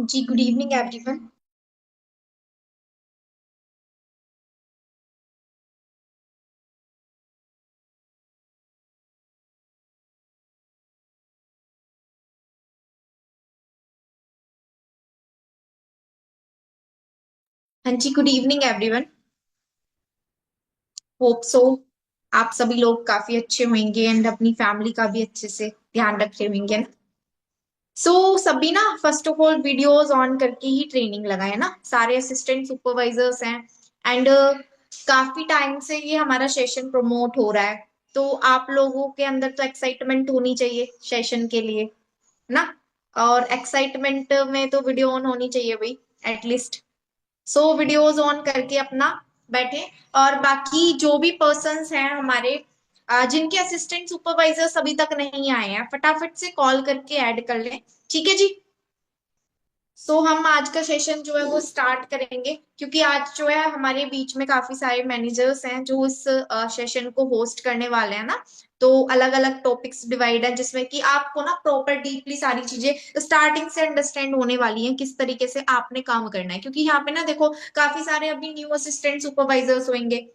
जी, good evening everyone. हाँ जी, good evening everyone. Hope so आप सभी लोग काफी अच्छे होंगे एंड अपनी फैमिली का भी अच्छे से ध्यान रखे होंगे ना। सभी ना first of all videos on करके ही ट्रेनिंग लगाए ना, सारे असिस्टेंट सुपरवाइजर्स हैं एंड काफी टाइम से ये हमारा सेशन प्रमोट हो रहा है। तो आप लोगों के अंदर तो एक्साइटमेंट होनी चाहिए सेशन के लिए ना। और एक्साइटमेंट में तो वीडियो ऑन होनी चाहिए भाई, एटलीस्ट। वीडियोस ऑन करके अपना बैठे। और बाकी जो भी पर्सन्स हैं हमारे, जिनके असिस्टेंट सुपरवाइजर्स अभी तक नहीं आए हैं, फटाफट से कॉल करके ऐड कर लें। ठीक है जी। हम आज का सेशन जो है वो स्टार्ट करेंगे, क्योंकि आज जो है हमारे बीच में काफी सारे मैनेजर्स हैं जो इस सेशन को होस्ट करने वाले हैं ना। तो अलग अलग टॉपिक्स डिवाइड है, जिसमें कि आपको ना प्रॉपर डीपली सारी चीजें स्टार्टिंग से अंडरस्टैंड होने वाली हैं, किस तरीके से आपने काम करना है। क्योंकि यहाँ पे ना देखो, काफी सारे अभी न्यू असिस्टेंट सुपरवाइजर्स होंगे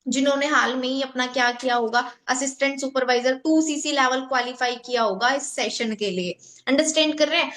जिन्होंने हाल में ही अपना क्या किया होगा, assistant supervisor 2 CC level qualify किया होगा इस सेशन के लिए। अंडरस्टैंड कर रहे हैं।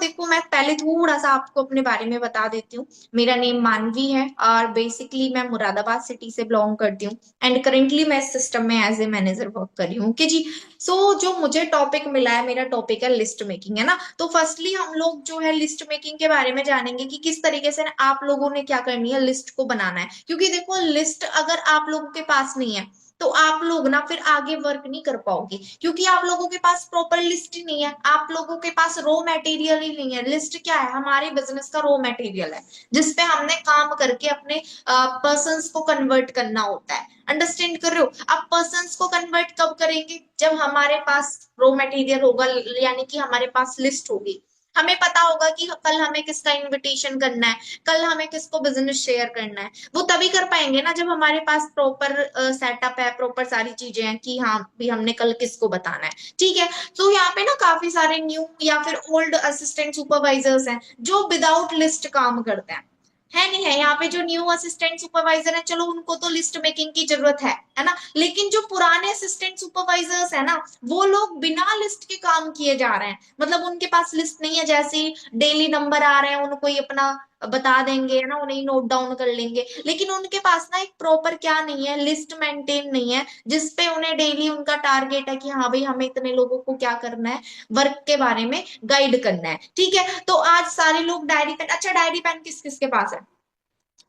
देखो, मैं पहले थोड़ा सा आपको अपने बारे में बता देती हूँ। मेरा नेम मानवी है और बेसिकली मैं मुरादाबाद सिटी से बिलोंग करती हूँ एंड करेंटली मैं इस सिस्टम में एज ए मैनेजर वर्क कर रही हूँ। ओके जी। जो मुझे टॉपिक मिला है, मेरा टॉपिक है लिस्ट मेकिंग, है ना। तो फर्स्टली हम लोग जो है लिस्ट मेकिंग के बारे में जानेंगे कि किस तरीके से आप लोगों ने क्या करनी है, लिस्ट को बनाना है। क्योंकि देखो, लिस्ट अगर आप लोगों के पास नहीं है तो आप लोग ना फिर आगे वर्क नहीं कर पाओगे, क्योंकि आप लोगों के पास प्रॉपर लिस्ट ही नहीं है, आप लोगों के पास रॉ मटेरियल ही नहीं है। लिस्ट क्या है? हमारे बिजनेस का रॉ मटेरियल है, जिसपे हमने काम करके अपने पर्सन्स को कन्वर्ट करना होता है। अंडरस्टैंड कर रहे हो? अब पर्सन्स को कन्वर्ट कब करेंगे? जब हमारे पास रॉ मटेरियल होगा, यानी कि हमारे पास लिस्ट होगी। हमें पता होगा कि कल हमें किसका इनविटेशन करना है, कल हमें किसको बिजनेस शेयर करना है। वो तभी कर पाएंगे ना जब हमारे पास प्रॉपर सेटअप है, प्रॉपर सारी चीजें हैं कि हाँ भी हमने कल किसको बताना है। ठीक है। यहाँ पे ना काफी सारे न्यू या फिर ओल्ड असिस्टेंट सुपरवाइजर्स हैं जो विदाउट लिस्ट काम करते हैं। है नहीं है? यहाँ पे जो न्यू असिस्टेंट सुपरवाइजर है, चलो उनको तो लिस्ट मेकिंग की जरूरत है ना। लेकिन जो पुराने असिस्टेंट सुपरवाइजर्स है ना, वो लोग बिना लिस्ट के काम किए जा रहे हैं। मतलब उनके पास लिस्ट नहीं है, जैसे डेली नंबर आ रहे हैं उनको ही अपना बता देंगे, है ना, उन्हें नोट डाउन कर लेंगे। लेकिन उनके पास ना एक प्रॉपर क्या नहीं है, लिस्ट मेंटेन नहीं है, जिसपे उन्हें डेली उनका टारगेट है कि हाँ भाई हमें इतने लोगों को क्या करना है, वर्क के बारे में गाइड करना है। ठीक है। तो आज सारे लोग डायरी पेन, अच्छा डायरी पेन किस किस के पास है?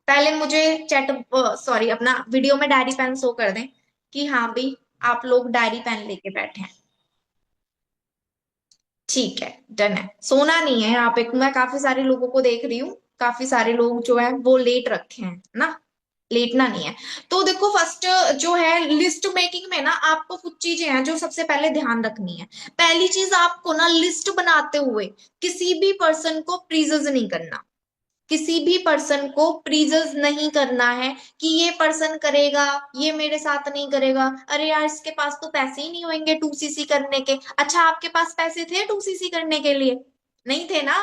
पहले मुझे चैट, सॉरी, अपना वीडियो में डायरी पेन शो कर दें कि हाँ भाई आप लोग डायरी पेन लेके बैठे हैं। ठीक है, डन है। सोना नहीं है यहाँ पे, मैं काफी सारे लोगों को देख रही हूँ, काफी सारे लोग जो है वो लेट रखे हैं ना। लेटना नहीं है। तो देखो, फर्स्ट जो है लिस्ट मेकिंग में ना, आपको कुछ चीजें हैं जो सबसे पहले ध्यान रखनी है। पहली चीज, आपको ना लिस्ट बनाते हुए किसी भी पर्सन को प्रीजज नहीं करना। किसी भी पर्सन को प्रीजज नहीं करना है कि ये पर्सन करेगा, ये मेरे साथ नहीं करेगा। अरे यार, इसके पास तो पैसे ही नहीं होंगे 2 CC करने के। अच्छा, आपके पास पैसे थे 2 CC करने के लिए? नहीं थे ना।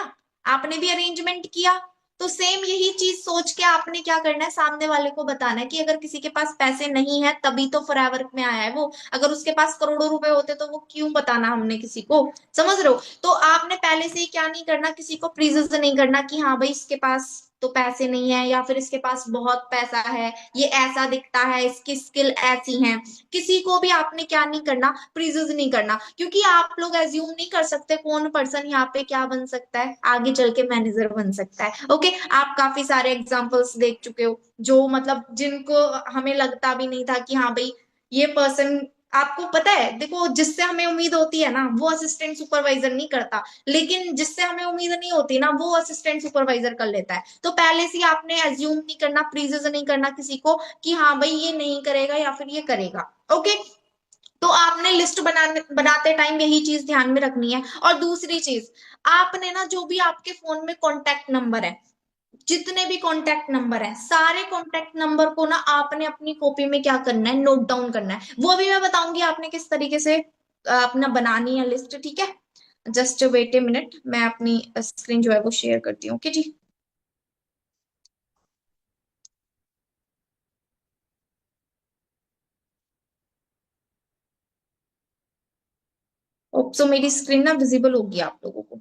आपने भी अरेंजमेंट किया। तो सेम यही चीज सोच के आपने क्या करना है, सामने वाले को बताना है कि अगर किसी के पास पैसे नहीं है तभी तो फॉरएवर में आया है वो। अगर उसके पास करोड़ों रुपए होते तो वो क्यों बताना हमने किसी को। समझ रहे हो? तो आपने पहले से ही क्या नहीं करना, किसी को प्रीजज नहीं करना कि हाँ भाई इसके पास तो पैसे नहीं है, या फिर इसके पास बहुत पैसा है, ये ऐसा दिखता है, इसकी स्किल ऐसी है। किसी को भी आपने क्या नहीं करना, प्रीजज नहीं करना, क्योंकि आप लोग एज्यूम नहीं कर सकते कौन पर्सन यहाँ पे क्या बन सकता है, आगे चल के मैनेजर बन सकता है। ओके। आप काफी सारे एग्जांपल्स देख चुके हो, जो मतलब जिनको हमें लगता भी नहीं था कि हाँ भाई ये पर्सन, आपको पता है, देखो जिससे हमें उम्मीद होती है ना वो असिस्टेंट सुपरवाइजर नहीं करता, लेकिन जिससे हमें उम्मीद नहीं होती ना वो असिस्टेंट सुपरवाइजर कर लेता है। तो पहले से ही आपने एज्यूम नहीं करना, प्रीजज नहीं करना किसी को कि हाँ भाई ये नहीं करेगा या फिर ये करेगा। ओके। तो आपने लिस्ट बनाते टाइम यही चीज ध्यान में रखनी है। और दूसरी चीज, आपने ना जो भी आपके फोन में कॉन्टेक्ट नंबर है, जितने भी कॉन्टेक्ट नंबर है, सारे कॉन्टेक्ट नंबर को ना आपने अपनी कॉपी में क्या करना है, नोट डाउन करना है। वो भी मैं बताऊंगी आपने किस तरीके से अपना बनानी है लिस्ट। ठीक है। जस्ट वेट ए मिनट, मैं अपनी स्क्रीन जो है वो शेयर करती हूँ, ओके जी। सो मेरी स्क्रीन ना विजिबल होगी आप लोगों को।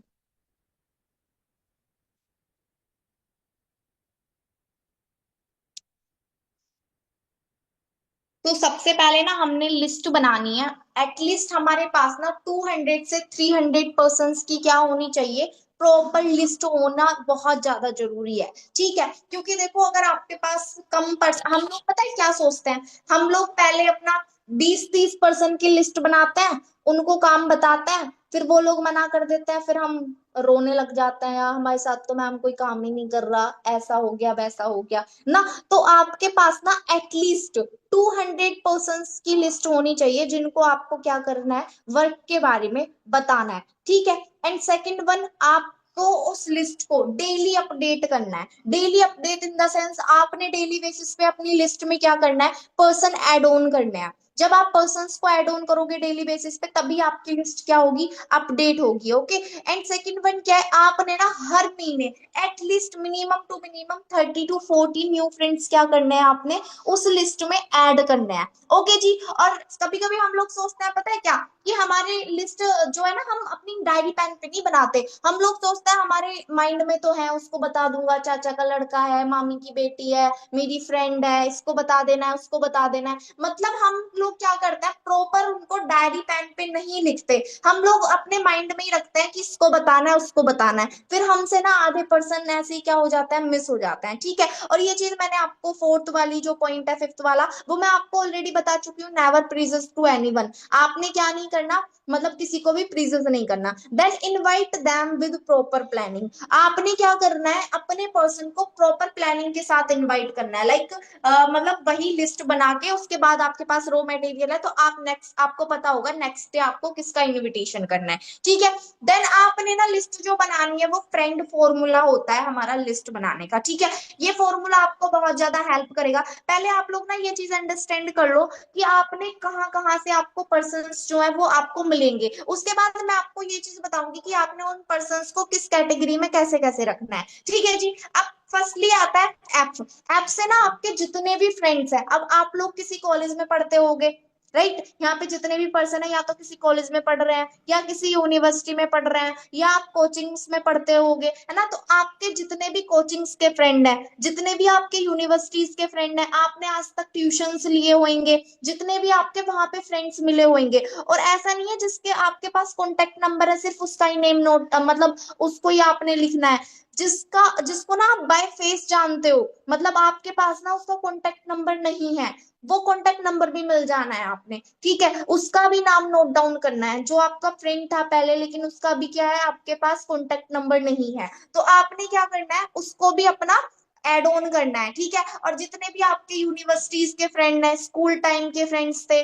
तो सबसे पहले ना हमने लिस्ट बनानी है। एटलीस्ट हमारे पास ना 200 से 300 पर्सन्स की क्या होनी चाहिए, प्रॉपर लिस्ट होना बहुत ज्यादा जरूरी है। ठीक है, क्योंकि देखो अगर आपके पास कम पर्सन, हम लोग पता है क्या सोचते हैं, हम लोग पहले अपना 20-30 पर्सन की लिस्ट बनाते हैं, उनको काम बताते हैं, फिर वो लोग मना कर देते हैं, फिर हम रोने लग जाते हैं, यार हमारे साथ तो मैम कोई काम ही नहीं कर रहा, ऐसा हो गया वैसा हो गया ना। तो आपके पास ना एटलीस्ट 200 पर्सन की लिस्ट होनी चाहिए जिनको आपको क्या करना है, वर्क के बारे में बताना है। ठीक है, एंड सेकंड वन, आपको उस लिस्ट को डेली अपडेट करना है। Daily update in the sense, आपने डेली बेसिस पे अपनी लिस्ट में क्या करना है, पर्सन ऐड ऑन करना है। जब आप पर्सन को ऐड ऑन करोगे डेली बेसिस पे, तभी आपकी लिस्ट क्या होगी, अपडेट होगी। ओके, एंड सेकंड वन क्या है, आपने ना हर महीने at least minimum to minimum 30 to 40 new friends क्या करने हैं आपने, उस लिस्ट में ऐड करना है। ओके जी। और कभी कभी हम लोग सोचते हैं पता है क्या, कि हमारी लिस्ट जो है ना, हम अपनी डायरी पेन पे नहीं बनाते, हम लोग सोचते हैं हमारे माइंड में तो है, उसको बता दूंगा, चाचा का लड़का है, मामी की बेटी है, मेरी फ्रेंड है, इसको बता देना है, उसको बता देना है। मतलब हम लोग क्या करते हैं, प्रॉपर उनको डायरी पेन पे नहीं लिखते, हम लोग अपने माइंड में ही रखते हैं कि इसको बताना है, उसको बताना है, फिर हमसे ना आधे पर्सन ऐसे ही क्या हो जाता है, मिस हो जाता है। ठीक है, और ये चीज मैंने आपको फोर्थ वाली जो पॉइंट है, फिफ्थ वाला, वो मैं आपको ऑलरेडी बता चुकी हूँ, नेवर प्रीजेस टू एनीवन। आपने क्या नहीं करना, मतलब किसी को भी प्रीजेस नहीं करना। Then invite them with proper planning. आपने क्या करना है, अपने पर्सन को प्रॉपर प्लानिंग के साथ इनवाइट करना है। लाइक मतलब वही लिस्ट बना के, उसके बाद आपके पास रो मटेरियल है, तो आप नेक्स्ट, आपको पता होगा नेक्स्ट डे आपको किसका इनविटेशन करना है। ठीक है, देन आपने ना लिस्ट जो बनानी है, वो फ्रेंड फॉर्मूला होता है हमारा लिस्ट बनाने का। ठीक है, ये फॉर्मूला आपको बहुत ज्यादा हेल्प करेगा। पहले आप लोग ना ये चीज अंडरस्टैंड कर लो कि आपने कहाँ कहाँ से आपको पर्सन्स जो है वो आपको मिलेंगे। उसके बाद मैं आपको ये चीज बताऊंगी कि आपने उन पर्सन्स को किस कैटेगरी में कैसे कैसे रखना है। ठीक है जी। अब फर्स्टली आता है ऐप। ऐप से ना आपके जितने भी फ्रेंड्स हैं, अब आप लोग किसी कॉलेज में पढ़ते होगे, राइट, यहाँ पे जितने भी पर्सन है, या तो किसी कॉलेज में पढ़ रहे हैं, या किसी यूनिवर्सिटी में पढ़ रहे हैं, या आप कोचिंग्स में पढ़ते होगे, है ना। तो आपके जितने भी कोचिंग्स के फ्रेंड हैं, जितने भी आपके यूनिवर्सिटीज के फ्रेंड हैं, आपने आज तक ट्यूशंस लिए होंगे, जितने भी आपके वहां पे फ्रेंड्स मिले होंगे, और ऐसा नहीं है जिसके आपके पास कॉन्टेक्ट नंबर है सिर्फ उसका ही नेम नोट, मतलब उसको ही आपने लिखना है। जिसका जिसको ना आप बाय फेस जानते हो, मतलब आपके पास ना उसका कॉन्टेक्ट नंबर नहीं है, वो कॉन्टेक्ट नंबर भी मिल जाना है आपने। ठीक है, उसका भी नाम नोट डाउन करना है, जो आपका फ्रेंड था पहले, लेकिन उसका भी क्या है, आपके पास कॉन्टेक्ट नंबर नहीं है, तो आपने क्या करना है, उसको भी अपना एड ऑन करना है। ठीक है, और जितने भी आपके यूनिवर्सिटीज के फ्रेंड हैं, स्कूल टाइम के फ्रेंड्स थे,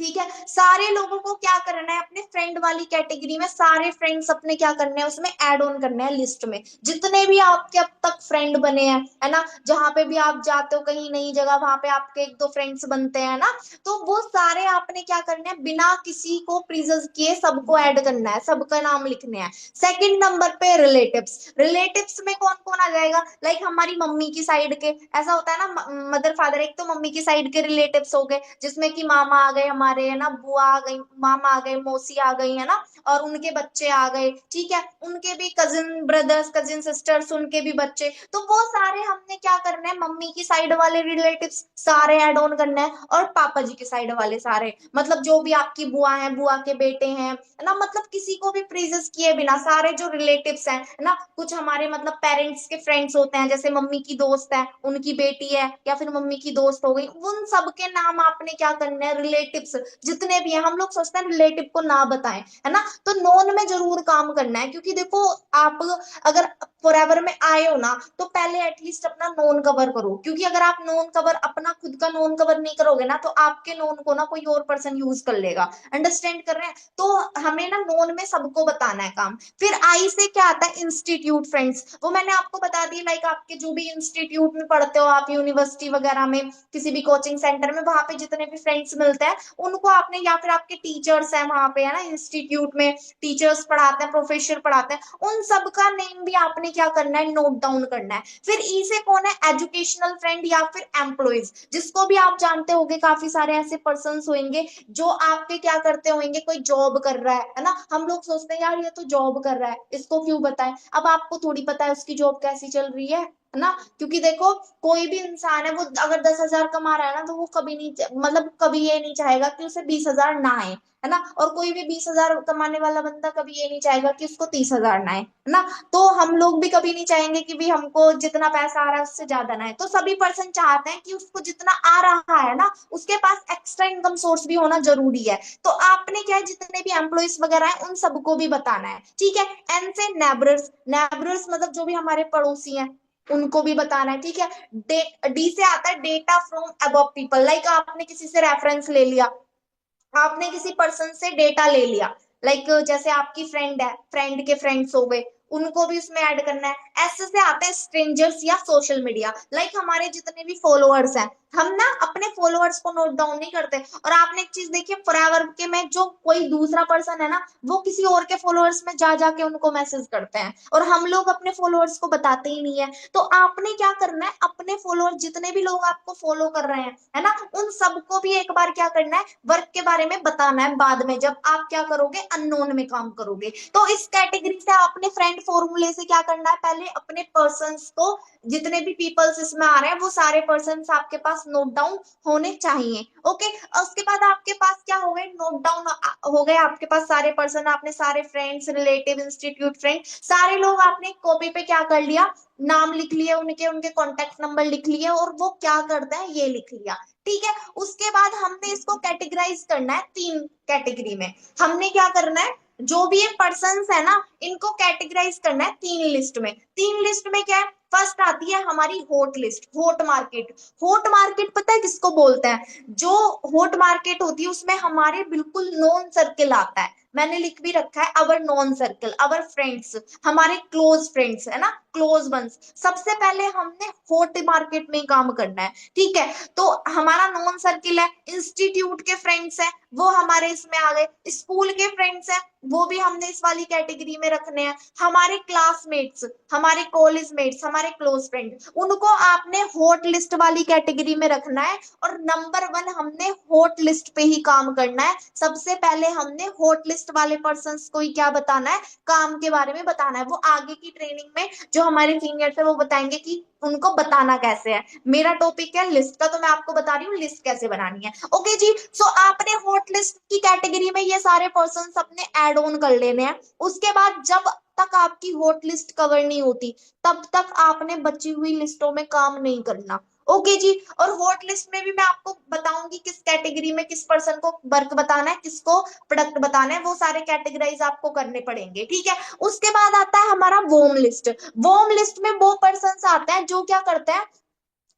ठीक है, सारे लोगों को क्या करना है, अपने फ्रेंड वाली कैटेगरी में सारे फ्रेंड्स अपने क्या करने हैं, उसमें ऐड ऑन करने हैं लिस्ट में, जितने भी आपके अब तक फ्रेंड बने हैं, है ना। जहां पे भी आप जाते हो कहीं नई जगह, वहां पे आपके एक दो फ्रेंड्स बनते हैं ना, तो वो सारे आपने क्या करने हैं, बिना किसी को प्रिजर्व किए सबको ऐड करना है, सबका नाम लिखने हैं। सेकंड नंबर पे रिलेटिव्स। रिलेटिव्स में कौन कौन आ जाएगा, लाइक हमारी मम्मी की साइड के, ऐसा होता है ना, मदर फादर, एक तो मम्मी की साइड के रिलेटिव्स हो गए, जिसमें कि मामा आ गए हमारे, है ना, बुआ आ गई, मामा आ गए, मौसी आ गई, है ना, और उनके बच्चे आ गए। ठीक है, उनके भी कजिन ब्रदर्स, कजिन सिस्टर्स, उनके भी बच्चे, तो वो सारे हमने क्या करना है, मम्मी की साइड वाले रिलेटिव्स सारे ऐड ऑन करना है, और पापा जी की साइड वाले सारे, मतलब जो भी आपकी बुआ है, बुआ के बेटे हैं, है ना, मतलब किसी को भी प्रेजेस किए बिना सारे जो रिलेटिव्स हैं, है ना, कुछ हमारे मतलब पेरेंट्स के फ्रेंड्स होते हैं, जैसे मम्मी की दोस्त है, उनकी बेटी है, या फिर मम्मी की दोस्त हो गई, उन सबके नाम आपने क्या करना है, रिलेटिव्स जितने भी हैं, हम लोग सोचते हैं रिलेटिव को ना बताएं, है ना, तो नॉन में जरूर काम करना है, क्योंकि देखो आप अगर फॉरएवर में आए हो ना, तो पहले एटलीस्ट अपना नोन कवर करो, क्योंकि अगर आप नोन कवर अपना खुद का नोन कवर नहीं करोगे ना, तो आपके नोन को ना कोई और पर्सन यूज कर लेगा। अंडरस्टैंड कर रहे हैं? तो हमें ना नोन में सबको बताना है काम। फिर आई से क्या आता है, इंस्टीट्यूट फ्रेंड्स, वो मैंने आपको बता दी, लाइक आपके जो भी इंस्टीट्यूट में पढ़ते हो आप, यूनिवर्सिटी वगैरह में, किसी भी कोचिंग सेंटर में, वहां पे जितने भी फ्रेंड्स मिलते हैं उनको आपने, या फिर आपके टीचर्स हैं वहां पे, है ना, इंस्टीट्यूट में टीचर्स पढ़ाते हैं, प्रोफेसर पढ़ाते हैं, उन सब का नेम भी आपने क्या करना है, नोट डाउन करना है। फिर ई से कौन है, एजुकेशनल फ्रेंड या फिर एम्प्लॉइज, जिसको भी आप जानते होंगे, काफी सारे ऐसे पर्सन होंगे जो आपके क्या करते होंगे, कोई जॉब कर रहा है ना, हम लोग सोचते हैं यार ये तो जॉब कर रहा है, इसको क्यों बताएं, अब आपको थोड़ी पता है उसकी जॉब कैसी चल रही है ना, क्योंकि देखो कोई भी इंसान है, वो अगर 10,000 कमा रहा है ना, तो वो कभी नहीं, मतलब कभी ये नहीं चाहेगा कि उसे 20,000 ना आए, है ना, और कोई भी 20,000 कमाने वाला बंदा कभी ये नहीं चाहेगा कि उसको 30,000 ना आए, है ना। तो हम लोग भी कभी नहीं चाहेंगे कि भी हमको जितना पैसा आ रहा है उससे ज्यादा ना आए, तो सभी पर्सन चाहते हैं कि उसको जितना आ रहा है ना, उसके पास एक्स्ट्रा इनकम सोर्स भी होना जरूरी है। तो आपने क्या है, जितने भी एम्प्लॉइज वगैरह हैं उन सबको भी बताना है, ठीक है। एन से नेबरर्स, नेबरर्स मतलब जो भी हमारे पड़ोसी हैं उनको भी बताना है, ठीक है। डी से आता है data from above people, like आपने किसी से रेफरेंस ले लिया, आपने किसी पर्सन से डेटा ले लिया, लाइक जैसे आपकी फ्रेंड है, फ्रेंड के फ्रेंड्स हो गए, उनको भी उसमें ऐड करना है। ऐसे से आते हैं स्ट्रेंजर्स या सोशल मीडिया, लाइक हमारे जितने भी फॉलोअर्स हैं, हम ना अपने फॉलोअर्स को नोट डाउन नहीं करते। और आपने एक चीज देखी, फॉरएवर के में जो कोई दूसरा पर्सन है ना, वो किसी और के फॉलोअर्स में जा जाके उनको मैसेज करते हैं, और हम लोग अपने फॉलोअर्स को बताते ही नहीं है। तो आपने क्या करना है, अपने फॉलोअर्स जितने भी लोग आपको फॉलो कर रहे हैं, है ना, उन सबको भी एक बार क्या करना है, वर्क के बारे में बताना है, बाद में जब आप क्या करोगे, अननोन में काम करोगे। तो इस कैटेगरी से आपने फ्रेंड फॉर्मूले से क्या करना है, पहले अपने पर्सन्स को, जितने भी पीपल्स इसमें आ रहे हैं वो सारे पर्सन्स आपके पास नोट डाउन होने चाहिए। ओके, उसके बाद आपके पास क्या हो गए, नोट डाउन हो गए आपके पास सारे पर्सन, आपने सारे फ्रेंड्स, रिलेटिव, इंस्टीट्यूट फ्रेंड, सारे लोग आपने कॉपी पे क्या कर लिया, नाम लिख लिए उनके, उनके कॉन्टेक्ट नंबर लिख लिए, और वो क्या करते हैं ये लिख लिया, ठीक है। उसके बाद हमने इसको कैटेगराइज करना है 3 कैटेगरी में। हमने क्या करना है, जो भी ये पर्सन है ना, इनको कैटेगराइज करना है 3 लिस्ट में। 3 लिस्ट में क्या है, फर्स्ट आती है हमारी hot list, hot market. Hot market पता है किसको बोलते हैं, जो हॉट मार्केट होती है उसमें हमारे बिल्कुल नॉन सर्किल आता है, मैंने लिख भी रखा है, अवर नॉन सर्कल, अवर फ्रेंड्स, हमारे क्लोज फ्रेंड्स, है ना, क्लोज वंस। सबसे पहले हमने हॉट मार्केट में काम करना है, ठीक है। तो हमारा नॉन सर्किल है, इंस्टीट्यूट के फ्रेंड्स हैं वो हमारे इसमें आ गए, स्कूल के फ्रेंड्स हैं वो भी हमने इस वाली कैटेगरी में रखने हैं, हमारे क्लासमेट्स, हमारे कॉलेज मेट्स, हमारे क्लोज फ्रेंड, उनको आपने हॉट लिस्ट वाली कैटेगरी में रखना है। और नंबर 1 हमने हॉट लिस्ट पे ही काम करना है, सबसे पहले हमने हॉट लिस्ट वाले पर्सन को ही क्या बताना है, काम के बारे में बताना है। वो आगे की ट्रेनिंग में जो हमारे सीनियर्स है वो बताएंगे कि उनको बताना कैसे है। मेरा टॉपिक है लिस्ट का, तो मैं आपको बता रही हूँ लिस्ट कैसे बनानी है। ओके जी, सो आपने हॉट लिस्ट की कैटेगरी में ये सारे पर्सन अपने ऐड ऑन कर लेने हैं। उसके बाद जब तक आपकी हॉट लिस्ट कवर नहीं होती, तब तक आपने बची हुई लिस्टों में काम नहीं करना। ओके जी, और हॉट लिस्ट में भी मैं आपको बताऊंगी किस कैटेगरी में किस पर्सन को वर्क बताना है, किसको प्रोडक्ट बताना है, वो सारे कैटेगराइज आपको करने पड़ेंगे, ठीक है। उसके बाद आता है हमारा वॉर्म लिस्ट। वॉर्म लिस्ट में वो पर्सन आते हैं जो क्या करते हैं,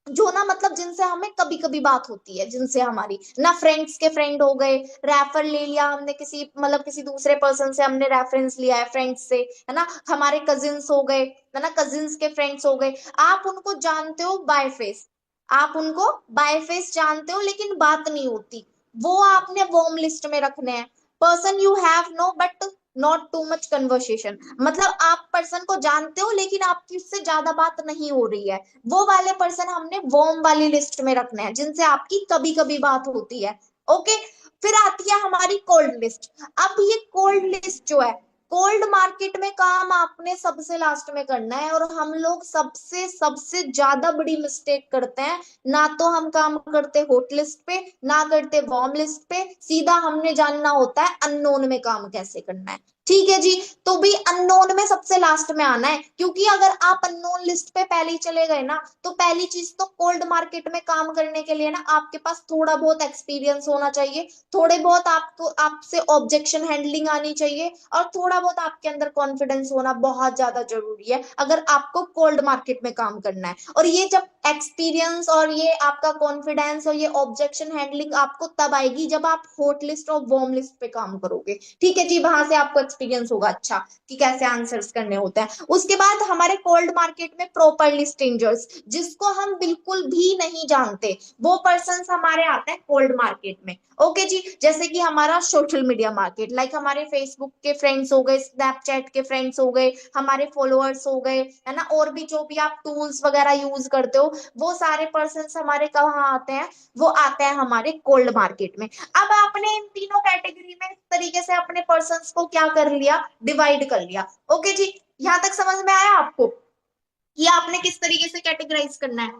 जो ना मतलब जिनसे हमें कभी कभी बात होती है, जिनसे हमारी ना, फ्रेंड्स के फ्रेंड हो गए, रेफर ले लिया हमने किसी, मतलब किसी दूसरे पर्सन से हमने रेफरेंस लिया है फ्रेंड्स से, है ना, हमारे कजिन्स हो गए, है ना, कजिन्स के फ्रेंड्स हो गए। आप उनको जानते हो बाय फेस, आप उनको बाय फेस जानते हो लेकिन बात नहीं होती, वो आपने वॉर्म लिस्ट में रखने हैं। Person you have no but not too much conversation, मतलब आप पर्सन को जानते हो लेकिन आपकी उससे ज्यादा बात नहीं हो रही है, वो वाले पर्सन हमने वॉर्म वाली लिस्ट में रखने हैं, जिनसे आपकी कभी कभी बात होती है। ओके, फिर आती है हमारी कोल्ड लिस्ट। अब ये कोल्ड लिस्ट जो है, कोल्ड मार्केट में काम आपने सबसे लास्ट में करना है, और हम लोग सबसे सबसे ज्यादा बड़ी मिस्टेक करते हैं, ना तो हम काम करते हॉट लिस्ट पे, ना करते वार्म लिस्ट पे, सीधा हमने जानना होता है अननोन में काम कैसे करना है। ठीक है जी। तो भी अननोन में सबसे लास्ट में आना है, क्योंकि अगर आप अननोन लिस्ट पे पहले ही चले गए ना, तो पहली चीज तो कोल्ड मार्केट में काम करने के लिए ना आपके पास थोड़ा बहुत एक्सपीरियंस होना चाहिए, थोड़े बहुत आपको आपसे ऑब्जेक्शन हैंडलिंग आनी चाहिए, और थोड़ा बहुत आपके अंदर कॉन्फिडेंस होना बहुत ज्यादा जरूरी है अगर आपको कोल्ड मार्केट में काम करना है। और ये जब एक्सपीरियंस और ये आपका कॉन्फिडेंस और ये ऑब्जेक्शन हैंडलिंग आपको तब आएगी जब आप हॉट लिस्ट और वार्म लिस्ट पे काम करोगे। ठीक है जी, वहां से आपको एक्सपीरियंस होगा अच्छा कि कैसे आंसर्स करने होते हैं। उसके बाद हमारे कोल्ड मार्केट में प्रॉपरली स्ट्रेंजर्स, जिसको हम बिल्कुल भी नहीं जानते, वो पर्सन हमारे आते हैं कोल्ड मार्केट में। ओके जी, जैसे कि हमारा सोशल मीडिया मार्केट, लाइक हमारे फेसबुक के फ्रेंड्स हो गए, स्नैपचैट के फ्रेंड्स हो गए, हमारे फॉलोअर्स हो गए, है ना, और भी जो भी आप टूल्स वगैरह यूज करते हो, वो सारे पर्सन हमारे कहाँ आते हैं, वो आते हैं हमारे कोल्ड मार्केट में। अब आपने इन तीनों कैटेगरी में इस तरीके से अपने पर्संस को क्या कर लिया, डिवाइड कर लिया। ओके जी, यहां तक समझ में आया आपको कि आपने किस तरीके से कैटेगराइज करना है?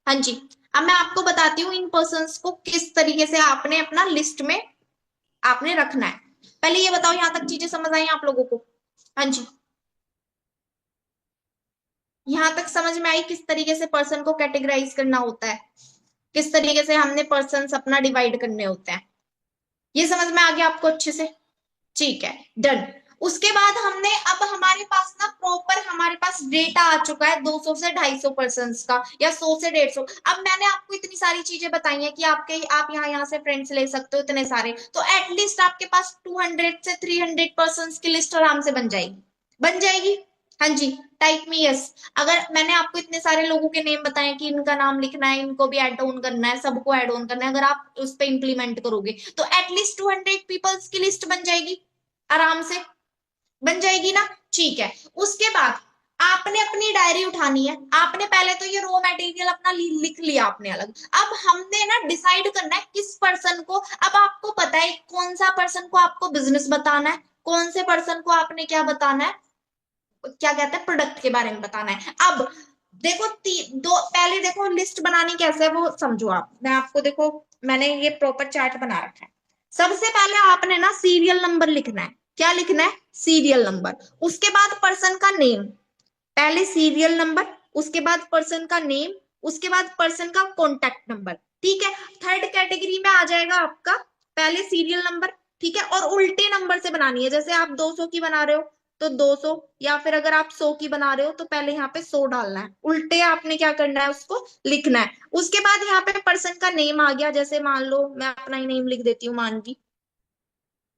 हाँ जी। अब मैं आपको बताती हूँ इन पर्संस को किस तरीके से आपने अपना लिस्ट में आपने रखना है। पहले ये बताओ, यहां तक चीजें समझ आई आप लोगों को? हाँ जी, यहां तक समझ में आई किस तरीके से पर्सन को कैटेगराइज करना होता है, किस तरीके से हमने पर्सन्स अपना डिवाइड करने होते हैं? ये समझ में आ गया आपको अच्छे से? ठीक है, डन। उसके बाद हमने, अब हमारे पास ना प्रॉपर हमारे पास डेटा आ चुका है 200 से 250 पर्सन्स का, या 100 से 150। अब मैंने आपको इतनी सारी चीजें बताई हैं कि आपके आप यहाँ से फ्रेंड्स ले सकते हो इतने सारे, तो एटलीस्ट आपके पास 200 से 300 पर्सन्स की लिस्ट आराम से बन जाएगी। बन जाएगी। हाँ जी, टाइप मी यस। अगर मैंने आपको इतने सारे लोगों के नेम बताए कि इनका नाम लिखना है, इनको भी ऐड ऑन करना है, सबको ऐड ऑन करना है, अगर आप उस पर इंप्लीमेंट करोगे तो एटलीस्ट 200 पीपल्स की लिस्ट बन जाएगी आराम से। बन जाएगी ना? ठीक है। उसके बाद आपने अपनी डायरी उठानी है। आपने पहले तो ये रॉ मटेरियल अपना लिख लिया आपने अलग। अब हमने ना डिसाइड करना है किस पर्सन को, अब आपको पता है कौन सा पर्सन को आपको बिजनेस बताना है, कौन से पर्सन को आपने क्या बताना है, क्या कहते हैं, प्रोडक्ट के बारे में बताना है। अब देखो दो पहले देखो लिस्ट बनानी कैसे है वो समझो आप। मैं आपको देखो, मैंने ये प्रॉपर चार्ट बना रखा है। सबसे पहले आपने ना सीरियल नंबर लिखना है। क्या लिखना है? Serial number. उसके बाद पर्सन का नेम। पहले सीरियल नंबर, उसके बाद पर्सन का नेम, उसके बाद पर्सन का कॉन्टेक्ट नंबर। ठीक है। थर्ड कैटेगरी में आ जाएगा आपका पहले सीरियल नंबर। ठीक है, और उल्टे नंबर से बनानी है, जैसे आप 200 की बना रहे हो तो 200, या फिर अगर आप 100 की बना रहे हो तो पहले यहाँ पे 100 डालना है, उल्टे आपने क्या करना है, उसको लिखना है। उसके बाद यहाँ पे पर्सन का नेम आ गया, जैसे मान लो मैं अपना ही नेम लिख देती हूँ, मानवी।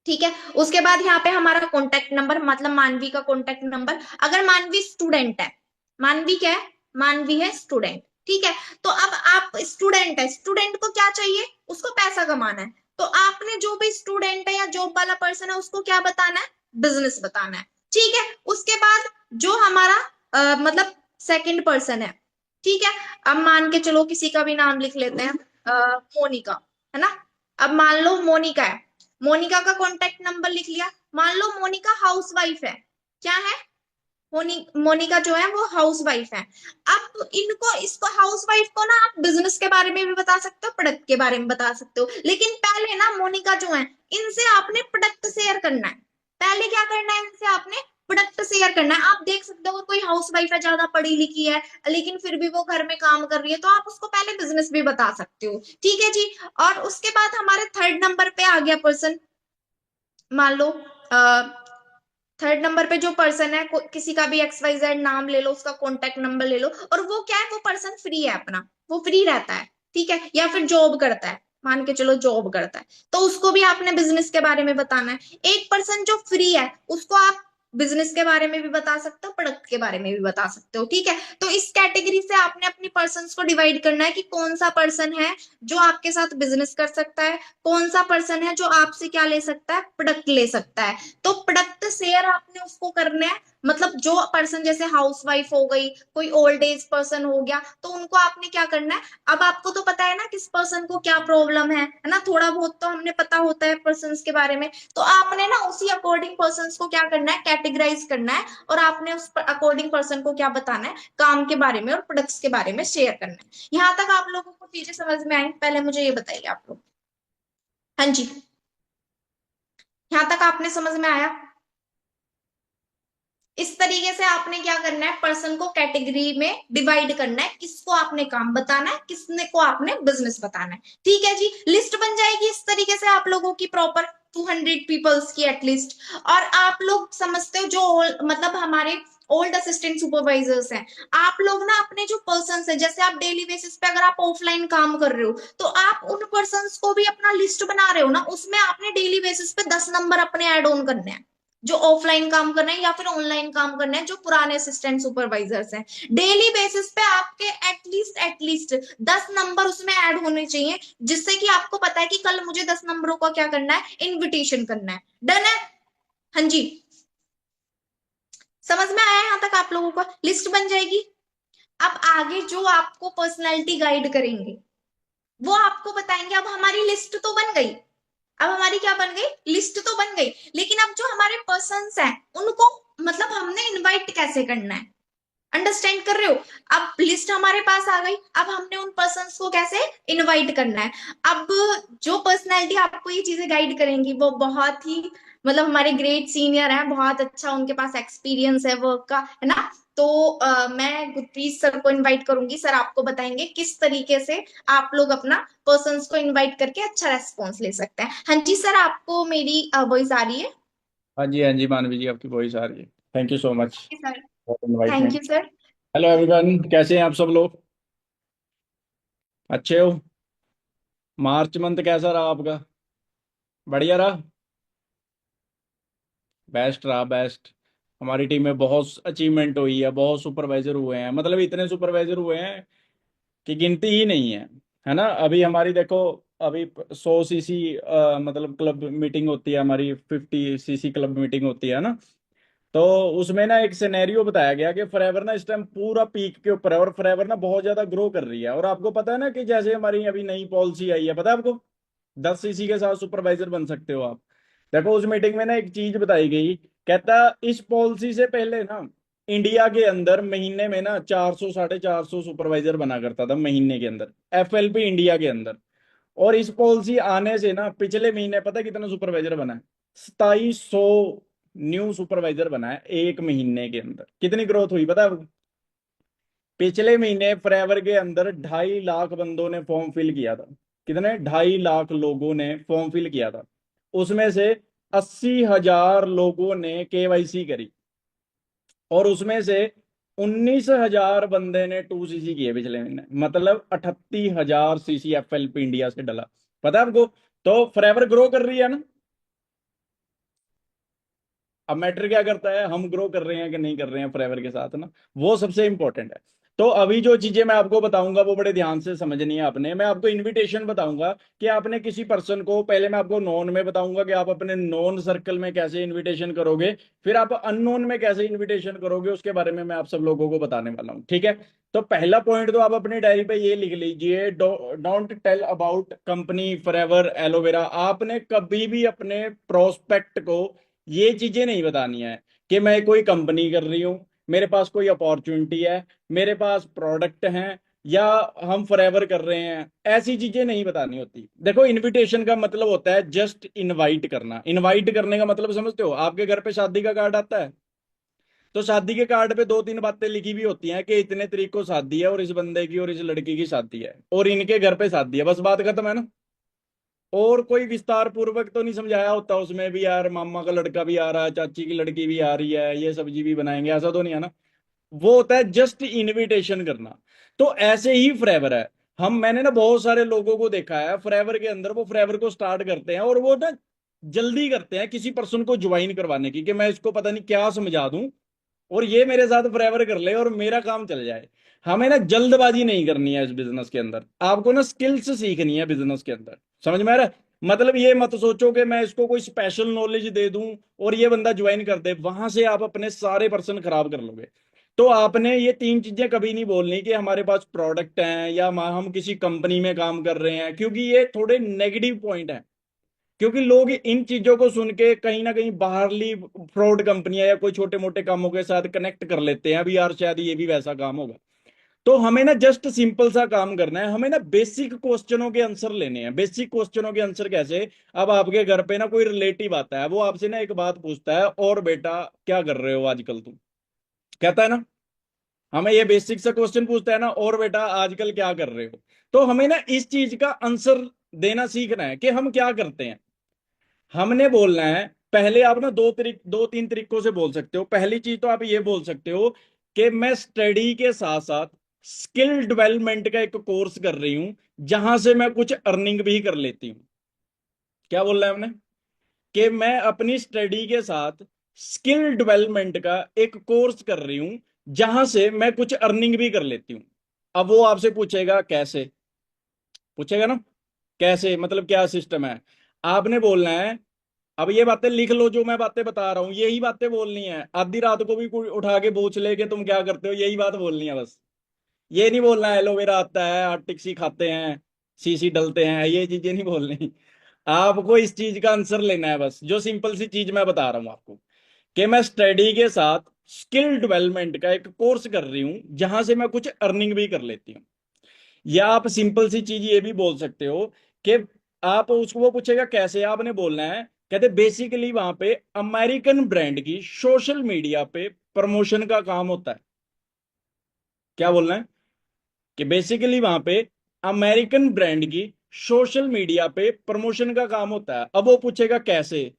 ठीक है। उसके बाद यहाँ पे हमारा कॉन्टेक्ट नंबर, मतलब मानवी का कॉन्टेक्ट नंबर। अगर मानवी स्टूडेंट है, मानवी क्या है, मानवी है स्टूडेंट। ठीक है। तो अब आप स्टूडेंट है, स्टूडेंट को क्या चाहिए, उसको पैसा कमाना है। तो आपने जो भी स्टूडेंट है या जॉब वाला पर्सन है उसको क्या बताना है, बिजनेस बताना है। ठीक है। उसके बाद जो हमारा मतलब सेकंड पर्सन है, ठीक है, अब मान के चलो किसी का भी नाम लिख लेते हैं, मोनिका, है ना। अब मान लो मोनिका है, मोनिका का कॉन्टेक्ट नंबर लिख लिया। मान लो मोनिका हाउस वाइफ है। क्या है? मोनिका जो है वो हाउस वाइफ है। अब इनको इसको हाउस वाइफ को ना आप बिजनेस के बारे में भी बता सकते हो, प्रोडक्ट के बारे में बता सकते हो, लेकिन पहले ना मोनिका जो है इनसे आपने प्रोडक्ट शेयर करना है। पहले क्या करना है, इनसे आपने प्रोडक्ट शेयर करना है। आप देख सकते हो अगर कोई हाउस वाइफ है, ज्यादा पढ़ी लिखी है, लेकिन फिर भी वो घर में काम कर रही है, तो आप उसको पहले बिजनेस भी बता सकते हो। ठीक है जी। और उसके बाद हमारे थर्ड नंबर पे आ गया पर्सन। मान लो थर्ड नंबर पे जो पर्सन है, किसी का भी XYZ नाम ले लो, उसका कॉन्टेक्ट नंबर ले लो, और वो क्या है, वो पर्सन फ्री है अपना, वो फ्री रहता है। ठीक है, या फिर जॉब करता है, मान के चलो जॉब करता है, तो उसको भी आपने बिजनेस के बारे में बताना है। एक पर्सन जो फ्री है उसको आप बिजनेस के बारे में भी बता सकते हो, प्रोडक्ट के बारे में भी बता सकते हो। ठीक है। तो इस कैटेगरी से आपने अपनी पर्सन्स को डिवाइड करना है कि कौन सा पर्सन है जो आपके साथ बिजनेस कर सकता है, कौन सा पर्सन है जो आपसे क्या ले सकता है, प्रोडक्ट ले सकता है। तो प्रोडक्ट शेयर आपने उसको करना है, मतलब जो पर्सन जैसे हाउस वाइफ हो गई, कोई ओल्ड एज पर्सन हो गया, तो उनको आपने क्या करना है। अब आपको तो पता है ना किस पर्सन को क्या प्रॉब्लम है ना, थोड़ा बहुत तो हमने पता होता है पर्सन के बारे में, तो आपने ना उसी अकॉर्डिंग पर्सन को क्या करना है, कैटेगराइज करना है, और आपने उस अकॉर्डिंग पर्सन को क्या बताना है, काम के बारे में और प्रोडक्ट्स के बारे में शेयर करना है। यहाँ तक आप लोगों को चीजें समझ में आई? पहले मुझे ये बताइए आप लोग। हाँ जी, यहाँ तक आपने समझ में आया? इस तरीके से आपने क्या करना है, पर्सन को कैटेगरी में डिवाइड करना है, किसको आपने काम बताना है, किसने को आपने बिजनेस बताना है। ठीक है जी, लिस्ट बन जाएगी इस तरीके से आप लोगों की प्रॉपर 200 पीपल्स की एटलीस्ट। और आप लोग समझते हो जो मतलब हमारे ओल्ड असिस्टेंट सुपरवाइजर्स हैं, आप लोग ना अपने जो पर्सन है, जैसे आप डेली बेसिस पे अगर आप ऑफलाइन काम कर रहे हो तो आप उन पर्सन को भी अपना लिस्ट बना रहे हो ना, उसमें आपने डेली बेसिस पे 10 नंबर अपने ऐड ऑन करने हैं, जो ऑफलाइन काम करना है या फिर ऑनलाइन काम करना है, जो पुराने असिस्टेंट सुपरवाइजर्स हैं। डेली बेसिस पे आपके एटलीस्ट 10 नंबर उसमें ऐड होने चाहिए, जिससे कि आपको पता है कि कल मुझे 10 नंबरों का क्या करना है, इनविटेशन करना है। डन है? हाँ जी, समझ में आया यहाँ तक आप लोगों को? लिस्ट बन जाएगी। अब आगे जो आपको पर्सनैलिटी गाइड करेंगे वो आपको बताएंगे। अब हमारी लिस्ट तो बन गई, अब हमारी क्या बन गई, लिस्ट तो बन गई, लेकिन अब जो हमारे पर्सन्स हैं उनको मतलब हमने इनवाइट कैसे करना है, अंडरस्टैंड कर रहे हो? अब लिस्ट हमारे पास आ गई, अब हमने उन पर्सन्स को कैसे इनवाइट करना है। अब जो पर्सनैलिटी आपको ये चीजें गाइड करेंगी वो बहुत ही मतलब हमारे ग्रेट सीनियर हैं, बहुत अच्छा उनके पास एक्सपीरियंस है वर्क का, है ना। तो मैं गुरप्रीत सर को इनवाइट करूंगी, सर आपको बताएंगे किस तरीके से आप लोग अपना पर्सन्स को इनवाइट करके अच्छा रेस्पॉन्स ले सकते हैं। हाँ जी सर, आपको मेरी वॉइस आ रही है? हाँ जी मानवी जी, आपकी वॉइस आ रही है। Thank you so much sir, for thank invitement. You sir. Hello everyone, कैसे हैं आप सब लोग? अच्छे हो? मार्च मंथ कैसा रहा आपका? बढ़िया रहा? बेस्ट रहा, बेस्ट। हमारी टीम में बहुत अचीवमेंट हुई है, बहुत सुपरवाइजर हुए हैं, मतलब इतने सुपरवाइजर हुए हैं कि गिनती ही नहीं है ना। अभी हमारी देखो, अभी 100 सीसी मतलब क्लब मीटिंग होती है हमारी, 50 सीसी क्लब मीटिंग होती है ना। तो उसमें ना एक सिनेरियो बताया गया कि फॉरएवर ना इस टाइम पूरा पीक के ऊपर है, और फॉरएवर ना बहुत ज्यादा ग्रो कर रही है। और आपको पता है ना कि जैसे हमारी अभी नई पॉलिसी आई है, पता है आपको? 10 सीसी के साथ सुपरवाइजर बन सकते हो आप। देखो उस मीटिंग में ना एक चीज बताई गई, कहता इस पॉलिसी से पहले ना इंडिया के अंदर महीने में ना 400 450 सुपरवाइजर बना करता था महीने के अंदर, एफएलपी इंडिया के अंदर। और इस पॉलिसी आने से ना पिछले महीने पता है कितना सुपरवाइजर बना है? 2700 न्यू सुपरवाइजर बना है एक महीने के अंदर। कितनी ग्रोथ हुई पता है आपको? पिछले महीने फरवरी के अंदर 2.5 लाख बंदों ने फॉर्म फिल किया था। कितने? 2.5 लाख लोगों ने फॉर्म फिल किया था। उसमें से 80,000 लोगों ने केवाईसी करी, और उसमें से 19,000 बंदे ने 2 सीसी किए पिछले महीने, मतलब 38,000 सीसी एफएलपी इंडिया से डला। पता है आपको? तो फॉरएवर ग्रो कर रही है ना। अब मैटर क्या करता है, हम ग्रो कर रहे हैं कि नहीं कर रहे हैं फॉरएवर के साथ ना, वो सबसे इंपॉर्टेंट है। तो अभी जो चीजें मैं आपको बताऊंगा वो बड़े ध्यान से समझनी है आपने। मैं आपको इनविटेशन बताऊंगा कि आपने किसी पर्सन को, पहले मैं आपको नॉन में बताऊंगा कि आप अपने नॉन सर्कल में कैसे इनविटेशन करोगे, फिर आप अननोन में कैसे इनविटेशन करोगे, उसके बारे में मैं आप सब लोगों को बताने वाला हूँ, ठीक है। तो पहला पॉइंट तो आप अपनी डायरी पे ये लिख लीजिए, don't tell about company Forever aloe vera. आपने कभी भी अपने प्रोस्पेक्ट को ये चीजें नहीं बतानी है कि मैं कोई कंपनी कर रही हूँ, मेरे पास कोई अपॉर्चुनिटी है, मेरे पास प्रोडक्ट हैं, या हम फॉरएवर कर रहे हैं। ऐसी चीजें नहीं बतानी होती। देखो इनविटेशन का मतलब होता है जस्ट इनवाइट करना। इनवाइट करने का मतलब समझते हो? आपके घर पे शादी का कार्ड आता है, तो शादी के कार्ड पे 2-3 बातें लिखी भी होती हैं कि इतने तारीख को शादी है, और इस बंदे की और इस लड़की की शादी है, और इनके घर पे शादी है, बस बात खत्म है ना। और कोई विस्तार पूर्वक तो नहीं समझाया होता उसमें भी, यार मामा का लड़का भी आ रहा है, चाची की लड़की भी आ रही है, ये सब्जी भी बनाएंगे, ऐसा तो नहीं है ना। वो होता है जस्ट इनविटेशन करना। तो ऐसे ही फॉरएवर है। मैंने ना बहुत सारे लोगों को देखा है फॉरएवर के अंदर, वो फॉरएवर को स्टार्ट करते हैं और वो ना जल्दी करते हैं किसी पर्सन को ज्वाइन करवाने की, कि मैं इसको पता नहीं क्या समझा दूं और ये मेरे साथ फॉरएवर कर ले और मेरा काम चल जाए। हमें ना जल्दबाजी नहीं करनी है इस बिजनेस के अंदर। आपको ना स्किल्स सीखनी है बिजनेस के अंदर, समझ में आ रहा है? मतलब ये मत सोचो कि मैं इसको कोई स्पेशल नॉलेज दे दूं और ये बंदा ज्वाइन कर दे, वहां से आप अपने सारे पर्सन खराब कर लोगे। तो आपने ये 3 चीजें कभी नहीं बोलनी कि हमारे पास प्रोडक्ट हैं या हम किसी कंपनी में काम कर रहे हैं, क्योंकि ये थोड़े नेगेटिव पॉइंट है। क्योंकि लोग इन चीजों को सुन के कहीं ना कहीं बाहरली फ्रॉड कंपनियां या कोई छोटे मोटे कामों के साथ कनेक्ट कर लेते हैं, अभी यार शायद ये भी वैसा काम होगा। तो हमें ना जस्ट सिंपल सा काम करना है। हमें ना बेसिक क्वेश्चनों के आंसर लेने हैं। बेसिक क्वेश्चनों के आंसर कैसे? अब आपके घर पे ना कोई रिलेटिव आता है, वो आपसे ना एक बात पूछता है, और बेटा क्या कर रहे हो आजकल तुम? कहता है ना, हमें ये बेसिक सा क्वेश्चन पूछता है ना, और बेटा आजकल क्या कर रहे हो। तो हमें ना इस चीज का आंसर देना सीखना है कि हम क्या करते हैं। हमने बोलना है, पहले आप ना दो तीन तरीकों से बोल सकते हो। पहली चीज तो आप ये बोल सकते हो कि मैं स्टडी के साथ साथ स्किल डेवलपमेंट का एक कोर्स कर रही हूं, जहां से मैं कुछ अर्निंग भी कर लेती हूँ। क्या बोल रहा है हमने, कि मैं अपनी स्टडी के साथ स्किल डेवलपमेंट का एक कोर्स कर रही हूं, जहां से मैं कुछ अर्निंग भी कर लेती हूं। अब वो आपसे पूछेगा कैसे, पूछेगा ना, कैसे मतलब क्या सिस्टम है। आपने बोलना है, अब ये बातें लिख लो, जो मैं बातें बता रहा हूं यही बातें बोलनी है। आधी रात को भी कोई उठा के पूछ ले कि तुम क्या करते हो, यही बात बोलनी है बस। ये नहीं बोलना है एलोवेरा आता है, आर्टिक सी खाते हैं, सीसी डलते हैं, ये चीजें नहीं बोलनी। आपको इस चीज का आंसर लेना है बस, जो सिंपल सी चीज मैं बता रहा हूं आपको, कि मैं स्टडी के साथ स्किल डेवलपमेंट का एक कोर्स कर रही हूं, जहां से मैं कुछ अर्निंग भी कर लेती हूँ। या आप सिंपल सी चीज ये भी बोल सकते हो कि आप उसको, वो पूछेगा कैसे, आपने बोलना है, कहते बेसिकली वहां पे अमेरिकन ब्रांड की सोशल मीडिया पे प्रमोशन का काम होता है। क्या बोलना है, कि बेसिकली वहां पे अमेरिकन ब्रांड की सोशल मीडिया पे प्रमोशन का काम होता है। अब वो पूछेगा कैसे।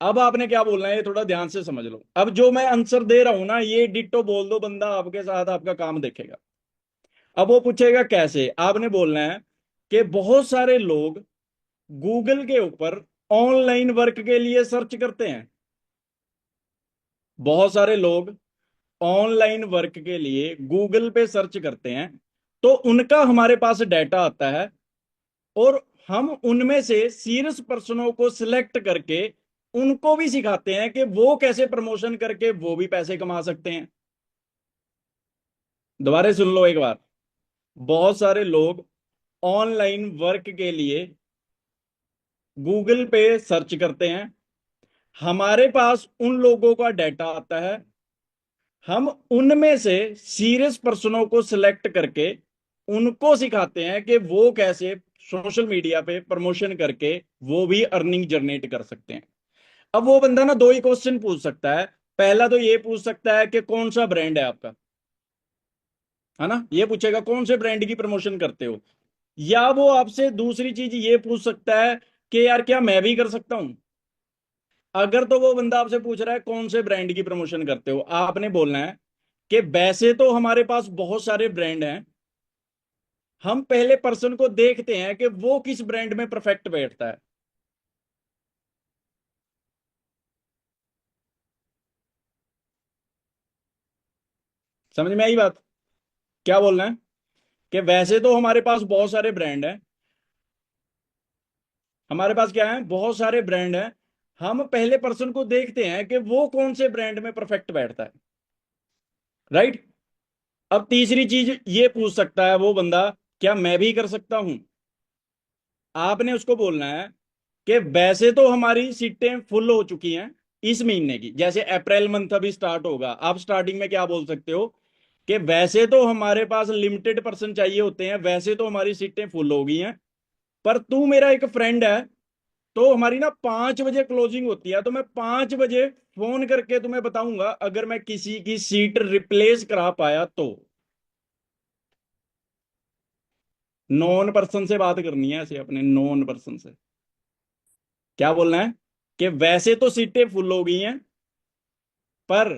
अब आपने क्या बोलना है, ये थोड़ा ध्यान से समझ लो। अब जो मैं आंसर दे रहा हूं ना, ये डिट्टो बोल दो, बंदा आपके साथ आपका काम देखेगा। अब वो पूछेगा कैसे, आपने बोलना है कि बहुत सारे लोग गूगल के ऊपर ऑनलाइन वर्क के लिए सर्च करते हैं। बहुत सारे लोग ऑनलाइन वर्क के लिए गूगल पे सर्च करते हैं, तो उनका हमारे पास डाटा आता है, और हम उनमें से सीरियस पर्सनों को सिलेक्ट करके उनको भी सिखाते हैं कि वो कैसे प्रमोशन करके वो भी पैसे कमा सकते हैं। दोबारा सुन लो एक बार। बहुत सारे लोग ऑनलाइन वर्क के लिए गूगल पे सर्च करते हैं, हमारे पास उन लोगों का डाटा आता है, हम उनमें से सीरियस पर्सनों को सिलेक्ट करके उनको सिखाते हैं कि वो कैसे सोशल मीडिया पे प्रमोशन करके वो भी अर्निंग जनरेट कर सकते हैं। अब वो बंदा ना दो ही क्वेश्चन पूछ सकता है। पहला तो ये पूछ सकता है कि कौन सा ब्रांड है आपका, है ना, ये पूछेगा कौन से ब्रांड की प्रमोशन करते हो। या वो आपसे दूसरी चीज ये पूछ सकता है कि यार क्या मैं भी कर सकता हूं। अगर तो वो बंदा आपसे पूछ रहा है कौन से ब्रांड की प्रमोशन करते हो, आपने बोलना है कि वैसे तो हमारे पास बहुत सारे ब्रांड हैं, हम पहले पर्सन को देखते हैं कि वो किस ब्रांड में परफेक्ट बैठता है। समझ में आई बात। क्या बोलना है, कि वैसे तो हमारे पास बहुत सारे ब्रांड हैं, हमारे पास क्या है, बहुत सारे ब्रांड हैं, हम पहले पर्सन को देखते हैं कि वो कौन से ब्रांड में परफेक्ट बैठता है। राइट। अब तीसरी चीज ये पूछ सकता है वो बंदा, क्या मैं भी कर सकता हूं। आपने उसको बोलना है कि वैसे तो हमारी सीटें फुल हो चुकी हैं इस महीने की, जैसे अप्रैल मंथ अभी स्टार्ट होगा, आप स्टार्टिंग में क्या बोल सकते हो कि वैसे तो हमारे पास लिमिटेड पर्सन चाहिए होते हैं, वैसे तो हमारी सीटें फुल हो गई हैं, पर तू मेरा एक फ्रेंड है, तो हमारी ना 5 बजे क्लोजिंग होती है, तो मैं 5 बजे फोन करके तुम्हें बताऊंगा अगर मैं किसी की सीट रिप्लेस करा पाया तो। नॉन पर्सन से बात करनी है ऐसे, अपने नॉन पर्सन से। क्या बोलना है, कि वैसे तो सीटें फुल हो गई हैं, पर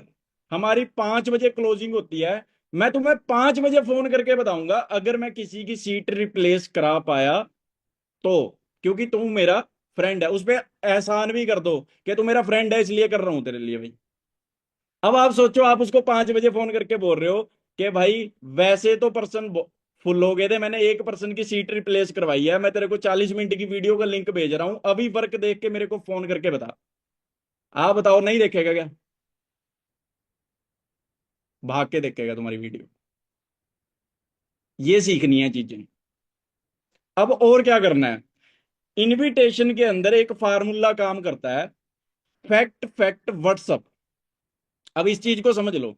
हमारी 5 बजे क्लोजिंग होती है, मैं तुम्हें 5 बजे फोन करके बताऊंगा अगर मैं किसी की सीट रिप्लेस करा पाया तो, क्योंकि तुम मेरा फ्रेंड है। उस पर एहसान भी कर दो कि तू मेरा फ्रेंड है इसलिए कर रहा हूं तेरे लिए भाई। अब आप सोचो, आप उसको 5 बजे फोन करके बोल रहे हो कि भाई वैसे तो पर्सन फुल हो गए थे, मैंने एक पर्सन की सीट रिप्लेस करवाई है, मैं तेरे को 40 मिनट की वीडियो का लिंक भेज रहा हूं, अभी वर्क देख के मेरे को फोन करके बता। आप बताओ, नहीं देखेगा क्या, भाग के देखेगा तुम्हारी वीडियो। ये सीखनी है चीजें। अब और क्या करना है, इनविटेशन के अंदर एक फार्मूला काम करता है, फैक्ट फैक्ट व्हाट्सअप। अब इस चीज को समझ लो,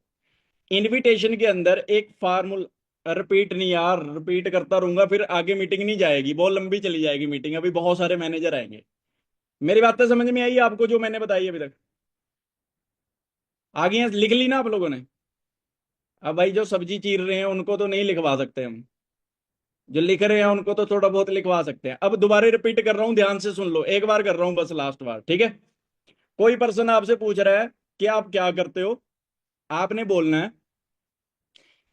इनविटेशन के अंदर एक फार्मूला, रिपीट नहीं यार, रिपीट करता रहूंगा फिर आगे मीटिंग नहीं जाएगी, बहुत लंबी चली जाएगी मीटिंग, अभी बहुत सारे मैनेजर आएंगे। मेरी बातें समझ में आई आपको जो मैंने बताई अभी तक, आ गई हैं, लिख ली ना आप लोगों ने। अब भाई जो सब्जी चीर रहे हैं उनको तो नहीं लिखवा सकते हम, जो लिख रहे हैं उनको तो थोड़ा बहुत लिखवा सकते हैं। अब दोबारा रिपीट कर रहा हूं, ध्यान से सुन लो, एक बार कर रहा हूं बस, लास्ट बार, ठीक है। कोई पर्सन आपसे पूछ रहा है कि आप क्या करते हो, आपने बोलना है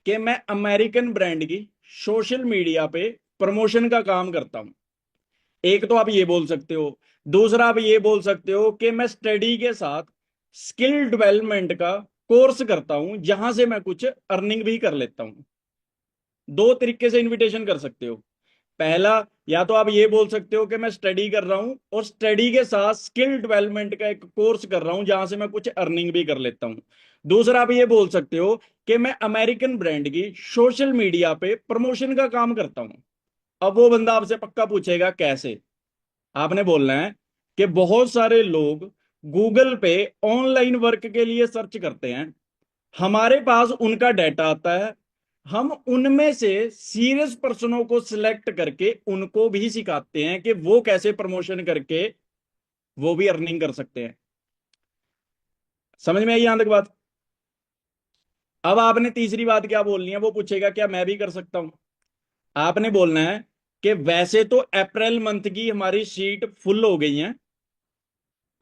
कि मैं अमेरिकन ब्रांड की सोशल मीडिया पे प्रमोशन का काम करता हूं। एक तो आप ये बोल सकते हो। दूसरा आप ये बोल सकते हो कि मैं स्टडी के साथ स्किल डेवलपमेंट का कोर्स करता हूं, जहां से मैं कुछ अर्निंग भी कर लेता हूं। दो तरीके से इनविटेशन कर सकते हो। पहला, या तो आप ये बोल सकते हो कि मैं स्टडी कर रहा हूं और स्टडी के साथ स्किल डेवलपमेंट का एक कोर्स कर रहा हूं, जहां से मैं कुछ अर्निंग भी कर लेता हूं। दूसरा, आप ये बोल सकते हो कि मैं अमेरिकन ब्रांड की सोशल मीडिया पे प्रमोशन का काम करता हूं। अब वो बंदा आपसे पक्का पूछेगा कैसे। आपने बोलना है कि बहुत सारे लोग गूगल पे ऑनलाइन वर्क के लिए सर्च करते हैं, हमारे पास उनका डाटा आता है, हम उनमें से सीरियस पर्सनों को सिलेक्ट करके उनको भी सिखाते हैं कि वो कैसे प्रमोशन करके वो भी अर्निंग कर सकते हैं। समझ में आई यहां तक बात? अब आपने तीसरी बात क्या बोलनी है, वो पूछेगा क्या मैं भी कर सकता हूं। आपने बोलना है कि वैसे तो अप्रैल मंथ की हमारी सीट फुल हो गई है,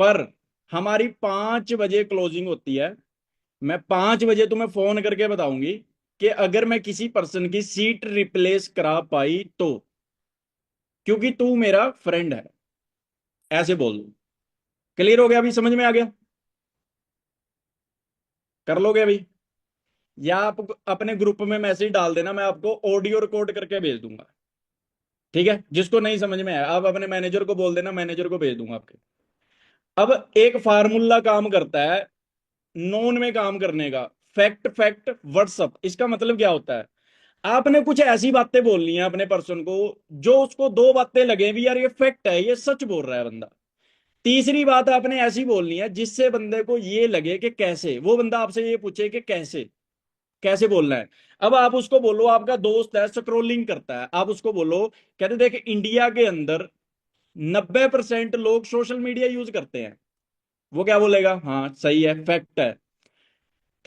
पर हमारी 5 बजे क्लोजिंग होती है। मैं 5 बजे तुम्हें फोन करके बताऊंगी कि अगर मैं किसी पर्सन की सीट रिप्लेस करा पाई तो, क्योंकि तू मेरा फ्रेंड है। ऐसे बोल दो। क्लियर हो गया? अभी समझ में आ गया? कर लोगे अभी? या आप अपने ग्रुप में मैसेज डाल देना, मैं आपको ऑडियो रिकॉर्ड करके भेज दूंगा। ठीक है, जिसको नहीं समझ में आया आप अपने मैनेजर को बोल देना, मैनेजर को भेज दूंगा आपके। अब एक फार्मूला काम करता है नोन में काम करने का, फैक्ट फैक्ट व्हाट्सअप। इसका मतलब क्या होता है, आपने कुछ ऐसी बातें बोलनी है अपने पर्सन को जो उसको दो बातें लगे भी यार ये फैक्ट है, ये सच बोल रहा है बंदा। तीसरी बात आपने ऐसी बोलनी है जिससे बंदे को ये लगे कि कैसे, वो बंदा आपसे ये पूछे कि कैसे, कैसे बोलना है। अब आप उसको बोलो आपका दोस्त है स्क्रोलिंग करता है, आप उसको बोलो, कहते देख इंडिया के अंदर 90% लोग सोशल मीडिया यूज करते हैं। वो क्या बोलेगा? हाँ सही है, फैक्ट है।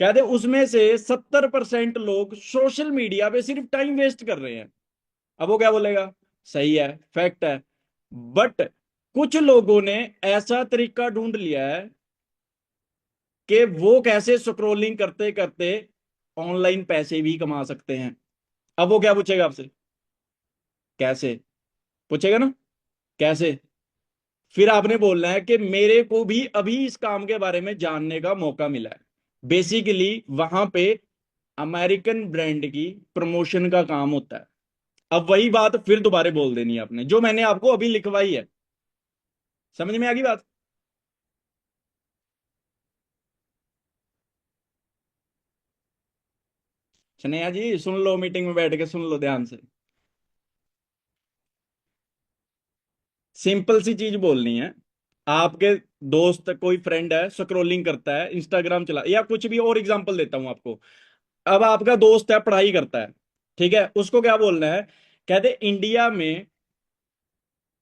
कहते उसमें से 70% लोग सोशल मीडिया पे सिर्फ टाइम वेस्ट कर रहे हैं। अब वो क्या बोलेगा? सही है, फैक्ट है। बट कुछ लोगों ने ऐसा तरीका ढूंढ लिया है कि वो कैसे स्क्रोलिंग करते करते ऑनलाइन पैसे भी कमा सकते हैं। अब वो क्या पूछेगा आपसे? कैसे? पूछेगा ना, कैसे। फिर आपने बोलना है कि मेरे को भी अभी इस काम के बारे में जानने का मौका मिला है। बेसिकली वहां पे अमेरिकन ब्रांड की प्रमोशन का काम होता है। अब वही बात फिर दोबारा बोल देनी है आपने, जो मैंने आपको अभी लिखवाई है। समझ में आ गई बात? स्नेहा जी सुन लो, मीटिंग में बैठ के सुन लो ध्यान से। सिंपल सी चीज बोलनी है। आपके दोस्त कोई फ्रेंड है स्क्रोलिंग करता है, इंस्टाग्राम चला, या कुछ भी और एग्जांपल देता हूं आपको। अब आपका दोस्त है पढ़ाई करता है, ठीक है, उसको क्या बोलना है? कहते इंडिया में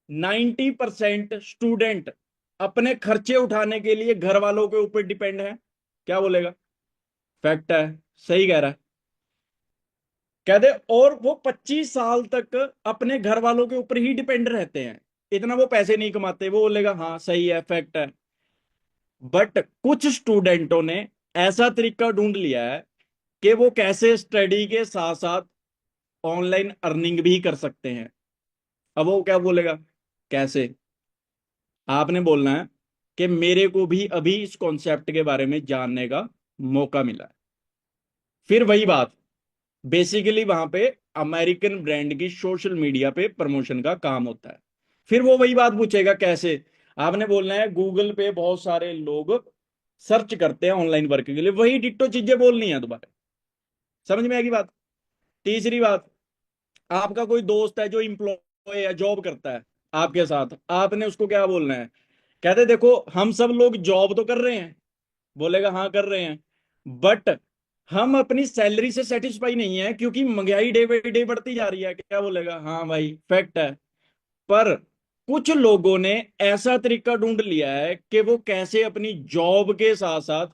90% स्टूडेंट अपने खर्चे उठाने के लिए घर वालों के ऊपर डिपेंड है। क्या बोलेगा? फैक्ट है, सही कह रहा है। कहते और वो 25 साल तक अपने घर वालों के ऊपर ही डिपेंड रहते हैं, इतना वो पैसे नहीं कमाते। वो बोलेगा हाँ सही है, फैक्ट है। बट कुछ स्टूडेंटों ने ऐसा तरीका ढूंढ लिया है कि वो कैसे स्टडी के साथ साथ ऑनलाइन अर्निंग भी कर सकते हैं। अब वो क्या बोलेगा? कैसे? आपने बोलना है कि मेरे को भी अभी इस कॉन्सेप्ट के बारे में जानने का मौका मिला है। फिर वही बात, बेसिकली वहां पे अमेरिकन ब्रांड की सोशल मीडिया पे प्रमोशन का काम होता है। फिर वो वही बात पूछेगा कैसे। आपने बोलना है गूगल पे बहुत सारे लोग सर्च करते हैं ऑनलाइन वर्क के लिए, वही डिट्टो चीजें बोलनी है दोबारा। समझ में आएगी बात? तीसरी बात, आपका कोई दोस्त है जो इम्प्लॉय है, जॉब करता है आपके साथ, आपने उसको क्या बोलना है? कहते देखो हम सब लोग जॉब तो कर रहे हैं, बोलेगा हाँ कर रहे हैं, बट हम अपनी सैलरी से सेटिस्फाई नहीं है क्योंकि महंगाई डे बाई डे बढ़ती जा रही है। क्या बोलेगा? हाँ भाई फैक्ट है। पर कुछ लोगों ने ऐसा तरीका ढूंढ लिया है कि वो कैसे अपनी जॉब के साथ साथ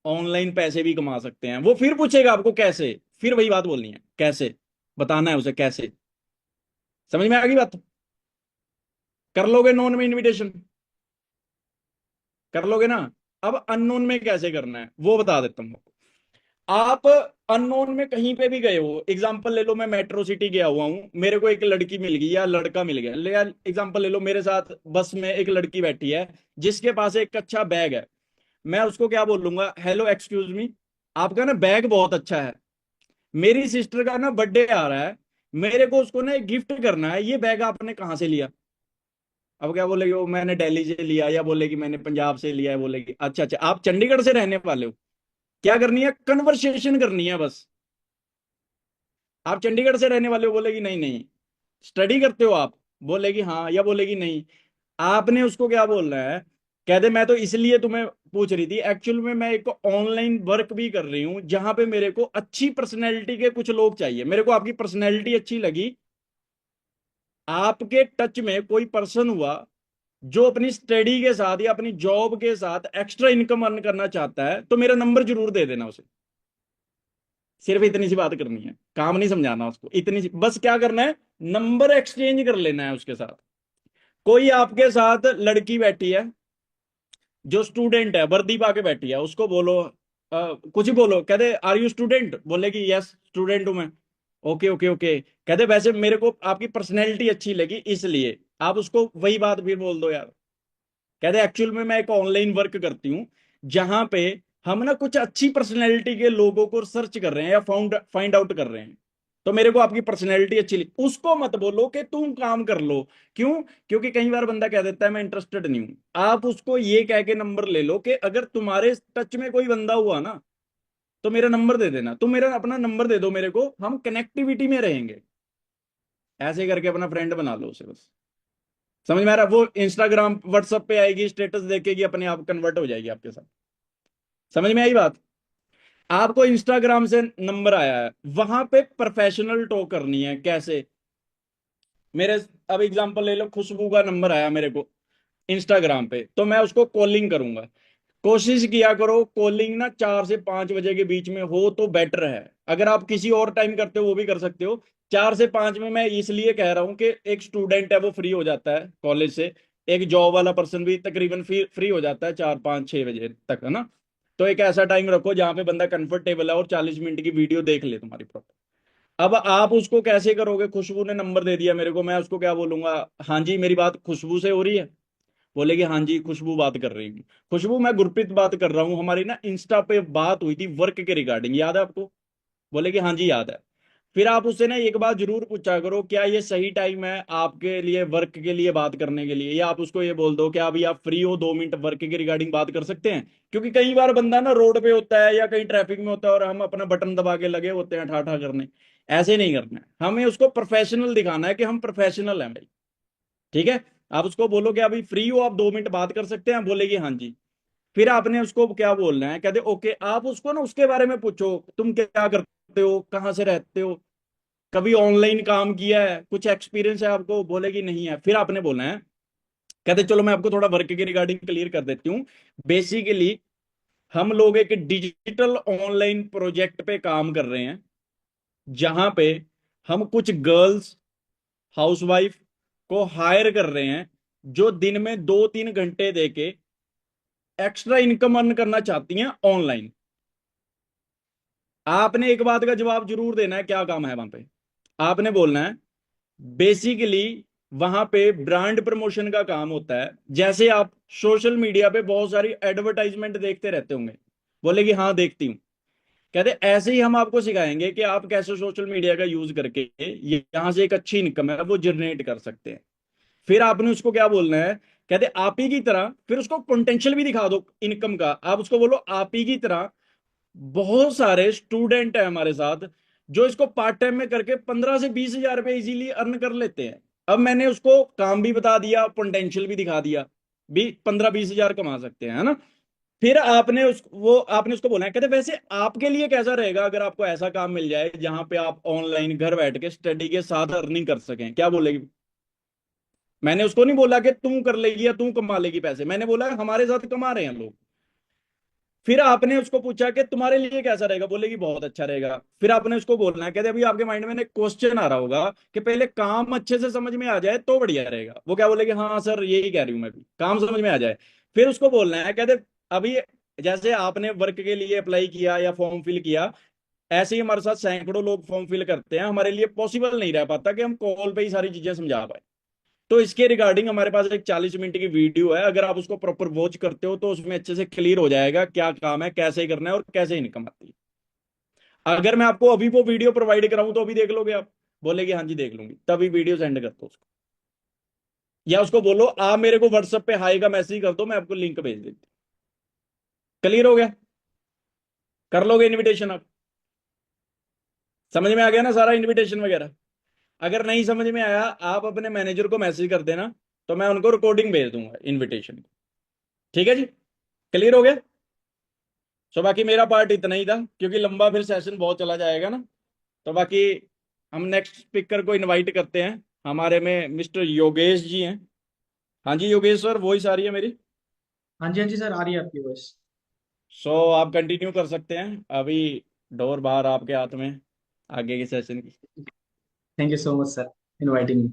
ऑनलाइन पैसे भी कमा सकते हैं। वो फिर पूछेगा आपको कैसे, फिर वही बात बोलनी है, कैसे बताना है उसे, कैसे। समझ में आ गई बात? कर लोगे नॉन में इनविटेशन? कर लोगे ना? अब अननोन में कैसे करना है वो बता देता हूँ। आप अननोन में कहीं पे भी गए हो, एग्जांपल ले लो, मैं मेट्रो सिटी गया हुआ हूँ, मेरे को एक लड़की मिल गई या लड़का मिल गया, ले यार एग्जांपल ले लो, मेरे साथ बस में एक लड़की बैठी है जिसके पास एक अच्छा बैग है। मैं उसको क्या बोलूंगा, हेलो एक्सक्यूज मी, आपका ना बैग बहुत अच्छा है, मेरी सिस्टर का ना बर्थडे आ रहा है, मेरे को उसको ना एक गिफ्ट करना है, ये बैग आपने कहाँ से लिया? अब क्या बोलेगी वो, मैंने दिल्ली से लिया, या बोलेगी मैंने पंजाब से लिया है, बोलेगी अच्छा अच्छा आप चंडीगढ़ से रहने वाले हो। क्या करनी है, कन्वर्सेशन करनी है बस। आप चंडीगढ़ से रहने वाले हो, बोलेगी नहीं नहीं। स्टडी करते हो आप, बोलेगी हाँ, या बोलेगी नहीं। आपने उसको क्या बोलना है, कह दे मैं तो इसलिए तुम्हें पूछ रही थी, एक्चुअल में मैं एक ऑनलाइन वर्क भी कर रही हूं जहां पे मेरे को अच्छी पर्सनैलिटी के कुछ लोग चाहिए, मेरे को आपकी पर्सनैलिटी अच्छी लगी, आपके टच में कोई पर्सन हुआ जो अपनी स्टडी के साथ या अपनी जॉब के साथ एक्स्ट्रा इनकम अर्न करना चाहता है, तो मेरा नंबर जरूर दे देना उसे। सिर्फ इतनी सी बात करनी है, काम नहीं समझाना उसको, इतनी सी बस, क्या करना है, नंबर एक्सचेंज कर लेना है उसके साथ। कोई आपके साथ लड़की बैठी है जो स्टूडेंट है, वर्दी पा के बैठी है, उसको बोलो कुछ ही बोलो, कहते आर यू स्टूडेंट, बोलेगी यस स्टूडेंट हूं मैं। ओके ओके ओके, कहते वैसे मेरे को आपकी पर्सनैलिटी अच्छी लगी इसलिए, आप उसको वही बात फिर बोल दो यार। कहते एक्चुअल में मैं एक ऑनलाइन वर्क करती हूँ जहां पे हम ना कुछ अच्छी पर्सनैलिटी के लोगों को सर्च कर रहे हैं या फाइंड आउट कर रहे हैं, तो मेरे को आपकी पर्सनैलिटी अच्छी लगी। उसको मत बोलो कि तुम काम कर लो, क्यों? क्योंकि कई बार बंदा कह देता है मैं इंटरेस्टेड नहीं हूं। आप उसको ये कह के नंबर ले लो कि अगर तुम्हारे टच में कोई बंदा हुआ ना, तो मेरा नंबर दे देना, तुम मेरा अपना नंबर दे दो मेरे को, हम कनेक्टिविटी में रहेंगे। ऐसे करके अपना फ्रेंड बना लो उसे बस। समझ में आ रहा है? वो इंस्टाग्राम व्हाट्सएप पे आएगी, स्टेटस देखेगी, अपने आप कन्वर्ट हो जाएगी आपके साथ। समझ में आई बात? आपको इंस्टाग्राम से नंबर आया है, वहां पे प्रोफेशनल टॉक करनी है, कैसे? मेरे अब एग्जांपल ले लो, खुशबू का नंबर आया मेरे को इंस्टाग्राम पे, तो मैं उसको कॉलिंग करूंगा। कोशिश किया करो कॉलिंग ना 4 से 5 बजे के बीच में हो तो बेटर है। अगर आप किसी और टाइम करते हो वो भी कर सकते हो। 4 से 5 में मैं इसलिए कह रहा हूँ कि एक स्टूडेंट है वो फ्री हो जाता है कॉलेज से, एक जॉब वाला पर्सन भी तकरीबन फ्री हो जाता है 4 5 6 बजे तक, है ना? तो एक ऐसा टाइम रखो जहां पे बंदा कंफर्टेबल है और 40 मिनट की वीडियो देख ले तुम्हारी प्रॉपर। अब आप उसको कैसे करोगे, खुशबू ने नंबर दे दिया मेरे को, मैं उसको क्या बोलूंगा, हाँ जी मेरी बात खुशबू से हो रही है, बोलेगी हाँ जी खुशबू बात कर रही हूँ। खुशबू मैं गुरप्रीत बात कर रहा हूँ, हमारी ना इंस्टा पे बात हुई थी वर्क के रिगार्डिंग, याद है आपको? बोलेगी हाँ जी याद है। फिर आप उससे ना एक बात जरूर पूछा करो, क्या ये सही टाइम है आपके लिए वर्क के लिए बात करने के लिए, या आप उसको ये बोल दो कि अभी आप फ्री हो 2 मिनट वर्क के रिगार्डिंग बात कर सकते हैं। क्योंकि कई बार बंदा ना रोड पे होता है या कहीं ट्रैफिक में होता है और हम अपना बटन दबा के लगे होते हैं ठा ठा करने। ऐसे नहीं करना है, हमें उसको प्रोफेशनल दिखाना है कि हम प्रोफेशनल हैं भाई। ठीक है? आप उसको बोलो कि अभी फ्री हो, आप 2 मिनट बात कर सकते हैं, बोलेगी हाँ जी। फिर आपने उसको क्या बोलना है, कहते ओके, आप उसको ना उसके बारे में पूछो, तुम क्या करते हो, कहाँ से रहते हो, कभी ऑनलाइन काम किया है, कुछ एक्सपीरियंस है आपको, बोलेगी नहीं है। फिर आपने बोलना है, कहते चलो मैं आपको थोड़ा वर्क के रिगार्डिंग क्लियर कर देती हूँ। बेसिकली हम लोग एक डिजिटल ऑनलाइन प्रोजेक्ट पे काम कर रहे हैं जहां पे हम कुछ गर्ल्स हाउसवाइफ को हायर कर रहे हैं जो दिन में 2 3 घंटे देके एक्स्ट्रा इनकम अर्न करना चाहती हैं ऑनलाइन। आपने एक बात का जवाब जरूर देना है, क्या काम है वहां पे? आपने बोलना है बेसिकली वहां पे ब्रांड प्रमोशन का काम होता है। जैसे आप सोशल मीडिया पे बहुत सारी एडवर्टाइजमेंट देखते रहते होंगे, बोलेगी हाँ देखती हूँ। कहते ऐसे ही हम आपको सिखाएंगे कि आप कैसे सोशल मीडिया का यूज करके ये यहां से एक अच्छी इनकम है वो जनरेट कर सकते हैं। फिर आपने उसको क्या बोलना है, कहते आप ही की तरह, फिर उसको पोटेंशियल भी दिखा दो इनकम का। आप उसको बोलो आप ही की तरह बहुत सारे स्टूडेंट है हमारे साथ जो इसको पार्ट टाइम में करके 15 से 20 हजार रुपए इजीली अर्न कर लेते हैं। अब मैंने उसको काम भी बता दिया, पोटेंशियल भी दिखा दिया, भी 15 20 हजार कमा सकते हैं, है ना? फिर आपने उसको बोला है, कहते वैसे आपके लिए कैसा रहेगा अगर आपको ऐसा काम मिल जाए जहां पे आप ऑनलाइन घर बैठ के स्टडी के साथ अर्निंग कर सकें, क्या बोलेगी? मैंने उसको नहीं बोला कि तू कर लेगी या तू कमा लेगी पैसे, मैंने बोला हमारे साथ कमा रहे हैं लोग। फिर आपने उसको पूछा कि तुम्हारे लिए कैसा रहेगा, बोलेगी बहुत अच्छा रहेगा। फिर आपने उसको बोलना है, कहते अभी आपके माइंड में एक क्वेश्चन आ रहा होगा कि पहले काम अच्छे से समझ में आ जाए तो बढ़िया रहेगा। वो क्या बोलेगी, हाँ सर यही कह रही हूँ मैं भी, काम समझ में आ जाए। फिर उसको बोलना है, कहते अभी जैसे आपने वर्क के लिए अप्लाई किया या फॉर्म फिल किया, ऐसे ही हमारे साथ सैकड़ों लोग फॉर्म फिल करते हैं, हमारे लिए पॉसिबल नहीं रह पाता कि हम कॉल पे ही सारी चीजें समझा पाए। तो इसके रिगार्डिंग हमारे पास एक 40 मिनट की वीडियो है, अगर आप उसको प्रॉपर वॉच करते हो तो उसमें अच्छे से क्लियर हो जाएगा क्या काम है, कैसे करना है और कैसे इनकम आती है। अगर मैं आपको अभी वो वीडियो प्रोवाइड कराऊं तो अभी देख लोगे आप? बोलेगी हाँ जी देख लूंगी, तभी वीडियो सेंड कर दो उसको, या उसको बोलो आप मेरे को व्हाट्सएप पे हाई का मैसेज कर दो, मैं आपको लिंक भेज देती हूँ। क्लियर हो गया? कर लोगे इनविटेशन आप? समझ में आ गया ना सारा इनविटेशन वगैरह? अगर नहीं समझ में आया, आप अपने मैनेजर को मैसेज कर देना, तो मैं उनको रिकॉर्डिंग भेज दूंगा इनविटेशन की। ठीक है जी? क्लियर हो गया? सो बाकी मेरा पार्ट इतना ही था, क्योंकि लंबा फिर सेशन बहुत चला जाएगा ना। तो बाकी हम नेक्स्ट स्पीकर को इनवाइट करते हैं। हमारे में मिस्टर योगेश जी हैं। हाँ जी योगेश सर, वॉइस आ रही है मेरी? हाँ जी सर, आ रही है आपकी वॉइस। सो आप कंटिन्यू कर सकते हैं अभी, डोर बाहर आपके हाथ में आगे के सेशन की। Thank you so much sir, inviting me.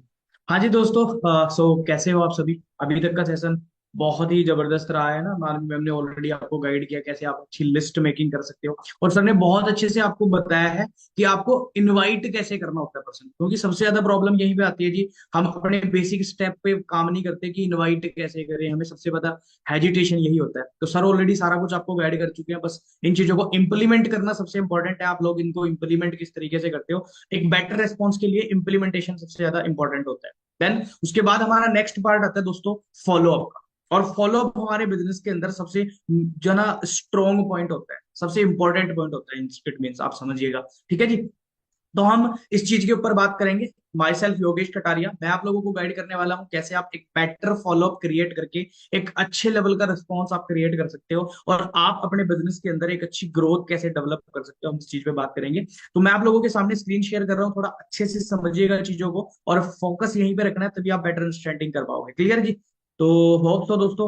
हाँ जी दोस्तों, सो कैसे हो आप सभी? अभी तक का सेशन बहुत ही जबरदस्त रहा है ना। मैम ने ऑलरेडी आपको गाइड किया कैसे आप अच्छी लिस्ट मेकिंग कर सकते हो, और सर ने बहुत अच्छे से आपको बताया है कि आपको इनवाइट कैसे करना होता है पर्सन, क्योंकि सबसे ज्यादा प्रॉब्लम यहीं पे आती है जी। हम अपने बेसिक स्टेप पे काम नहीं करते कि इनवाइट कैसे करें, हमें सबसे ज्यादा हेजिटेशन यही होता है। तो सर ऑलरेडी सारा कुछ आपको गाइड कर चुके हैं, बस इन चीजों को इम्प्लीमेंट करना सबसे इंपॉर्टेंट है। आप लोग इनको इम्प्लीमेंट किस तरीके से करते हो, एक बेटर रेस्पॉन्स के लिए इम्प्लीमेंटेशन सबसे ज्यादा इंपॉर्टेंट होता है। देन उसके बाद हमारा नेक्स्ट पार्ट आता है दोस्तों, फॉलो अप का। और फॉलो अप हमारे बिजनेस के अंदर सबसे जो ना स्ट्रॉन्ग पॉइंट होता है, सबसे इंपॉर्टेंट पॉइंट होता है। इट मीन्स आप समझिएगा, ठीक है जी। तो हम इस चीज के ऊपर बात करेंगे। माई सेल्फ योगेश कटारिया, मैं आप लोगों को गाइड करने वाला हूं कैसे आप एक बेटर फॉलोअप क्रिएट करके एक अच्छे लेवल का रिस्पॉन्स आप क्रिएट कर सकते हो, और आप अपने बिजनेस के अंदर एक अच्छी ग्रोथ कैसे डेवलप कर सकते हो, हम इस चीज पे बात करेंगे। तो मैं आप लोगों के सामने स्क्रीन शेयर कर रहा हूँ, थोड़ा अच्छे से समझिएगा चीजों को, और फोकस यहीं पे रखना है, तभी आप बेटर अंडरस्टैंडिंग कर पाओगे। क्लियर जी? तो होप तो दोस्तों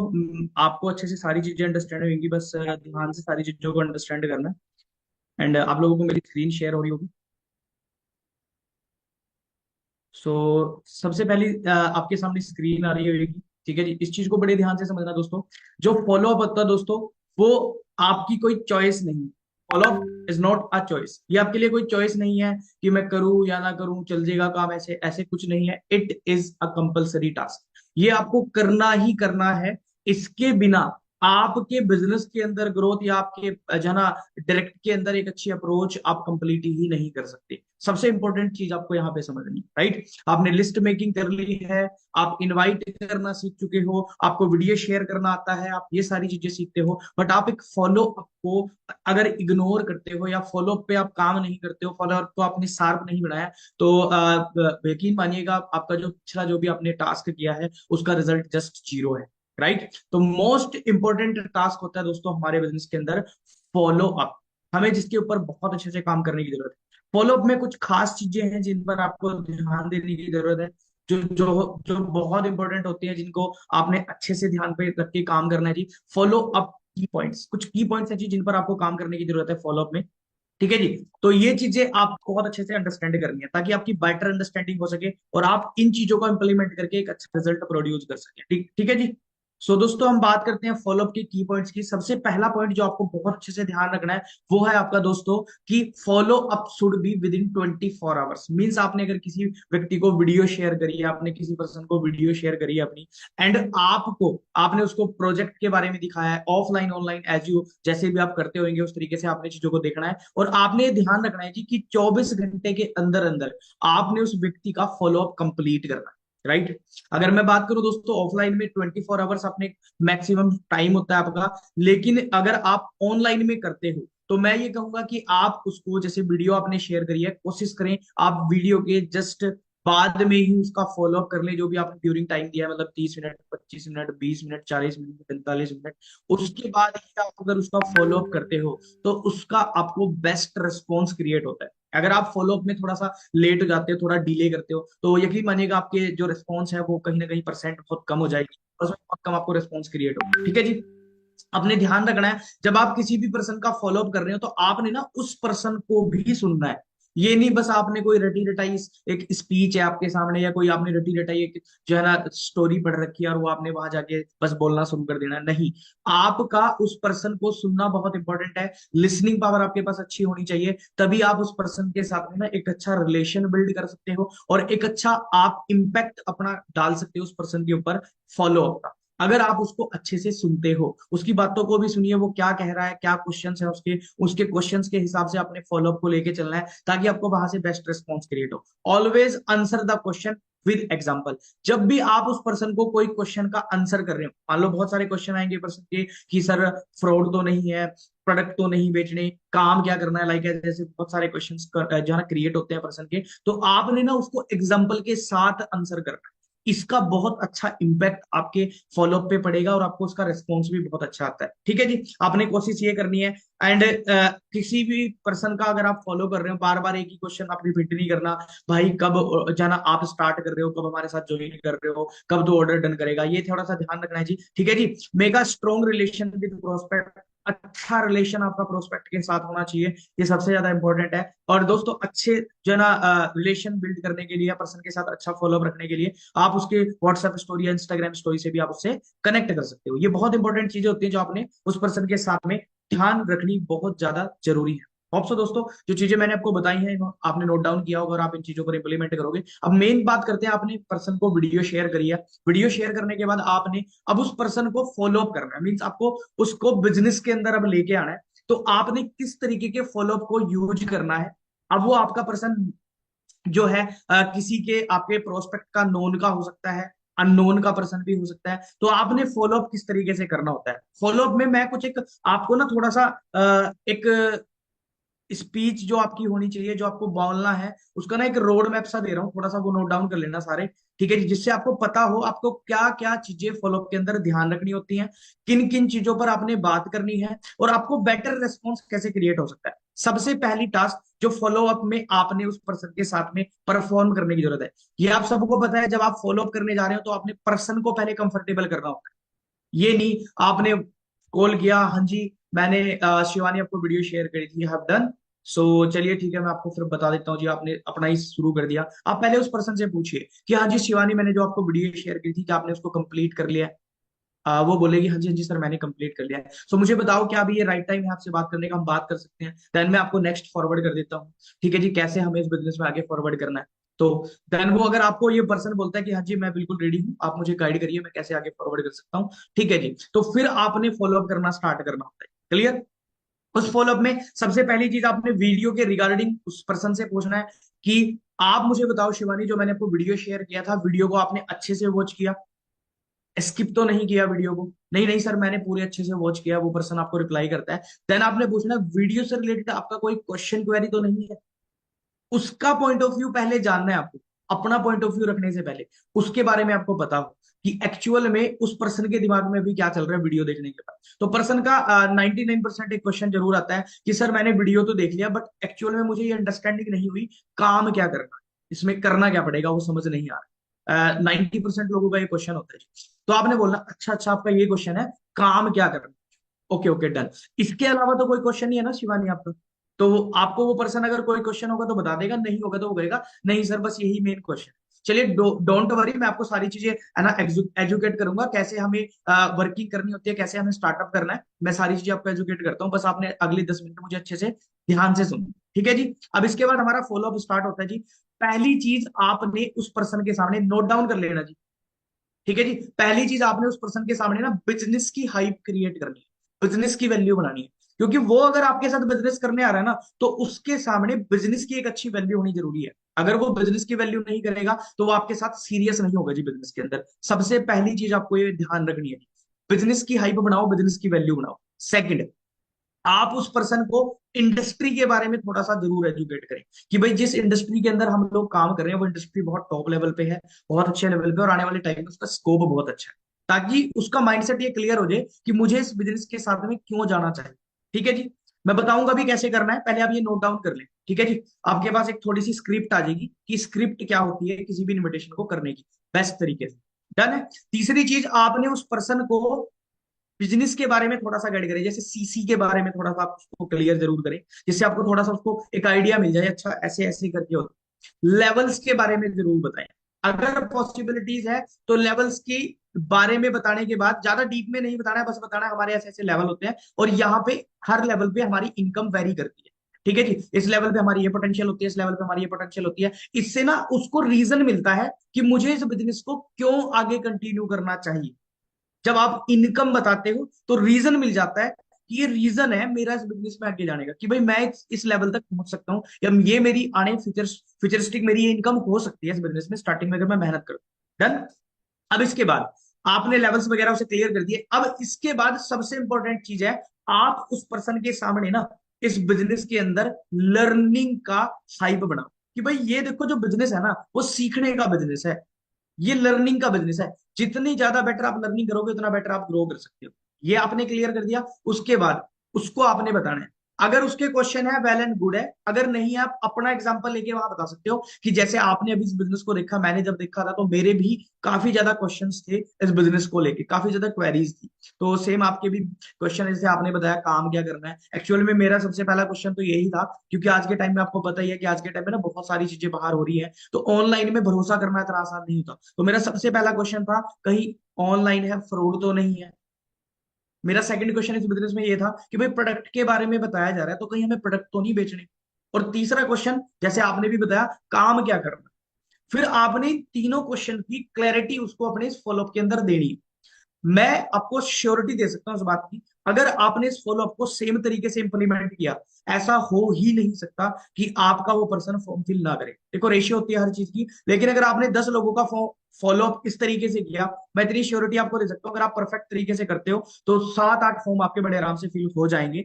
आपको अच्छे से सारी चीजें अंडरस्टैंड होंगी, बस ध्यान से सारी चीजों को अंडरस्टैंड करना है। एंड आप लोगों को मेरी स्क्रीन शेयर हो रही होगी। सो सबसे पहली आपके सामने स्क्रीन आ रही होगी, ठीक है जी। इस चीज को बड़े ध्यान से समझना दोस्तों। जो फॉलो अप होता है दोस्तों, वो आपकी कोई चॉइस नहीं। Follow up is not a choice, ये आपके लिए कोई चॉइस नहीं है कि मैं करूं या ना करूं, चल जाएगा काम, ऐसे ऐसे कुछ नहीं है। It is a compulsory task, ये आपको करना ही करना है। इसके बिना आपके बिजनेस के अंदर ग्रोथ, या आपके जो है ना डायरेक्ट के अंदर एक अच्छी अप्रोच आप कंप्लीट ही नहीं कर सकते। सबसे इंपॉर्टेंट चीज आपको यहाँ पे समझनी है, राइट? आपने लिस्ट मेकिंग कर ली है, आप इनवाइट करना सीख चुके हो, आपको वीडियो शेयर करना आता है, आप ये सारी चीजें सीखते हो, बट आप एक फॉलो अप को अगर इग्नोर करते हो, या फॉलो अप पे आप काम नहीं करते हो, फॉलो अप को आपने शार्प नहीं बनाया, तो यकीन मानिएगा आपका जो पिछला जो भी आपने टास्क किया है उसका रिजल्ट जस्ट जीरो है, राइट? तो मोस्ट इंपॉर्टेंट टास्क होता है दोस्तों हमारे बिजनेस के अंदर, फॉलो अप। हमें जिसके ऊपर बहुत अच्छे से काम करने की जरूरत है। फॉलो अप में कुछ खास चीजें हैं जिन पर आपको ध्यान देने की जरूरत है, जो जो जो बहुत इंपॉर्टेंट होती हैं, जिनको आपने अच्छे से ध्यान पे रख के काम करना है जी। फॉलो अप की पॉइंट्स, कुछ की पॉइंट्स हैं जी जिन पर आपको काम करने की जरूरत है फॉलो अप में, ठीक है जी। तो ये चीजें आपको बहुत अच्छे से अंडरस्टैंड करनी है, ताकि आपकी बेटर अंडरस्टैंडिंग हो सके और आप इन चीजों को इंप्लीमेंट करके एक अच्छा रिजल्ट प्रोड्यूस कर सके। ठीक ठीक है जी। सो दोस्तों हम बात करते हैं फॉलोअप के की पॉइंट्स की। सबसे पहला पॉइंट जो आपको बहुत अच्छे से ध्यान रखना है, वो है आपका दोस्तों कि follow up should be with in 24 hours. Means आपने अगर किसी व्यक्ति को वीडियो शेयर करी है, आपने किसी पर्सन को वीडियो शेयर करी है अपनी, एंड आपको आपने उसको प्रोजेक्ट के बारे में दिखाया है, ऑफलाइन ऑनलाइन एज यू जैसे भी आप करते होंगे उस तरीके से आपने चीजों को देखना है, और आपने ध्यान रखना है जी कि 24 घंटे के अंदर अंदर आपने उस व्यक्ति का फॉलोअप कंप्लीट करना है, राइट? अगर मैं बात करूं दोस्तों ऑफलाइन में 24 आवर्स आपने मैक्सिमम टाइम होता है आपका, लेकिन अगर आप ऑनलाइन में करते हो तो मैं ये कहूंगा कि आप उसको, जैसे वीडियो आपने शेयर करी है, कोशिश करें आप वीडियो के जस्ट बाद में ही उसका फॉलो अप कर ले, जो भी आपने ड्यूरिंग टाइम दिया है, मतलब 30 minute, 25 minute, 20 minute, 40 minute, 45 minute, उसके बाद ही आप अगर उसका फॉलो अप करते हो तो उसका आपको बेस्ट रिस्पॉन्स क्रिएट होता है। अगर आप फॉलो अप में थोड़ा सा लेट हो जाते हो, थोड़ा डिले करते हो, तो यकीन मानिएगा आपके जो रिस्पॉन्स है वो कहीं ना कहीं परसेंट बहुत कम हो जाएगी, और उसमें बहुत कम आपको रिस्पॉन्स क्रिएट होगा, ठीक है जी। आपने ध्यान रखना है जब आप किसी भी पर्सन का फॉलोअप कर रहे हो तो आपने ना उस पर्सन को भी सुनना है। ये नहीं बस आपने कोई रटी रटाई एक स्पीच है आपके सामने, या कोई आपने रटी रटाई एक जो है ना स्टोरी पढ़ रखी है और वो आपने वहां जाके बस बोलना शुरू कर देना, नहीं। आपका उस पर्सन को सुनना बहुत इंपॉर्टेंट है। लिसनिंग पावर आपके पास अच्छी होनी चाहिए, तभी आप उस पर्सन के साथ में ना एक अच्छा रिलेशन बिल्ड कर सकते हो और एक अच्छा आप इम्पैक्ट अपना डाल सकते हो उस पर्सन के ऊपर फॉलोअप का। अगर आप उसको अच्छे से सुनते हो, उसकी बातों को भी सुनिए, वो क्या कह रहा है, क्या क्वेश्चंस है उसके, उसके क्वेश्चंस के हिसाब से अपने फॉलोअप को लेके चलना है ताकि आपको वहां से बेस्ट रिस्पॉन्स क्रिएट हो। Always answer the question with example. जब भी आप उस पर्सन को कोई क्वेश्चन का आंसर कर रहे हो, मान लो बहुत सारे क्वेश्चन आएंगे पर्सन के कि सर फ्रॉड तो नहीं है, प्रोडक्ट तो नहीं बेचने, काम क्या करना है, लाइक जैसे बहुत सारे क्वेश्चन जो है क्रिएट होते हैं पर्सन के, तो आपने ना उसको एग्जाम्पल के साथ आंसर करना है। इसका बहुत अच्छा इंपैक्ट आपके फॉलोअप पे पड़ेगा और आपको उसका रिस्पॉन्स भी बहुत अच्छा आता है। ठीक है जी, आपने कोशिश ये करनी है। एंड किसी भी पर्सन का अगर आप फॉलो कर रहे हो, बार बार एक ही क्वेश्चन आप रिपीट नहीं करना। भाई कब जाना आप स्टार्ट कर रहे हो, कब हमारे साथ ज्वाइन कर रहे हो, कब तो ऑर्डर डन करेगा, ये थोड़ा सा ध्यान रखना है जी। ठीक है जी, make a strong relation with prospect. अच्छा रिलेशन आपका प्रोस्पेक्ट के साथ होना चाहिए, ये सबसे ज्यादा इंपॉर्टेंट है। और दोस्तों अच्छे जो है ना रिलेशन बिल्ड करने के लिए, पर्सन के साथ अच्छा फॉलोअप रखने के लिए आप उसके व्हाट्सएप स्टोरी या इंस्टाग्राम स्टोरी से भी आप उससे कनेक्ट कर सकते हो। ये बहुत इंपॉर्टेंट चीजें होती हैं जो आपने उस पर्सन के साथ में ध्यान रखनी बहुत ज्यादा जरूरी है। होप सो दोस्तों जो चीजें मैंने आपको बताई हैं आपने नोट डाउन किया होगा और आप इन चीजों पर इंप्लीमेंट करोगे। अब मेन बात करते हैं, आपने पर्सन को वीडियो शेयर करी है, वीडियो शेयर करने के बाद आपने अब उस पर्सन को फॉलो अप करना है, मीन्स आपको उसको बिजनेस के अंदर अब लेके आना है। तो आपने किस तरीके के फॉलोअप को यूज करना है। अब वो आपका पर्सन जो है किसी के आपके प्रोस्पेक्ट का नोन का हो सकता है, अननोन का पर्सन भी हो सकता है। तो आपने फॉलोअप किस तरीके से करना होता है, फॉलोअप में मैं कुछ एक आपको ना थोड़ा सा एक स्पीच जो आपकी होनी चाहिए, जो आपको बोलना है, उसका ना एक रोड मैप सा दे रहा हूँ, थोड़ा सा वो नोट डाउन कर लेना सारे। ठीक है जी, जिससे आपको पता हो आपको क्या क्या चीजें फॉलोअप के अंदर ध्यान रखनी होती हैं, किन किन चीजों पर आपने बात करनी है और आपको बेटर रेस्पॉन्स कैसे क्रिएट हो सकता है। सबसे पहली टास्क जो फॉलोअप में आपने उस पर्सन के साथ में परफॉर्म करने की जरूरत है, ये आप सबको पता है, जब आप फॉलोअप करने जा रहे हो तो आपने पर्सन को पहले कंफर्टेबल करना होता है। ये नहीं आपने कॉल किया, हाँ जी मैंने शिवानी आपको वीडियो शेयर करी थी, हैव डन, सो चलिए ठीक है मैं आपको फिर बता देता हूँ जी, आपने अपना ही शुरू कर दिया। आप पहले उस पर्सन से पूछिए कि हाँ जी शिवानी मैंने जो आपको वीडियो शेयर की थी क्या आपने उसको कंप्लीट कर लिया है। वो बोलेगी हाँ जी सर मैंने कंप्लीट कर लिया है। सो मुझे बताओ क्या अभी ये राइट टाइम है आपसे बात करने का, हम बात कर सकते हैं। देन मैं आपको नेक्स्ट फॉरवर्ड कर देता हूँ। ठीक है जी, कैसे हमें इस बिजनेस में आगे फॉरवर्ड करना है। तो देन वो अगर आपको ये पर्सन बोलता है कि हाँ जी मैं बिल्कुल रेडी हूँ, आप मुझे गाइड करिए मैं कैसे आगे फॉरवर्ड कर सकता हूँ, ठीक है जी, तो फिर आपने फॉलोअप करना स्टार्ट करना होता है। क्लियर। उस फॉलोअप में सबसे पहली चीज आपने वीडियो के रिगार्डिंग उस पर्सन से पूछना है कि आप मुझे बताओ शिवानी जो मैंने आपको वीडियो शेयर किया था, वीडियो को आपने अच्छे से वॉच किया, स्किप तो नहीं किया वीडियो को, नहीं नहीं सर मैंने पूरे अच्छे से वॉच किया, वो पर्सन आपको रिप्लाई करता है। देन आपने पूछना वीडियो से रिलेटेड आपका कोई क्वेश्चन क्वेरी तो नहीं है, उसका पॉइंट ऑफ व्यू पहले जानना है आपको। अपना पॉइंट ऑफ व्यू रखने से पहले उसके बारे में आपको पता हो कि एक्चुअल में उस पर्सन के दिमाग में भी क्या चल रहा है वीडियो देखने के बाद। तो पर्सन का 99% एक क्वेश्चन जरूर आता है कि सर मैंने वीडियो तो देख लिया बट एक्चुअल में मुझे ये अंडरस्टैंडिंग नहीं हुई, काम क्या करना है, इसमें करना क्या पड़ेगा वो समझ नहीं आ रहा। 90% लोगों का ये क्वेश्चन होता है। तो आपने बोलना अच्छा अच्छा आपका ये क्वेश्चन है, काम क्या करना है, ओके ओके डन। इसके अलावा तो कोई क्वेश्चन नहीं है ना शिवानी आपका। तो आपको वो पर्सन अगर कोई क्वेश्चन होगा तो बता देगा, नहीं होगा तो वो कहेगा नहीं सर बस यही मेन क्वेश्चन। चलिए डोंट वरी, मैं आपको सारी चीजें है ना एजुकेट करूंगा, कैसे हमें वर्किंग करनी होती है, कैसे हमें स्टार्टअप करना है, मैं सारी चीजें आपको एजुकेट करता हूँ। बस आपने अगले 10 मिनट मुझे अच्छे से ध्यान से सुनो। ठीक है जी, अब इसके बाद हमारा फॉलोअप स्टार्ट होता है जी। पहली चीज आपने उस पर्सन के सामने नोट डाउन कर लेना जी। ठीक है जी, पहली चीज आपने उस पर्सन के सामने ना बिजनेस की हाइप क्रिएट करनी है, बिजनेस की वैल्यू बनानी है। क्योंकि वो अगर आपके साथ बिजनेस करने आ रहा है ना तो उसके सामने बिजनेस की एक अच्छी वैल्यू होनी जरूरी है। अगर वो बिजनेस की वैल्यू नहीं करेगा तो वो आपके साथ सीरियस नहीं होगा जी बिजनेस के अंदर। सबसे पहली चीज आपको ये ध्यान रखनी है, बिजनेस की हाइप बनाओ, बिजनेस की वैल्यू बनाओ। सेकंड, आप उस पर्सन को इंडस्ट्री के बारे में थोड़ा सा जरूर एजुकेट करें कि भाई जिस इंडस्ट्री के अंदर हम लोग काम कर रहे हैं वो इंडस्ट्री बहुत टॉप लेवल पे है, बहुत अच्छे लेवल पे, और आने वाले टाइम में उसका स्कोप बहुत अच्छा है, ताकि उसका माइंडसेट ये क्लियर हो जाए कि मुझे इस बिजनेस के साथ में क्यों जाना चाहिए। ठीक है जी, मैं बताऊंगा भी कैसे करना है, पहले आप ये नोट डाउन कर लें। ठीक है जी, आपके पास एक थोड़ी सी स्क्रिप्ट आ जाएगी कि स्क्रिप्ट क्या होती है किसी भी इन्विटेशन को करने की बेस्ट तरीके से। डन है। तीसरी चीज आपने उस पर्सन को बिजनेस के बारे में थोड़ा सा गाइड करें, जैसे सीसी के बारे में थोड़ा सा आप उसको क्लियर जरूर करें, जिससे आपको थोड़ा सा उसको एक आइडिया मिल जाए, अच्छा ऐसे ऐसे करके होता है। लेवल्स के बारे में जरूर बताएं, अगर पॉसिबिलिटीज है तो लेवल्स की बारे में बताने के बाद ज्यादा डीप में नहीं बताना है, बस बताना है हमारे ऐसे ऐसे लेवल होते हैं और यहाँ पे हर लेवल पे हमारी इनकम वेरी करती है, ठीक है जी, इस लेवल पे हमारी ये पोटेंशियल होती है, इस लेवल पे हमारी ये पोटेंशियल होती है। इससे ना उसको रीजन मिलता है कि मुझे इस बिजनेस को क्यों आगे कंटिन्यू करना चाहिए। जब आप इनकम बताते हो तो रीजन मिल जाता है कि ये रीजन है मेरा इस बिजनेस में आगे जाने का, कि भाई मैं इस लेवल तक पहुंच सकता हूँ, या ये मेरी आने फ्यूचरिस्टिक मेरी ये इनकम हो सकती है इस बिजनेस में स्टार्टिंग में अगर मैं मेहनत करूँ। डन। अब इसके बाद आपने लेवल्स वगैरह उसे क्लियर कर दिए, अब इसके बाद सबसे इंपॉर्टेंट चीज है, आप उस पर्सन के सामने ना इस बिजनेस के अंदर लर्निंग का हाइप बनाओ, कि भाई ये देखो जो बिजनेस है ना वो सीखने का बिजनेस है, ये लर्निंग का बिजनेस है, जितनी ज्यादा बेटर आप लर्निंग करोगे उतना बेटर आप ग्रो कर सकते हो। ये आपने क्लियर कर दिया। उसके बाद उसको आपने बताना है, अगर उसके क्वेश्चन है वेल एंड गुड है, अगर नहीं है आप अपना एग्जांपल लेके वहां बता सकते हो कि जैसे आपने अभी इस बिजनेस को देखा, मैंने जब देखा था तो मेरे भी काफी ज्यादा क्वेश्चंस थे इस बिजनेस को लेके, काफी ज्यादा क्वेरीज थी, तो सेम आपके भी क्वेश्चन, जैसे आपने बताया काम क्या करना है, एक्चुअल में मेरा सबसे पहला क्वेश्चन तो यही था, क्योंकि आज के टाइम में आपको पता ही है कि आज के टाइम में ना बहुत सारी चीजें बाहर हो रही है, तो ऑनलाइन में भरोसा करना इतना आसान नहीं होता, तो मेरा सबसे पहला क्वेश्चन था कहीं ऑनलाइन है फ्रॉड तो नहीं है। मेरा सेकंड क्वेश्चन इस बिजनेस में ये था कि भाई प्रोडक्ट के बारे में बताया जा रहा है तो कहीं हमें प्रोडक्ट तो नहीं बेचने। और तीसरा क्वेश्चन जैसे आपने भी बताया काम क्या करना। फिर आपने तीनों क्वेश्चन की क्लैरिटी उसको अपने इस फॉलोअप के अंदर देनी है। मैं आपको श्योरिटी दे सकता हूं इस बात की, अगर आपने इस फॉलोअप को सेम तरीके से इंप्लीमेंट किया, ऐसा हो ही नहीं सकता कि आपका वो पर्सन फॉर्म फिल ना करे। देखो रेशियो होती है हर चीज की, लेकिन अगर आपने 10 लोगों का फॉलोअप इस तरीके से किया, मैं इतनी श्योरिटी आपको दे सकता हूँ अगर आप परफेक्ट तरीके से करते हो तो 7-8 फॉर्म आपके बड़े आराम से फिल हो जाएंगे।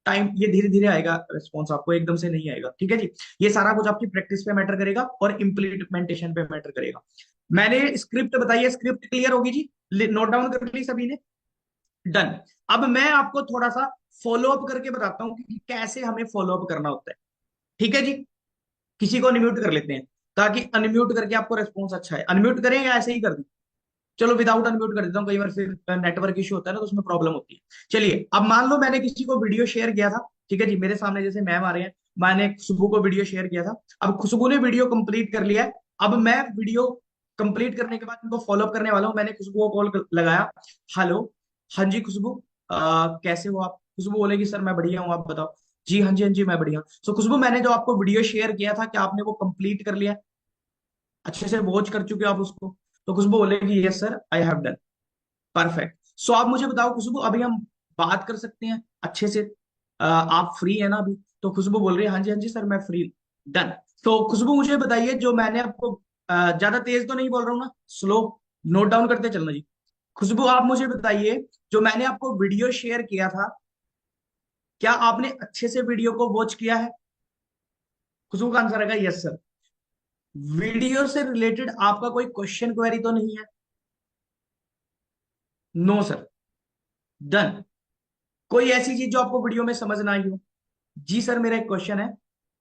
टाइम ये धीरे धीरे आएगा, रिस्पॉन्स आपको एकदम से नहीं आएगा, ठीक है जी। ये सारा कुछ आपकी प्रैक्टिस पे मैटर करेगा और इम्प्लीमेंटेशन पे मैटर करेगा। मैंने स्क्रिप्ट बताई है, स्क्रिप्ट क्लियर होगी जी, नोट डाउन कर ली सभी ने। डन। अब मैं आपको थोड़ा सा फॉलोअप करके बताता हूँ कि कैसे हमें फॉलोअप करना होता है, ठीक है जी। किसी को अनम्यूट कर लेते हैं ताकि अनम्यूट करके आपको रेस्पॉन्स अच्छा है, अनम्यूट करें या ऐसे ही कर दें। चलो विदाउट अनम्यूट कर देता हूँ, कई बार फिर नेटवर्क इशू होता है ना तो उसमें प्रॉब्लम होती है। चलिए अब मान लो मैंने किसी को वीडियो शेयर किया था, ठीक है जी, मेरे सामने जैसे मैम आ रहे हैं, मैंने खुशबू को वीडियो शेयर किया था, अब खुशबू ने वीडियो कंप्लीट कर लिया है। अब मैं वीडियो कंप्लीट करने के बाद उनको फॉलोअप करने वाला हूँ। मैंने खुशबू को कॉल लगाया, हेलो, हाँ जी खुशबू, कैसे हो आप? खुशबू बोलेगी सर मैं बढ़िया हूँ, आप बताओ। जी हाँ जी, हाँ जी मैं बढ़िया हूँ। सो खुशबू मैंने जो आपको वीडियो शेयर किया था क्या आपने वो कंप्लीट कर लिया, अच्छे से वॉच कर चुके हो आप उसको? तो खुशबू बोलेगी yes sir I have done. Perfect. So आप मुझे बताओ खुशबू, अभी हम बात कर सकते हैं अच्छे से? आप फ्री है ना अभी? तो खुशबू बोल रही है हाँ जी सर मैं फ्री। डन। तो खुशबू मुझे बताइए, जो मैंने आपको ज्यादा तेज तो नहीं बोल रहा हूँ ना, स्लो, नोट डाउन करते चलना जी। खुशबू आप मुझे बताइए, जो मैंने आपको वीडियो शेयर किया था क्या आपने अच्छे से वीडियो को वॉच किया है? खुशबू का आंसर आएगा यस सर। वीडियो से रिलेटेड आपका कोई क्वेश्चन क्वेरी तो नहीं है? No sir. डन। कोई ऐसी चीज जो आपको वीडियो में समझ ना आई हो? जी सर मेरा एक क्वेश्चन है,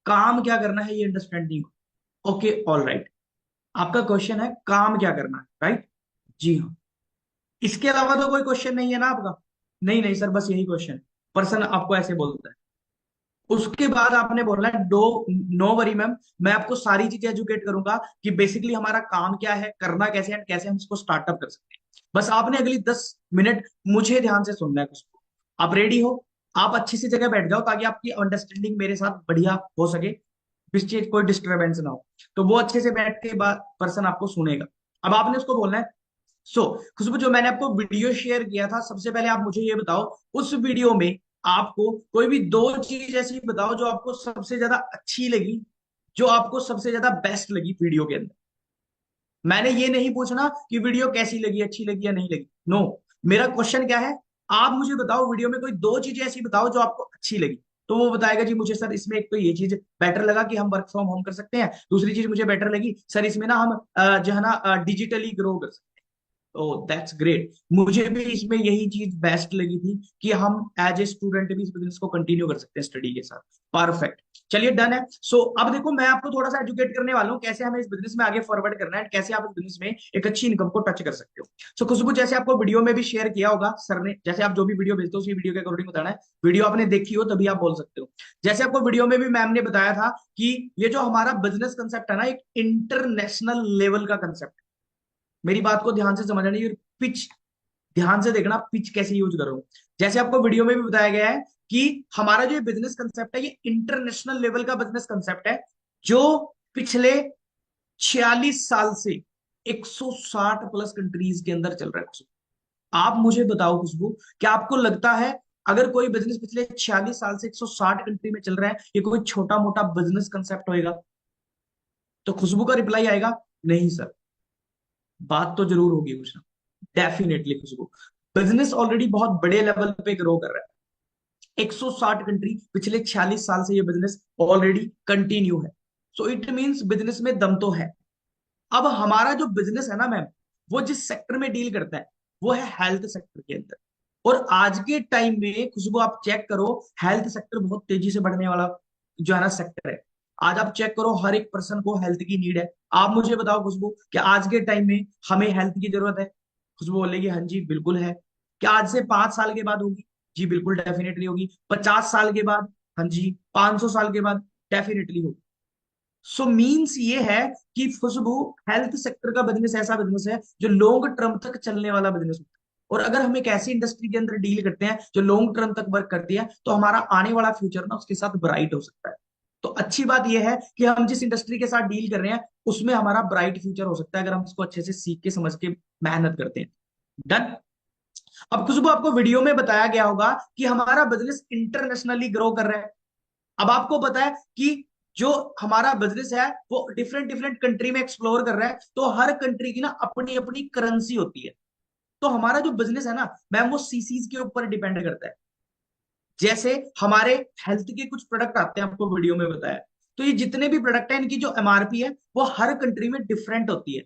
काम क्या करना है ये अंडरस्टैंड नहीं हो। ओके ऑल राइट, आपका क्वेश्चन है काम क्या करना है, राइट? जी हाँ। इसके अलावा तो कोई क्वेश्चन नहीं है ना आपका? नहीं नहीं सर बस यही क्वेश्चन। पर्सन आपको ऐसे बोलता है। उसके बाद आपने बोलना है डो, नो वरी मैम, मैं आपको सारी चीजें एजुकेट करूंगा कि बेसिकली हमारा काम क्या है, करना कैसे है, कैसे हम इसको स्टार्टअप कर सकते हैं। बस आपने अगली 10 मिनट मुझे ध्यान से सुनना है उसको। आप रेडी हो? आप अच्छी सी जगह बैठ जाओ ताकि आपकी अंडरस्टैंडिंग मेरे साथ बढ़िया हो सके, किस चीज कोई डिस्टरबेंस ना हो। तो वो अच्छे से बैठ के बाद पर्सन आपको सुनेगा। अब आपने उसको बोलना है सो खुशबू, जो मैंने आपको वीडियो शेयर किया था सबसे पहले आप मुझे ये बताओ, उस वीडियो में आपको कोई भी दो चीज ऐसी बताओ जो आपको सबसे ज्यादा अच्छी लगी, जो आपको सबसे ज्यादा बेस्ट लगी वीडियो के अंदर। मैंने ये नहीं पूछना कि वीडियो कैसी लगी, अच्छी लगी या नहीं लगी, नो। मेरा क्वेश्चन क्या है, आप मुझे बताओ वीडियो में कोई दो चीजें ऐसी बताओ जो आपको अच्छी लगी। तो वो बताएगा जी मुझे सर इसमें एक तो ये चीज बेटर लगा कि हम वर्क फ्रॉम होम कर सकते हैं, दूसरी चीज मुझे बेटर लगी सर इसमें ना हम जो है ना डिजिटली ग्रो कर सकते हैं। Oh that's great. मुझे भी इसमें यही चीज बेस्ट लगी थी कि हम एज ए स्टूडेंट भी इस बिजनेस को कंटिन्यू कर सकते हैं स्टडी के साथ। परफेक्ट, चलिए डन है। सो अब देखो मैं आपको थोड़ा सा एजुकेट करने वाला हूँ कैसे हमें इस बिजनेस में आगे फॉरवर्ड करना है, कैसे आप इस बिजनेस में एक अच्छी इनकम को टच कर सकते हो। सो खुशबू, जैसे आपको वीडियो में भी शेयर किया होगा सर ने, जैसे आप जो भी वीडियो भेजते हो उसी वीडियो के अकॉर्डिंग बताना है, वीडियो आपने देखी हो तभी आप बोल सकते हो। जैसे आपको वीडियो में भी मैम ने बताया था कि ये जो हमारा बिजनेस कंसेप्ट है ना, एक इंटरनेशनल लेवल का कंसेप्ट। मेरी बात को ध्यान से समझना, ये पिच ध्यान से देखना, पिच कैसे यूज करो। जैसे आपको वीडियो में भी बताया गया है कि हमारा जो बिजनेस कंसेप्ट है ये इंटरनेशनल लेवल का बिजनेस कंसेप्ट है, जो पिछले 46 साल से 160 प्लस कंट्रीज के अंदर चल रहा है। आप मुझे बताओ खुशबू, क्या आपको लगता है अगर कोई बिजनेस पिछले 46 साल से 160 कंट्री में चल रहा है, ये कोई छोटा मोटा बिजनेस कंसेप्ट होएगा? तो खुशबू का रिप्लाई आएगा नहीं सर। बात तो जरूर होगी कुछ ना। डेफिनेटली खुशबू, बिजनेस ऑलरेडी बहुत बड़े लेवल पे ग्रो कर रहा है। 160 कंट्री, पिछले 46 साल से ये बिजनेस ऑलरेडी कंटिन्यू है। सो इट मींस बिजनेस में दम तो है। अब हमारा जो बिजनेस है ना मैम, वो जिस सेक्टर में डील करता है वो है हेल्थ सेक्टर के अंदर। और आज के टाइम में खुशबू आप चेक करो, हेल्थ सेक्टर बहुत तेजी से बढ़ने वाला जो है ना सेक्टर है। आज आप चेक करो, हर एक पर्सन को हेल्थ की नीड है। आप मुझे बताओ खुशबू, कि आज के टाइम में हमें हेल्थ की जरूरत है? खुशबू बोलेगी हाँ जी बिल्कुल है। क्या आज से 5 साल के बाद होगी? जी बिल्कुल डेफिनेटली होगी। 50 साल के बाद? हाँ जी। 500 साल के बाद? डेफिनेटली होगी। सो मीन्स ये है कि खुशबू, हेल्थ सेक्टर का बिजनेस ऐसा बिजनेस है जो लॉन्ग टर्म तक चलने वाला बिजनेस होता है। और अगर हम एक ऐसी इंडस्ट्री के अंदर डील करते हैं जो लॉन्ग टर्म तक वर्क करती है, तो हमारा आने वाला फ्यूचर ना उसके साथ ब्राइट हो सकता है। तो अच्छी बात यह है कि हम जिस इंडस्ट्री के साथ डील कर रहे हैं उसमें हमारा ब्राइट फ्यूचर हो सकता है, अगर हम इसको अच्छे से सीख के समझ के मेहनत करते हैं। डन। अब खुशबू, आपको वीडियो में बताया गया होगा कि हमारा बिजनेस इंटरनेशनली ग्रो कर रहा है। अब आपको पता है कि जो हमारा बिजनेस है वो डिफरेंट डिफरेंट कंट्री में एक्सप्लोर कर रहा है, तो हर कंट्री की ना अपनी अपनी करेंसी होती है। तो हमारा जो बिजनेस है ना मैम, वो सीसीज के ऊपर डिपेंड करता है। जैसे हमारे हेल्थ के कुछ प्रोडक्ट आते हैं, आपको वीडियो में बताया, तो ये जितने भी प्रोडक्ट है इनकी जो एमआरपी है वो हर कंट्री में डिफरेंट होती है,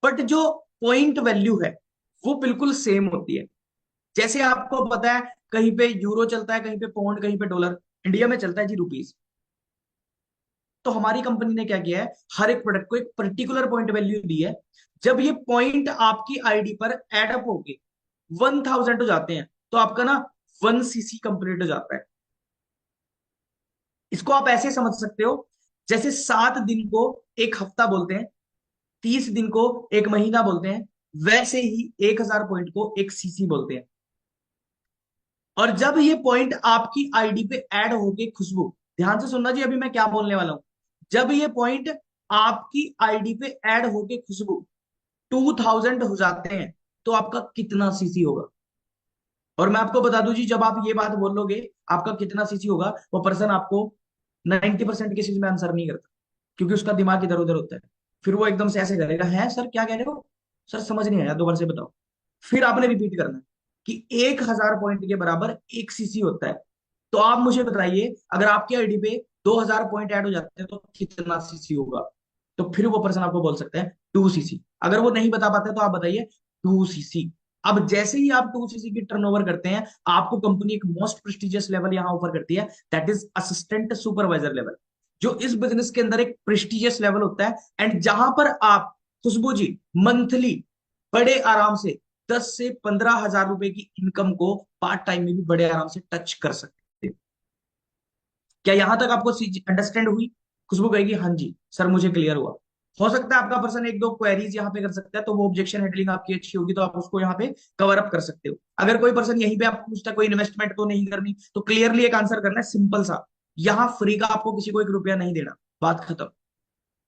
बट जो पॉइंट वैल्यू है वो बिल्कुल सेम होती है। जैसे आपको पता है, कहीं पे यूरो चलता है, कहीं पे पाउंड, कहीं पे डॉलर। इंडिया में चलता है जी रुपीज। तो हमारी कंपनी ने क्या किया है, हर एक प्रोडक्ट को एक पर्टिकुलर पॉइंट वैल्यू दी है। जब ये पॉइंट आपकी आईडी पर एड अप होके 1000 हो जाते हैं, तो आपका ना 1 सीसी कंप्लीट हो जाता है। इसको आप ऐसे समझ सकते हो, जैसे 7 दिन को एक हफ्ता बोलते हैं, 30 दिन को एक महीना बोलते हैं, वैसे ही 1000 पॉइंट को एक सीसी बोलते हैं। और जब ये पॉइंट आपकी आईडी पे ऐड होके, खुशबू ध्यान से सुनना जी, अभी मैं क्या बोलने वाला हूं। जब ये पॉइंट आपकी आईडी पे ऐड होके खुशबू 2000 हो जाते हैं, तो आपका कितना सीसी होगा? और मैं आपको बता दूं जी, जब आप ये बात बोलोगे आपका कितना सीसी होगा, वो पर्सन आपको 90% केसेस में आंसर नहीं करता, क्योंकि उसका दिमाग इधर उधर होता है। फिर वो एकदम से ऐसे करेगा, है सर क्या कह रहे हो, सर समझ नहीं आया, दोबारा से बताओ। फिर आपने रिपीट करना है कि 1000 पॉइंट के बराबर एक सीसी होता है। तो आप मुझे बताइए, अगर आपकी आईडी पे 2000 पॉइंट ऐड हो जाते हैं तो कितना सीसी होगा? तो फिर वो पर्सन आपको बोल सकता है 2 सीसी। अगर वो नहीं बता पाते तो आप बताइए 2 सीसी। अब जैसे ही आप 2 सीसी की टर्नओवर करते हैं, आपको कंपनी एक मोस्ट प्रेस्टिजियस लेवल यहां ऑफर करती है, that is assistant supervisor level, जो इस बिजनेस के अंदर एक प्रेस्टिजियस लेवल होता है। एंड जहां पर आप, खुशबू जी, मंथली बड़े आराम से 10 से 15 हजार रुपए की इनकम को पार्ट टाइम में भी बड़े आराम से टच कर सकते हैं। क्या यहां तक आपको अंडरस्टैंड हुई? खुशबू कहेगी हाँ जी सर मुझे क्लियर हुआ। हो सकता है आपका पर्सन एक दो क्वेरीज यहाँ पे कर सकता है, तो वो ऑब्जेक्शन हैंडलिंग आपकी अच्छी होगी तो आप उसको यहाँ पे कवर अप कर सकते हो। अगर कोई पर्सन यहीं पे आपको पूछता है कोई इन्वेस्टमेंट तो नहीं करनी, तो क्लियरली एक आंसर करना है, सिंपल सा, यहाँ फ्री का आपको किसी को 1 रुपया नहीं देना, बात खत्म।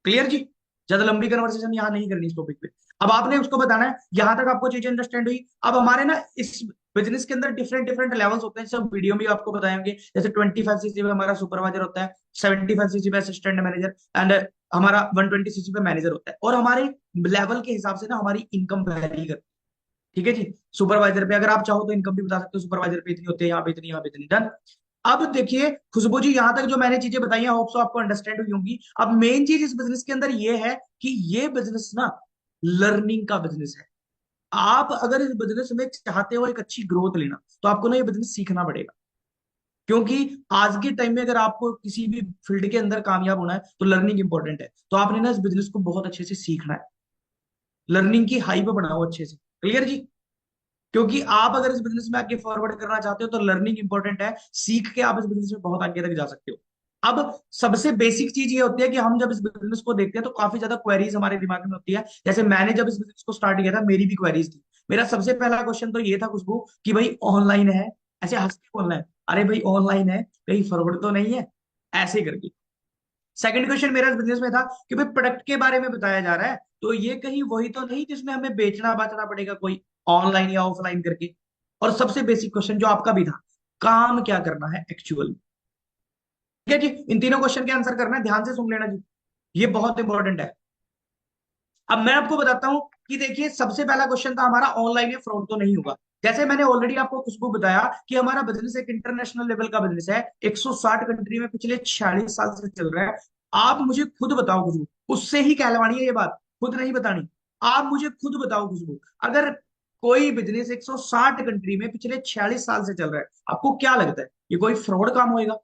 क्लियर जी? ज्यादा लंबी कन्वर्सेशन यहाँ नहीं करनी इस टॉपिक पे। अब आपने उसको बताना है, यहां तक आपको चीजें अंडरस्टैंड हुई। अब हमारे ना इस बिजनेस के अंदर डिफरेंट डिफरेंट लेवल्स होते हैं, सब वीडियो में आपको बताएंगे। जैसे 25 सीसी पे हमारा सुपरवाइजर होता है, 75 सीसी पे असिस्टेंट मैनेजर, एंड हमारा 120 सीसी पे मैनेजर होता है। और हमारे लेवल के हिसाब से ना हमारी इनकम वैरी करती है। ठीक है जी? सुपरवाइजर पे अगर आप चाहो तो इनकम भी बता सकते हो, सुपरवाइजर पे इतनी होती है, यहाँ पे इतनी, यहाँ पे इतनी। डन। अब देखिए खुशबू जी, यहां तक जो मैंने चीजें बताई हैं, होप सो आपको अंडरस्टैंड हुई होंगी। अब मेन चीज इस बिजनेस के अंदर ये है कि ये बिजनेस ना लर्निंग का बिजनेस है। आप अगर इस बिजनेस में चाहते हो एक अच्छी ग्रोथ लेना, तो आपको ना ये बिजनेस सीखना पड़ेगा। क्योंकि आज के टाइम में अगर आपको किसी भी फील्ड के अंदर कामयाब होना है तो लर्निंग इंपॉर्टेंट है। तो आपने ना इस बिजनेस को बहुत अच्छे से सीखना है, लर्निंग की हाई पे बढ़ाओ अच्छे से। क्लियर जी? क्योंकि आप अगर इस बिजनेस में आगे फॉरवर्ड करना चाहते हो तो लर्निंग इंपॉर्टेंट है, सीख के आप इस बिजनेस में बहुत आगे तक जा सकते हो। अब सबसे बेसिक चीज ये होती है कि हम जब इस बिजनेस को देखते हैं तो काफी ज्यादा क्वेरीज हमारे दिमाग में होती है। जैसे मैंने जब इस बिजनेस को स्टार्ट किया था, मेरी भी क्वेरीज थी। मेरा सबसे पहला क्वेश्चन तो ये था खुशबू कि भाई ऑनलाइन है, ऐसे हंस के बोलना है, अरे भाई ऑनलाइन है कहीं फॉरवर्ड तो नहीं है, ऐसे करके। सेकंड क्वेश्चन मेरा बिजनेस में था कि भाई प्रोडक्ट के बारे में बताया जा रहा है, तो ये कहीं वही तो नहीं जिसमें हमें बेचना बाचना पड़ेगा कोई, ऑनलाइन या ऑफलाइन करके। और सबसे बेसिक क्वेश्चन जो आपका भी था, काम क्या करना है एक्चुअल। ठीक है जी, इन तीनों क्वेश्चन के आंसर करना है, ध्यान से सुन लेना जी, ये बहुत इंपॉर्टेंट है। अब मैं आपको बताता हूं कि देखिए सबसे पहला क्वेश्चन था हमारा, ऑनलाइन या फ्रॉड तो नहीं होगा। जैसे मैंने ऑलरेडी आपको खुशबू बताया कि हमारा बिजनेस एक इंटरनेशनल लेवल का बिजनेस है, 160 कंट्री में पिछले 46 साल से चल रहा है। आप मुझे खुद बताओ खुशबू, उससे ही कहलवानी है ये बात, खुद नहीं बतानी। आप मुझे खुद बताओ खुशबू, अगर कोई बिजनेस 160 कंट्री में पिछले 46 साल से चल रहा है, आपको क्या लगता है ये कोई फ्रॉड काम होएगा,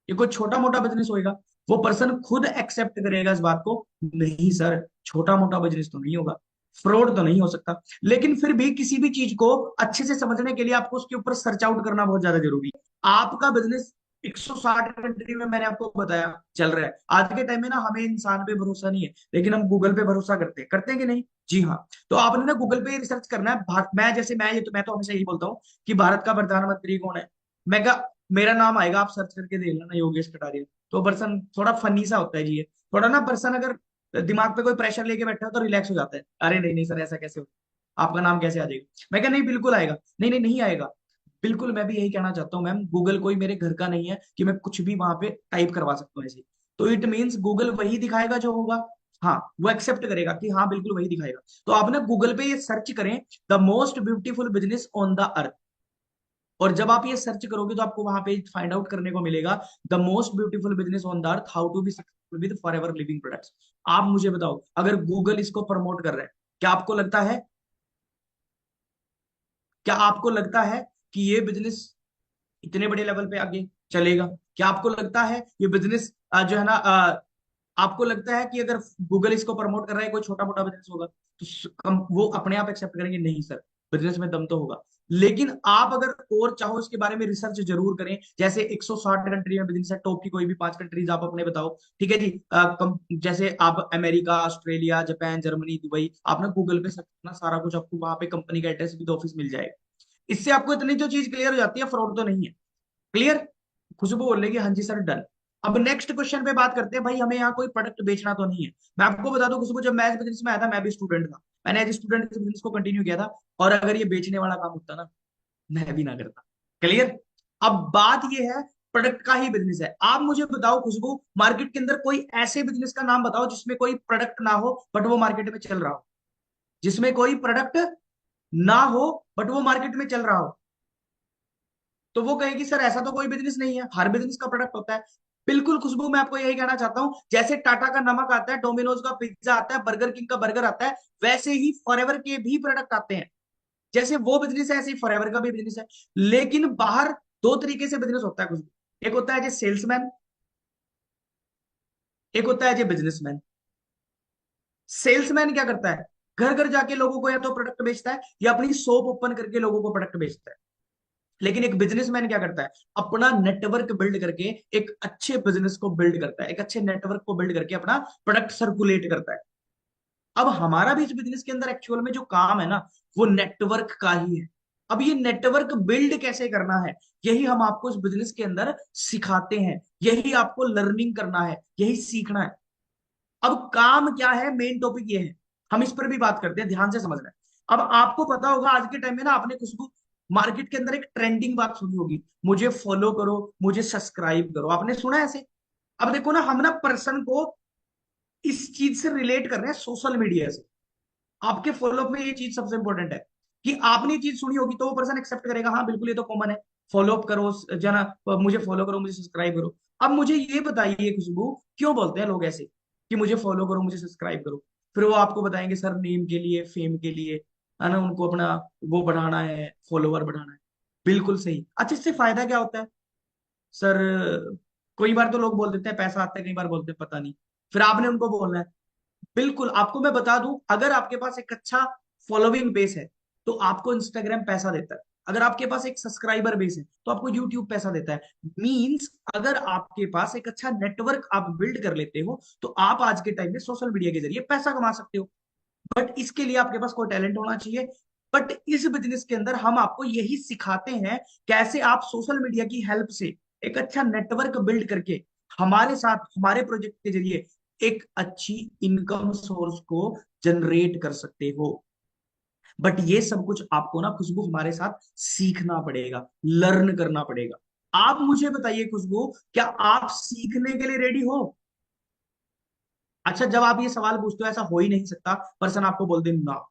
ये कोई छोटा मोटा बिजनेस होएगा? वो पर्सन खुद एक्सेप्ट करेगा इस बात को, नहीं सर छोटा मोटा बिजनेस तो नहीं होगा, फ्रॉड तो नहीं हो सकता। लेकिन फिर भी किसी भी चीज को अच्छे से समझने के लिए आपको उसके ऊपर सर्च आउट करना बहुत ज्यादा जरूरी है। आपका बिजनेस 160 कंट्री में मैंने आपको बताया चल रहा है। आज के टाइम में ना हमें इंसान पे भरोसा नहीं है, लेकिन हम गूगल पे भरोसा करते हैं कि नहीं? जी हाँ। तो आपने ना गूगल पे रिसर्च करना है भारत, मैं जैसे मैं ये तो मैं तो हमेशा यही बोलता हूँ कि भारत का प्रधानमंत्री कौन है, मैं मेरा नाम आएगा, आप सर्च करके देख लेना योगेश कटारिया। तो पर्सन थोड़ा फनी सा होता है जी ये, थोड़ा ना पर्सन अगर दिमाग पे कोई प्रेशर लेके बैठा हो तो रिलैक्स हो जाता है, अरे नहीं नहीं सर ऐसा कैसे हो, आपका नाम कैसे आ जाएगा? मैं कहा नहीं बिल्कुल आएगा, नहीं नहीं नहीं आएगा। बिल्कुल मैं भी यही कहना चाहता हूँ मैम, गूगल कोई मेरे घर का नहीं है कि मैं कुछ भी वहां पे टाइप करवा सकता हूँ ऐसे। तो इट मीन्स गूगल वही दिखाएगा जो होगा, हाँ वो एक्सेप्ट करेगा कि हाँ बिल्कुल वही दिखाएगा। तो आप ना गूगल पे ये सर्च करें, the most beautiful business on the अर्थ। और जब आप ये सर्च करोगे तो आपको वहां पे फाइंड आउट करने को मिलेगा, the most beautiful business on the earth, how to be successful with Forever living products. आप मुझे बताओ, अगर गूगल इसको प्रमोट कर रहा है, क्या आपको लगता है, क्या आपको लगता है कि ये बिजनेस इतने बड़े लेवल पे आगे चलेगा? क्या आपको लगता है ये बिजनेस जो है ना आपको लगता है कि अगर गूगल इसको प्रमोट कर रहा है कोई छोटा मोटा बिजनेस होगा? तो वो अपने आप एक्सेप्ट करेंगे, नहीं सर बिजनेस में दम तो होगा। लेकिन आप अगर और चाहो इसके बारे में रिसर्च जरूर करें, जैसे 160 कंट्री में बिजनेस है, टॉप की कोई भी 5 कंट्रीज आप अपने बताओ, ठीक है जी। जैसे आप America, Australia, Japan, Germany, Dubai, आप ना गूगल पे सर्च करना, सारा कुछ आपको वहां पे कंपनी का एड्रेस विद ऑफिस मिल जाएगा। इससे आपको इतनी तो चीज क्लियर हो जाती है, फ्रॉड तो नहीं है। क्लियर? खुशबू बोलेगी हाँ जी सर डन। अब नेक्स्ट क्वेश्चन पे बात करते हैं, भाई हमें यहाँ कोई प्रोडक्ट बेचना तो नहीं है। मैं आपको बता दूं खुशबू, जब मैं इस बिजनेस में आया था मैं भी स्टूडेंट था, मैंने एज स्टूडेंट इस बिजनेस को कंटिन्यू किया था, और अगर ये बेचने वाला काम होता ना, मैं भी ना करता। क्लियर? अब बात ये है, प्रोडक्ट का ही बिजनेस है। आप मुझे बताओ खुशबू, मार्केट के अंदर कोई ऐसे बिजनेस का नाम बताओ जिसमें कोई प्रोडक्ट ना हो बट वो मार्केट में चल रहा हो, जिसमें कोई प्रोडक्ट ना हो बट वो मार्केट में चल रहा हो। तो वो कहेगी सर ऐसा तो कोई बिजनेस नहीं है, हर बिजनेस का प्रोडक्ट होता है। बिल्कुल खुशबू, मैं आपको यही कहना चाहता हूं, जैसे टाटा का नमक आता है, डोमिनोज का पिज्जा आता है, बर्गर किंग का बर्गर आता है, वैसे ही फॉरएवर के भी प्रोडक्ट आते हैं। जैसे वो बिजनेस है ऐसे ही फॉरएवर का भी बिजनेस है। लेकिन बाहर दो तरीके से बिजनेस होता है खुशबू, एक होता है जो सेल्समैन, एक होता है जो बिजनेसमैन। सेल्समैन क्या करता है, घर घर जाके लोगों को या तो प्रोडक्ट बेचता है या अपनी शॉप ओपन करके लोगों को प्रोडक्ट बेचता है। लेकिन एक बिजनेसमैन क्या करता है, अपना नेटवर्क बिल्ड करके एक अच्छे बिजनेस को बिल्ड करता है, एक अच्छे नेटवर्क को बिल्ड करके अपना प्रोडक्ट सर्कुलेट करता है। अब हमारा भी इस बिजनेस के अंदर एक्चुअल में जो काम है ना, वो नेटवर्क का ही है। अब ये नेटवर्क बिल्ड कैसे करना है, यही हम आपको इस बिजनेस के अंदर सिखाते हैं, यही आपको लर्निंग करना है, यही सीखना है। अब काम क्या है, मेन टॉपिक ये है, हम इस पर भी बात करते हैं, ध्यान से समझना है। अब आपको पता होगा आज के टाइम में ना, आपने खुशबू मार्केट के अंदर एक ट्रेंडिंग बात सुनी होगी, मुझे फॉलो करो, मुझे सब्सक्राइब करो, आपने सुना है ऐसे? अब देखो ना, हम ना पर्सन को इस चीज से रिलेट कर रहे हैं सोशल मीडिया से। आपके फॉलोअप में ये चीज सबसे इंपॉर्टेंट है कि आपने ये चीज सुनी होगी तो वो पर्सन एक्सेप्ट करेगा, हाँ बिल्कुल ये तो कॉमन है, फॉलोअप करो जना, मुझे फॉलो करो, मुझे सब्सक्राइब करो। अब मुझे ये बताइए खुशबू, क्यों बोलते हैं लोग ऐसे कि मुझे फॉलो करो, मुझे सब्सक्राइब करो? फिर वो आपको बताएंगे सर नेम के लिए, फेम के लिए, है ना, उनको अपना वो बढ़ाना है, फॉलोवर बढ़ाना है। बिल्कुल सही। अच्छा, इससे फायदा क्या होता है सर? कई बार तो लोग बोल देते हैं पैसा आता है, कई बार बोलते हैं पता नहीं। फिर आपने उनको बोलना है। बिल्कुल, आपको मैं बता दूं, अगर आपके पास एक अच्छा फॉलोइंग बेस है तो आपको इंस्टाग्राम पैसा देता है। अगर आपके पास एक सब्सक्राइबर बेस है तो आपको यूट्यूब पैसा देता है। मींस अगर आपके पास एक अच्छा नेटवर्क आप बिल्ड कर लेते हो तो आप आज के टाइम में सोशल मीडिया के जरिए पैसा कमा सकते हो। बट इसके लिए आपके पास कोई टैलेंट होना चाहिए। बट इस बिजनेस के अंदर हम आपको यही सिखाते हैं, कैसे आप सोशल मीडिया की हेल्प से एक अच्छा नेटवर्क बिल्ड करके हमारे साथ हमारे प्रोजेक्ट के जरिए एक अच्छी इनकम सोर्स को जनरेट कर सकते हो। बट ये सब कुछ आपको ना खुशबू हमारे साथ सीखना पड़ेगा, लर्न करना पड़ेगा। आप मुझे बताइए खुशबू, क्या आप सीखने के लिए रेडी हो? अच्छा, जब आप ये सवाल पूछते हो, ऐसा हो ही नहीं सकता पर्सन आपको बोल दे ना,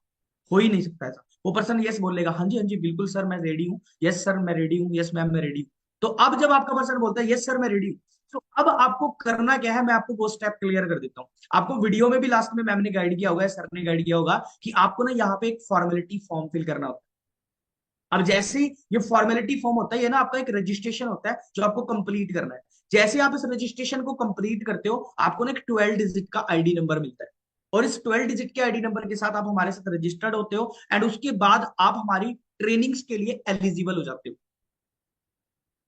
हो ही नहीं सकता ऐसा। वो पर्सन यस बोलेगा, हाँ जी हाँ जी बिल्कुल सर मैं रेडी हूँ, यस सर मैं रेडी हूँ, यस मैम मैं रेडी हूँ। तो अब जब आपका पर्सन बोलता है यस सर मैं रेडी हूँ, तो अब आपको करना क्या है, मैं आपको वो स्टेप क्लियर कर देता हूँ। आपको वीडियो में भी लास्ट में मैम ने गाइड किया होगा, सर ने गाइड किया होगा कि आपको ना यहाँ पे एक फॉर्मेलिटी फॉर्म फिल करना होता है। अब जैसे ही ये फॉर्मेलिटी फॉर्म होता है, ये ना आपका एक रजिस्ट्रेशन होता है जो आपको कंप्लीट करना है। जैसे आप इस रजिस्ट्रेशन को कंप्लीट करते हो, आपको ना एक 12 डिजिट का आईडी नंबर मिलता है। और इस 12 डिजिट के आईडी नंबर के साथ आप हमारे साथ रजिस्टर्ड होते हो, एंड उसके बाद आप हमारी ट्रेनिंग्स के लिए एलिजिबल हो जाते हो।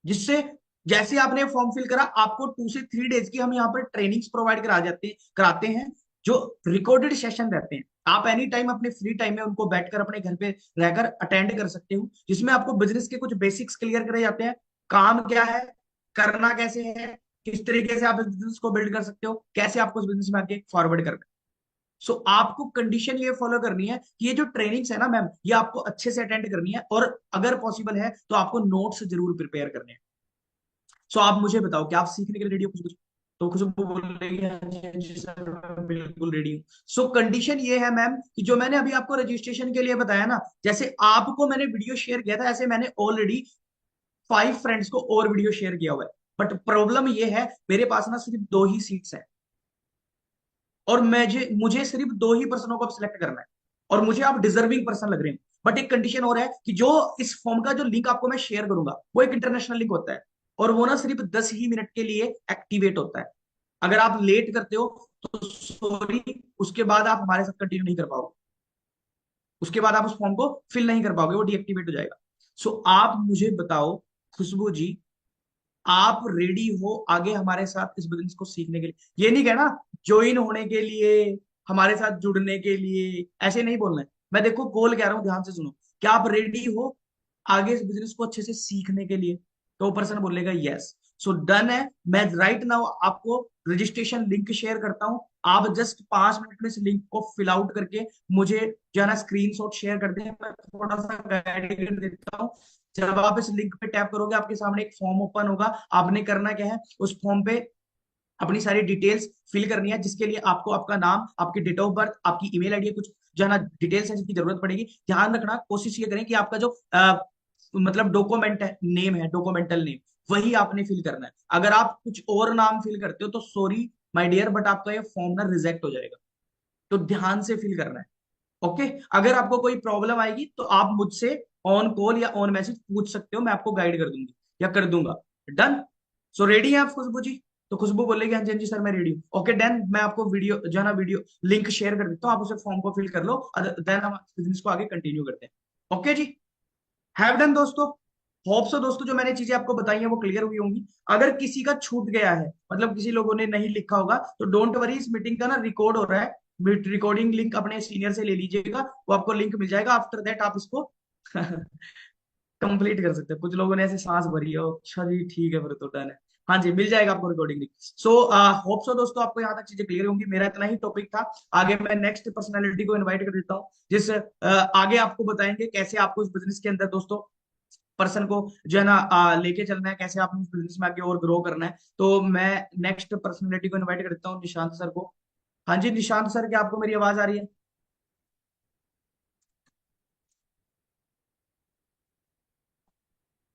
जिससे जैसे आपने फॉर्म फिल करा, आपको 2 से 3 डेज की हम यहाँ पर ट्रेनिंग्स प्रोवाइड कराते हैं, जो रिकॉर्डेड सेशन रहते हैं। आप एनी टाइम अपने फ्री टाइम में उनको बैठकर अपने घर पे रहकर अटेंड कर सकते हो, जिसमें आपको बिजनेस के कुछ बेसिक्स क्लियर करे जाते हैं। काम क्या है, करना कैसे है, किस तरीके से आप इस बिजनेस को बिल्ड कर सकते हो, कैसे आपको इस बिजनेस में आगे फॉरवर्ड करना है। सो आपको कंडीशन ये फॉलो करनी है कि ये जो ट्रेनिंग्स है ना मैम, ये आपको अच्छे से अटेंड करनी है, और अगर पॉसिबल है तो आपको नोट्स जरूर प्रिपेयर करने हैं। सो आप मुझे बताओ कि आप सीखने के लिए रेडी हो कुछ कुछ? तो कुछ वो बोल रही है हाँ जी हाँ जी सर मैं बिल्कुल रेडी हूँ। सो कंडीशन ये है मैम कि जो मैंने अभी आपको रजिस्ट्रेशन के लिए बताया ना, जैसे आपको मैंने वीडियो शेयर किया था, ऐसे मैंने ऑलरेडी 5 फ्रेंड्स को और वीडियो शेयर किया हुआ है। बट प्रॉब्लम ये है, मेरे पास ना सिर्फ 2 ही सीट्स हैं, और मुझे मुझे सिर्फ 2 ही पर्सनों को अब सिलेक्ट करना है, और मुझे आप डिजर्विंग पर्सन लग रहे हैं। बट एक कंडीशन और है कि जो इस फॉर्म का जो लिंक आपको मैं शेयर करूंगा, वो एक इंटरनेशनल लिंक होता है, और वो ना सिर्फ 10 ही मिनट के लिए एक्टिवेट होता है। अगर आप लेट करते हो तो सॉरी, उसके बाद आप हमारे साथ कंटिन्यू नहीं कर पाओगे, उसके बाद आप उस फॉर्म को फिल नहीं कर पाओगे, वो डीएक्टिवेट हो जाएगा। सो आप मुझे बताओ खुशबू जी, आप रेडी हो आगे हमारे साथ इस बिजनेस को सीखने के लिए? ये नहीं कहना ज्वाइन होने के लिए, हमारे साथ जुड़ने के लिए, ऐसे नहीं बोलना है। मैं देखो गोल कह रहा हूँ, ध्यान से सुनो। क्या आप रेडी हो आगे इस बिजनेस को अच्छे से सीखने के लिए? तो पर्सन बोलेगा यस। सो डन है। मैं राइट नाउ आपको रजिस्ट्रेशन लिंक शेयर करता हूँ। आप जस्ट 5 मिनट में इस लिंक को फिल आउट करके मुझे जो है ना स्क्रीनशॉट शेयर कर दें, मैं थोड़ा सा गाइड कर देता हूँ। जब आप इस लिंक पे टैप करोगे, आपके सामने एक फॉर्म ओपन होगा। आपने करना क्या है, उस फॉर्म पे अपनी सारी डिटेल्स फिल करनी है, जिसके लिए आपको आपका नाम, आपकी डेट ऑफ बर्थ, आपकी ईमेल आईडी, कुछ जो है ना डिटेल्स है जिसकी जरूरत पड़ेगी। ध्यान रखना, कोशिश ये करें कि आपका जो मतलब डॉक्यूमेंट है, नेम है, डॉक्यूमेंटल नेम, वही आपने फिल करना है। अगर आप कुछ और नाम फिल करते हो तो सॉरी माय डियर, बट आपका ये फॉर्म ना रिजेक्ट हो जाएगा। तो ध्यान से फिल करना है। ओके। अगर आपको कोई प्रॉब्लम आएगी तो आप मुझसे ऑन कॉल या ऑन मैसेज पूछ सकते हो, मैं आपको गाइड कर दूंगी या कर दूंगा। डन। सो रेडी है आप खुशबू जी? तो खुशबू बोलेगी हाँ जी हाँ जी सर मैं रेडी हूँ। ओके डन, मैं आपको वीडियो जो है ना वीडियो लिंक शेयर कर देता हूँ, आप उसे फॉर्म को फिल कर लो, देन हम बिजनेस को आगे कंटिन्यू करते हैं। ओके जी, हैव डन दोस्तों। होप सो दोस्तों, जो मैंने चीजें आपको बताई हैं वो क्लियर हुई होंगी। अगर किसी का छूट गया है, मतलब किसी लोगों ने नहीं लिखा होगा, तो डोंट वरी, इस मीटिंग का ना रिकॉर्ड हो रहा है। रिकॉर्डिंग लिंक अपने सीनियर से ले लीजिएगा, वो आपको लिंक मिल जाएगा। आफ्टर दैट आप इसको कंप्लीट कर सकते हैं। कुछ लोगों ने ऐसे सांस भरी हो, अच्छा जी ठीक है फिर तो डन है। हाँ जी, मिल जाएगा आपको recording link. So hope so दोस्तों, आपको यहाँ तक चीजें क्लियर होंगी। मेरा इतना ही टॉपिक था। आगे मैं नेक्स्ट पर्सनालिटी को इनवाइट कर देता हूँ, जिस आगे आपको बताएंगे कैसे आपको इस बिजनेस के अंदर दोस्तों पर्सन को जो है ना लेके चलना है, कैसे आपने इस बिजनेस में आगे और ग्रो करना है। तो मैं नेक्स्ट पर्सनालिटी को इनवाइट करता हूँ, निशांत सर को। हाँ जी निशांत सर, क्या आपको मेरी आवाज आ रही है?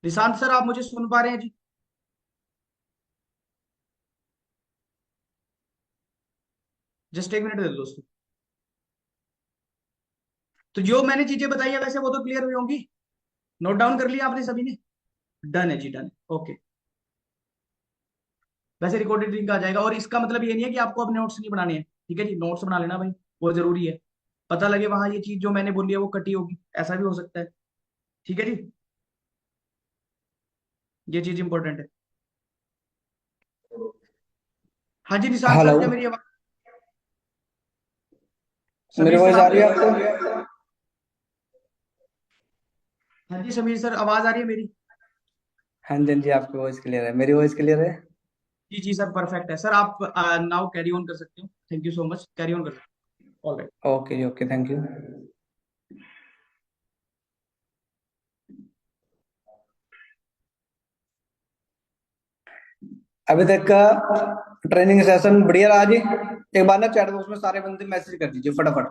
निशांत सर, आप मुझे सुन पा रहे हैं जी? जस्ट एक मिनट दे दो दोस्तों। तो जो मैंने चीजें बताई है वैसे वो तो क्लियर हुई होंगी, नोट डाउन कर लिया आपने सभी ने? डन है जी, डन, ओके। वैसे रिकॉर्डेड लिंक आ जाएगा, और इसका मतलब ये नहीं है कि आपको अब नोट्स नहीं बनाने हैं, ठीक है जी, नोट्स बना लेना भाई, वो जरूरी है। पता लगे वहां ये चीज जो मैंने बोली है वो कटी होगी, ऐसा भी हो सकता है, ठीक है जी, ये चीज इंपॉर्टेंट है। हाँ जी निशांत हेलो। सर, क्या मेरी आवाज? मेरी समीर सर वॉइस आ आप? रही है आपको? हाँ जी समीर सर, आवाज आ रही है मेरी? हाँ जी, हाँ जी, आपकी वॉइस क्लियर है, मेरी वॉइस क्लियर है। जी जी सर, परफेक्ट है सर, आप नाउ कैरी ऑन कर सकते हो, thank you so much, carry on कर सकते हो, ऑलराइट। ओके जी, ओके, थैंक यू। अभी तक का ट्रेनिंग सेशन बढ़िया रहा जी। एक बार ना चैट बॉक्स में सारे बंदे मैसेज कर दीजिए फटाफट,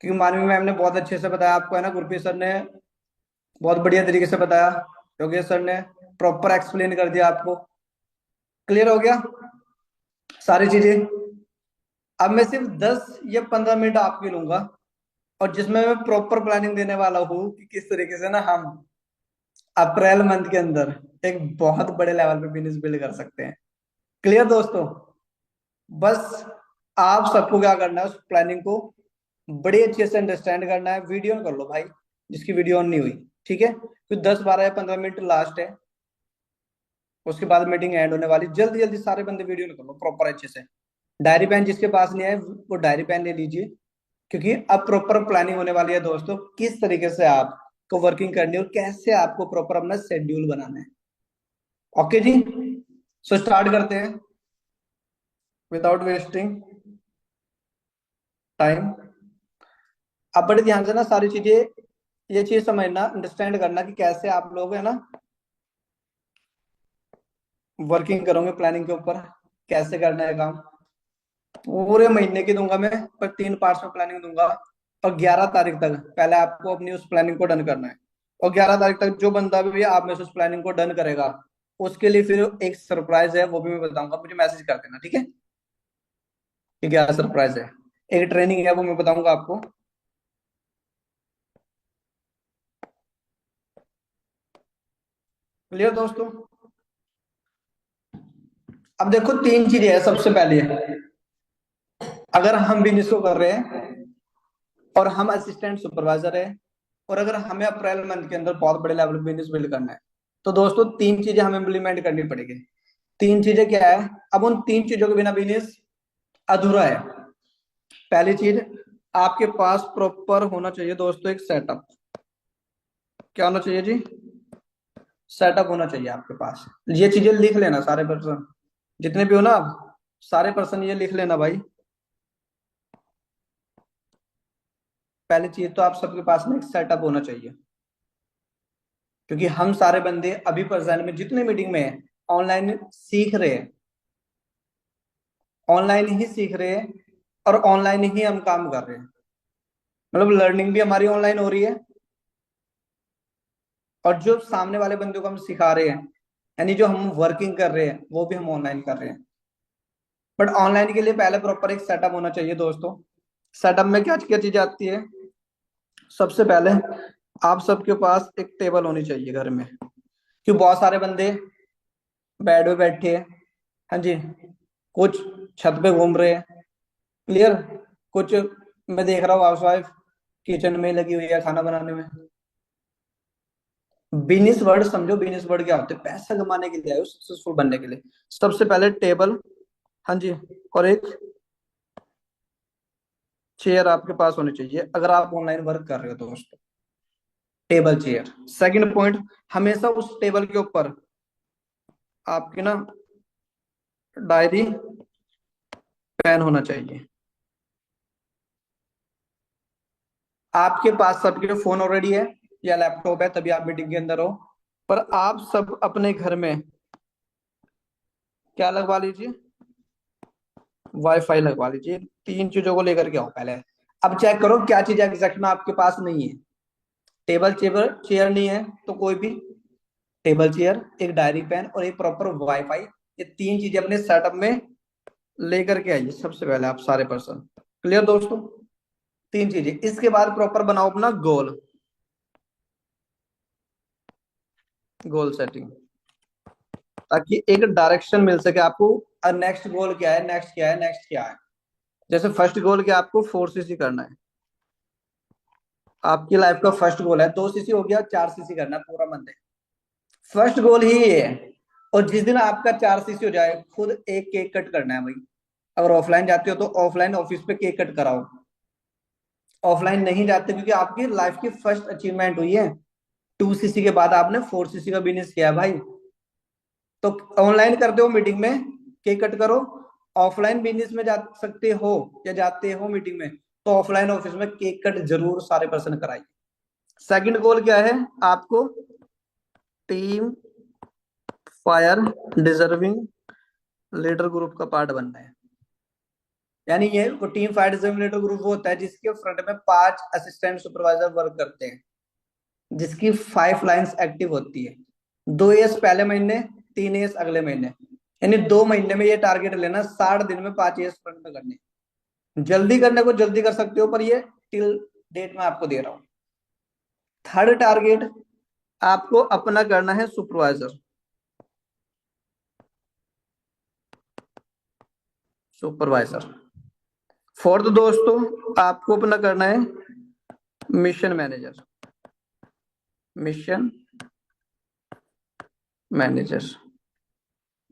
क्योंकि मानवी मैम ने बहुत अच्छे से बताया आपको, है ना, गुरप्रीत सर ने बहुत बढ़िया तरीके से बताया, योगेश सर ने प्रॉपर एक्सप्लेन कर दिया आपको, क्लियर हो गया सारी चीजें। अब मैं सिर्फ 10 या 15 मिनट आपके लूंगा, और जिसमें मैं प्रॉपर प्लानिंग देने वाला हूँ कि किस तरीके से ना हम अप्रैल मंथ के अंदर एक बहुत बड़े लेवल पे बिजनेस बिल्ड कर सकते हैं। क्लियर दोस्तों? बस आप सबको क्या करना है, उस प्लानिंग को बड़े अच्छे से अंडरस्टैंड करना है। वीडियो ऑन कर लो भाई, जिसकी वीडियो ऑन नहीं हुई, ठीक है, तो 10 12 या 15 मिनट लास्ट है, उसके बाद मीटिंग एंड होने वाली। जल्दी जल्दी सारे बंदे वीडियो ऑन कर लो प्रॉपर अच्छे से। डायरी पेन जिसके पास नहीं है वो डायरी पेन ले लीजिए, क्योंकि अब प्रॉपर प्लानिंग होने वाली है दोस्तों, किस तरीके से आपको वर्किंग करनी है और कैसे आपको प्रॉपर अपना शेड्यूल बनाना है। ओके जी, सो स्टार्ट करते हैं विदाउट वेस्टिंग टाइम। अब बड़े ध्यान से ना सारी चीजें, ये चीज समझना, अंडरस्टैंड करना कि कैसे आप लोग है ना वर्किंग करोगे प्लानिंग के ऊपर, कैसे करना है काम। पूरे महीने की दूंगा मैं, पर 3 पार्ट्स में प्लानिंग दूंगा, और 11 तारीख तक पहले आपको अपनी उस प्लानिंग को डन करना है। और 11 तारीख तक जो बंदा भी आप में से उस प्लानिंग को डन करेगा, उसके लिए फिर एक सरप्राइज है, वो भी मैं बताऊंगा, मुझे मैसेज कर देना, ठीक है कि क्या सरप्राइज है। एक ट्रेनिंग है, वो मैं बताऊंगा आपको। क्लियर दोस्तों? अब देखो 3 चीजें है। सबसे पहले, अगर हम बिजनेस को कर रहे हैं और हम असिस्टेंट सुपरवाइजर है, और अगर हमें अप्रैल मंथ के अंदर बहुत बड़े लेवल पे बिजनेस बिल्ड करना है, तो दोस्तों 3 चीजें हमें इम्प्लीमेंट करनी पड़ेगी। 3 चीजें क्या है? अब उन 3 चीजों के बिना बिजनेस अधूरा है। पहली चीज, आपके पास प्रॉपर होना चाहिए दोस्तों एक सेटअप। क्या होना चाहिए जी? सेटअप होना चाहिए आपके पास। ये चीजें लिख लेना सारे पर्सन, जितने भी हो ना आप, सारे पर्सन ये लिख लेना भाई। पहली चीज तो आप सबके पास में एक सेटअप होना चाहिए, क्योंकि हम सारे बंदे अभी प्रेजेंट में जितने मीटिंग में है, ऑनलाइन सीख रहे हैं, ऑनलाइन ही सीख रहे हैं, और ऑनलाइन ही हम काम कर रहे हैं। मतलब लर्निंग भी हमारी ऑनलाइन हो रही है, और जो सामने वाले बंदे को हम सिखा रहे हैं, यानी जो हम वर्किंग कर रहे हैं, वो भी हम ऑनलाइन कर रहे हैं। बट ऑनलाइन के लिए पहले प्रॉपर एक सेटअप होना चाहिए दोस्तों। सेटअप में क्या क्या चीजें आती है? सबसे पहले आप सबके पास एक टेबल होनी चाहिए घर में, क्योंकि बहुत सारे बंदे बेड पे बैठे हैं, हाँ जी, कुछ छत पे घूम रहे हैं, क्लियर, कुछ मैं देख रहा हूँ हाउस वाइफ किचन में लगी हुई है खाना बनाने में। बिजनेस वर्ड समझो, बिजनेस वर्ड क्या होते हैं? पैसा कमाने के लिए आए हो, सक्सेसफुल बनने के लिए। सबसे पहले टेबल, हाँ जी, और एक चेयर आपके पास होनी चाहिए अगर आप ऑनलाइन वर्क कर रहे हो दोस्तों। Table chair. सेकंड पॉइंट, हमेशा उस टेबल के ऊपर आपकी ना डायरी पेन होना चाहिए। आपके पास सबके फोन ऑलरेडी है या लैपटॉप है, तभी आप मीटिंग के अंदर हो, पर आप सब अपने घर में क्या लगवा लीजिए? वाईफाई लगवा लीजिए। 3 चीजों को लेकर के आओ पहले। अब चेक करो क्या चीज एग्जैक्ट में आपके पास नहीं है। टेबल चेयर, चेयर नहीं है तो कोई भी टेबल चेयर, एक डायरी पेन और एक प्रॉपर वाईफाई, ये 3 चीजें अपने सेटअप में लेकर के आइए सबसे पहले आप सारे पर्सन। क्लियर दोस्तों? तीन चीजें। इसके बाद प्रॉपर बनाओ अपना गोल, गोल सेटिंग, ताकि एक डायरेक्शन मिल सके आपको। नेक्स्ट गोल क्या है, नेक्स्ट क्या है, नेक्स्ट क्या है। जैसे फर्स्ट गोल क्या, आपको 4 सीसी करना है। आपकी लाइफ का फर्स्ट गोल है 2 सीसी हो गया, 4 सीसी करना है पूरा मंथ। फर्स्ट गोल ही ये है। और जिस दिन आपका 4 सीसी हो जाए, खुद एक केक कट करना है भाई। अगर ऑफलाइन जाते हो तो ऑफलाइन ऑफिस पे केक कट कराओ। ऑफलाइन नहीं जाते क्योंकि आपकी लाइफ की फर्स्ट अचीवमेंट हुई है। 2 सीसी के बाद आपने 4 सीसी का बिजनेस किया भाई। तो ऑनलाइन करते हो मीटिंग में, केक कट करो। ऑफलाइन बिजनेस में जा सकते हो या जाते हो मीटिंग में, तो ऑफलाइन ऑफिस में केक कट जरूर सारे पर्सन कराइए। सेकंड गोल क्या है आपको, team fire deserving leader group का पार्ट बनना है। यानी ये team fire deserving leader group वो होता है जिसके फ्रंट में 5 असिस्टेंट सुपरवाइजर वर्क करते हैं, जिसकी 5 लाइंस एक्टिव होती है। 2 एस पहले महीने, 3 एस अगले महीने। यानी 2 महीने में ये टारगेट लेना, 60 दिन में 5 एस फ्रंट में करने। जल्दी करने को जल्दी कर सकते हो, पर ये टिल डेट में आपको दे रहा हूं। थर्ड टारगेट आपको अपना करना है सुपरवाइजर, सुपरवाइजर। फोर्थ दोस्तों आपको अपना करना है mission manager, mission manager.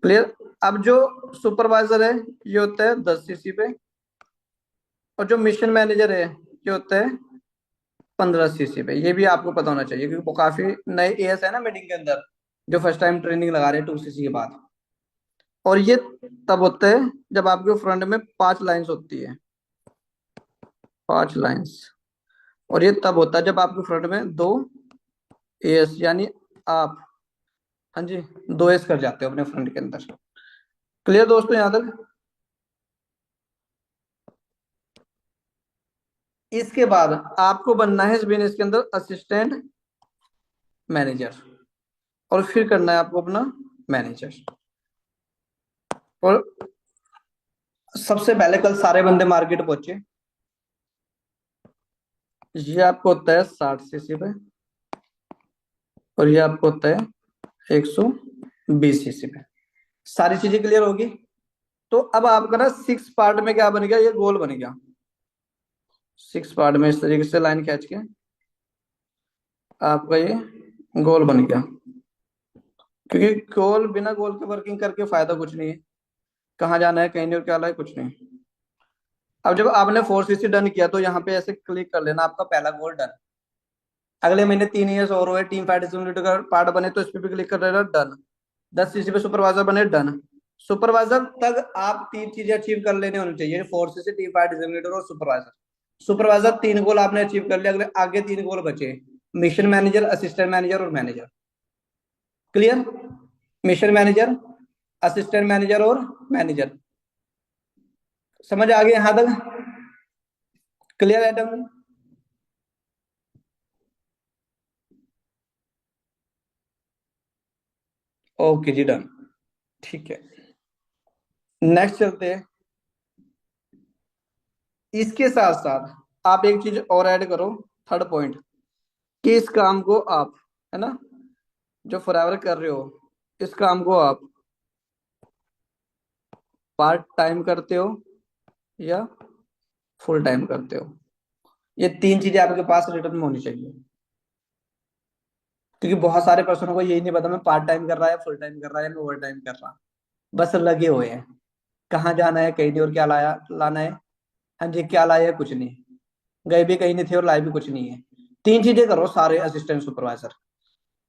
Clear. अब जो सुपरवाइजर है ये होता है 10 सीसी पे, और जो मिशन मैनेजर है ये होता है 15 सीसी पे। ये भी आपको पता होना चाहिए क्योंकि वो काफी नए एएस है ना मीटिंग के अंदर, जो फर्स्ट टाइम ट्रेनिंग लगा रहे हैं 2 सीसी के बाद। और ये तब होता है जब आपके फ्रंट में 5 लाइंस होती है, 5 लाइंस। और ये तब होता है जब आपके फ्रंट में 2 एएस, यानी आप, हाँ जी, 2 एस कर जाते हो अपने फ्रंट के अंदर। क्लियर दोस्तों यहां तक। इसके बाद आपको बनना है इस बिजनेस के अंदर असिस्टेंट मैनेजर, और फिर करना है आपको अपना मैनेजर। और सबसे पहले कल सारे बंदे मार्केट पहुंचे। ये आपको होता है 60 सीसी पे, और ये आपको होता है 120 सीसी पे। सारी चीजें क्लियर होगी। तो अब आपका ना 6 पार्ट में क्या बन गया, ये गोल बन गया। 6 पार्ट में इस तरीके से लाइन खींच के आपका ये गोल बन गया। क्योंकि गोल, बिना गोल के वर्किंग करके फायदा कुछ नहीं है। कहाँ जाना है, कहीं नहीं, और क्या है, कुछ नहीं। अब जब आपने 4 सीसी डन किया तो यहाँ पे ऐसे क्लिक कर लेना, आपका पहला गोल डन। अगले महीने 3 ईयर्स और हुए, टीम फाइट का पार्ट बने तो इस पे भी क्लिक कर लेना, डन। 10 सीसी पे सुपरवाइजर बने, डन। सुपरवाइजर तक आप 3 चीजें अचीव कर लेने होनी चाहिए, 4 सीसी, टीम फाइट और सुपरवाइजर। सुपरवाइजर 3 गोल आपने अचीव कर लिया, अगले आगे 3 गोल बचे, मिशन मैनेजर, असिस्टेंट मैनेजर और manager. Clear. Mission manager, assistant manager और मैनेजर। समझ आ गया यहां तक। Clear atom. ओके जी, डन। ठीक है, नेक्स्ट चलते हैं। इसके साथ साथ आप एक चीज और ऐड करो, थर्ड पॉइंट, कि इस काम को आप, है ना, जो फॉरएवर कर रहे हो, इस काम को आप पार्ट टाइम करते हो या फुल टाइम करते हो। ये 3 चीजें आपके पास रिटर्न में होनी चाहिए। क्योंकि बहुत सारे पर्सनों को यही नहीं पता मैं पार्ट टाइम कर रहा है, फुल टाइम कर रहा है, मैं ओवर टाइम कर रहा, बस लगे हुए हैं। कहाँ जाना है कहीं नहीं, और क्या लाया लाना है, हाँ जी, क्या लाया है कुछ नहीं, गए भी कहीं नहीं थे और लाए भी कुछ नहीं है। 3 चीजें करो सारे असिस्टेंट सुपरवाइजर।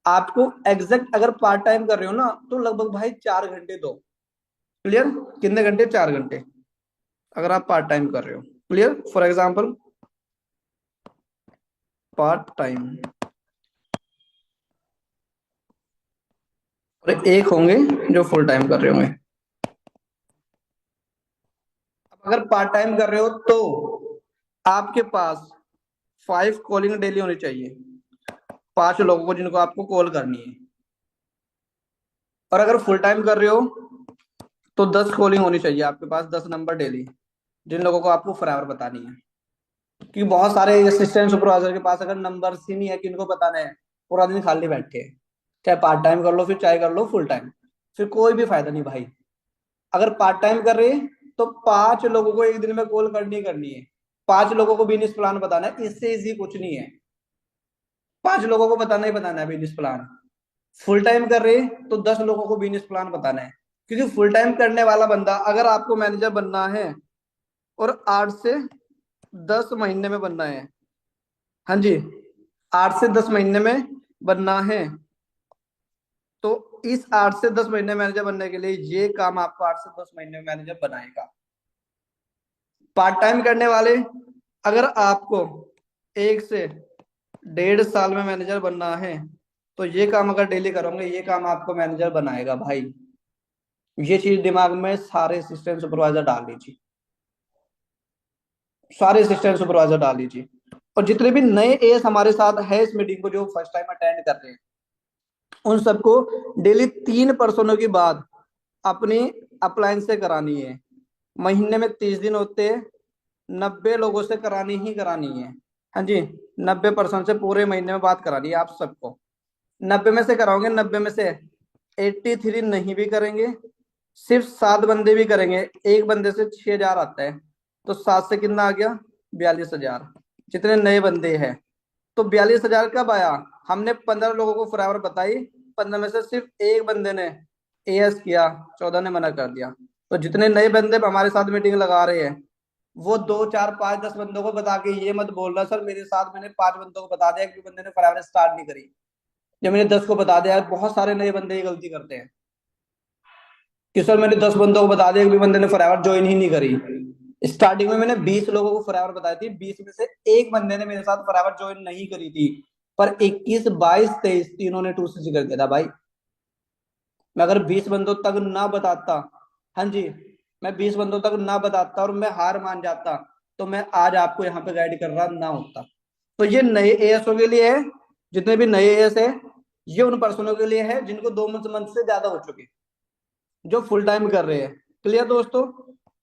आपको एग्जैक्ट अगर पार्ट टाइम कर रहे हो ना, तो लगभग भाई 4 घंटे दो। क्लियर। कितने घंटे, 4 घंटे, अगर आप पार्ट टाइम कर रहे हो। Clear. For example part time, और एक होंगे जो फुल टाइम कर रहे होंगे। अगर पार्ट टाइम कर रहे हो तो आपके पास 5 कॉलिंग डेली होनी चाहिए, 5 लोगों को जिनको आपको कॉल करनी है। और अगर फुल टाइम कर रहे हो तो 10 कॉलिंग होनी चाहिए आपके पास, 10 नंबर डेली, जिन लोगों को आपको फॉरएवर बतानी है। क्योंकि बहुत सारे असिस्टेंट सुपरवाइजर के पास अगर नंबर ही नहीं है कि इनको बताना है, पूरा दिन खाली बैठे हैं, चाहे पार्ट टाइम कर लो, फिर चाहे कर लो फुल टाइम, फिर कोई भी फायदा नहीं भाई। अगर पार्ट टाइम कर रहे हैं तो 5 लोगों को एक दिन में कॉल करनी है, 5 लोगों को बिजनेस प्लान बताना है, इससे इजी कुछ नहीं है। 5 लोगों को बताना ही बताना है बिजनेस प्लान। फुल टाइम कर रहे हैं तो 10 लोगों को बिजनेस प्लान बताना है, क्योंकि फुल टाइम करने वाला बंदा, अगर आपको मैनेजर बनना है और 8 से 10 महीने में बनना है, हाँ जी, 8 से 10 महीने में बनना है, तो इस 8 से 10 महीने मैनेजर बनने के लिए ये काम आपको 8 से 10 महीने में मैनेजर बनाएगा। पार्ट टाइम करने वाले, अगर आपको 1 से 1.5 साल में मैनेजर बनना है, तो ये काम अगर डेली करोगे, ये काम आपको मैनेजर बनाएगा भाई। ये चीज दिमाग में सारे असिस्टेंट सुपरवाइजर डाल लीजिए, सारे असिस्टेंट सुपरवाइजर डाल लीजिए। और जितने भी नए एएस हमारे साथ है इस मीटिंग को, जो फर्स्ट टाइम अटेंड कर रहे हैं, उन सबको डेली 3 पर्सनों की बात अपनी अप्लायंस से करानी है। महीने में 30 दिन होते हैं, 90 लोगों से करानी ही करानी है। हाँ जी, 90% से पूरे महीने में बात करानी है आप सबको। 90 में से कराओगे, 90 में से 83 नहीं भी करेंगे, सिर्फ 7 बंदे भी करेंगे, एक बंदे से 6,000 आता है, तो 7 से कितना आ गया, 42,000। जितने नए बंदे हैं, तो 42,000 कब आया, हमने 15 लोगों को फॉरएवर बताई, 15 में से सिर्फ एक बंदे ने एएस किया, 14 ने मना कर दिया। तो जितने नए बंदे हमारे साथ मीटिंग लगा रहे हैं, वो 2 4 5 10 बंदों को बता के ये मत बोल रहा सर मेरे साथ मैंने 5 बंदों को बता दिया, एक भी बंदे ने फॉरएवर स्टार्ट नहीं करी, जब मैंने 10 को बता दिया। बहुत सारे नए बंदे ये गलती करते हैं कि सर मैंने 10 बंदों को बता दिया, एक भी बंदे ने फॉरएवर ज्वाइन ही नहीं करी। स्टार्टिंग में मैंने 20 लोगों को फॉरएवर बताई थी, 20 में से एक बंदे ने मेरे साथ फॉरएवर ज्वाइन नहीं करी थी, पर 21 22 23 तीनों ने 2CC कर दिया था भाई। मैं अगर 20 बंदों तक ना बताता, हाँ जी, मैं 20 बंदों तक ना बताता और मैं हार मान जाता, तो मैं आज आपको यहाँ पे गाइड कर रहा ना होता। तो ये नए एएसओ के लिए है, जितने भी नए एएस है, ये उन पर्सनों के लिए है जिनको 2 मंथ से ज्यादा हो चुके, जो फुल टाइम कर रहे हैं। क्लियर दोस्तों?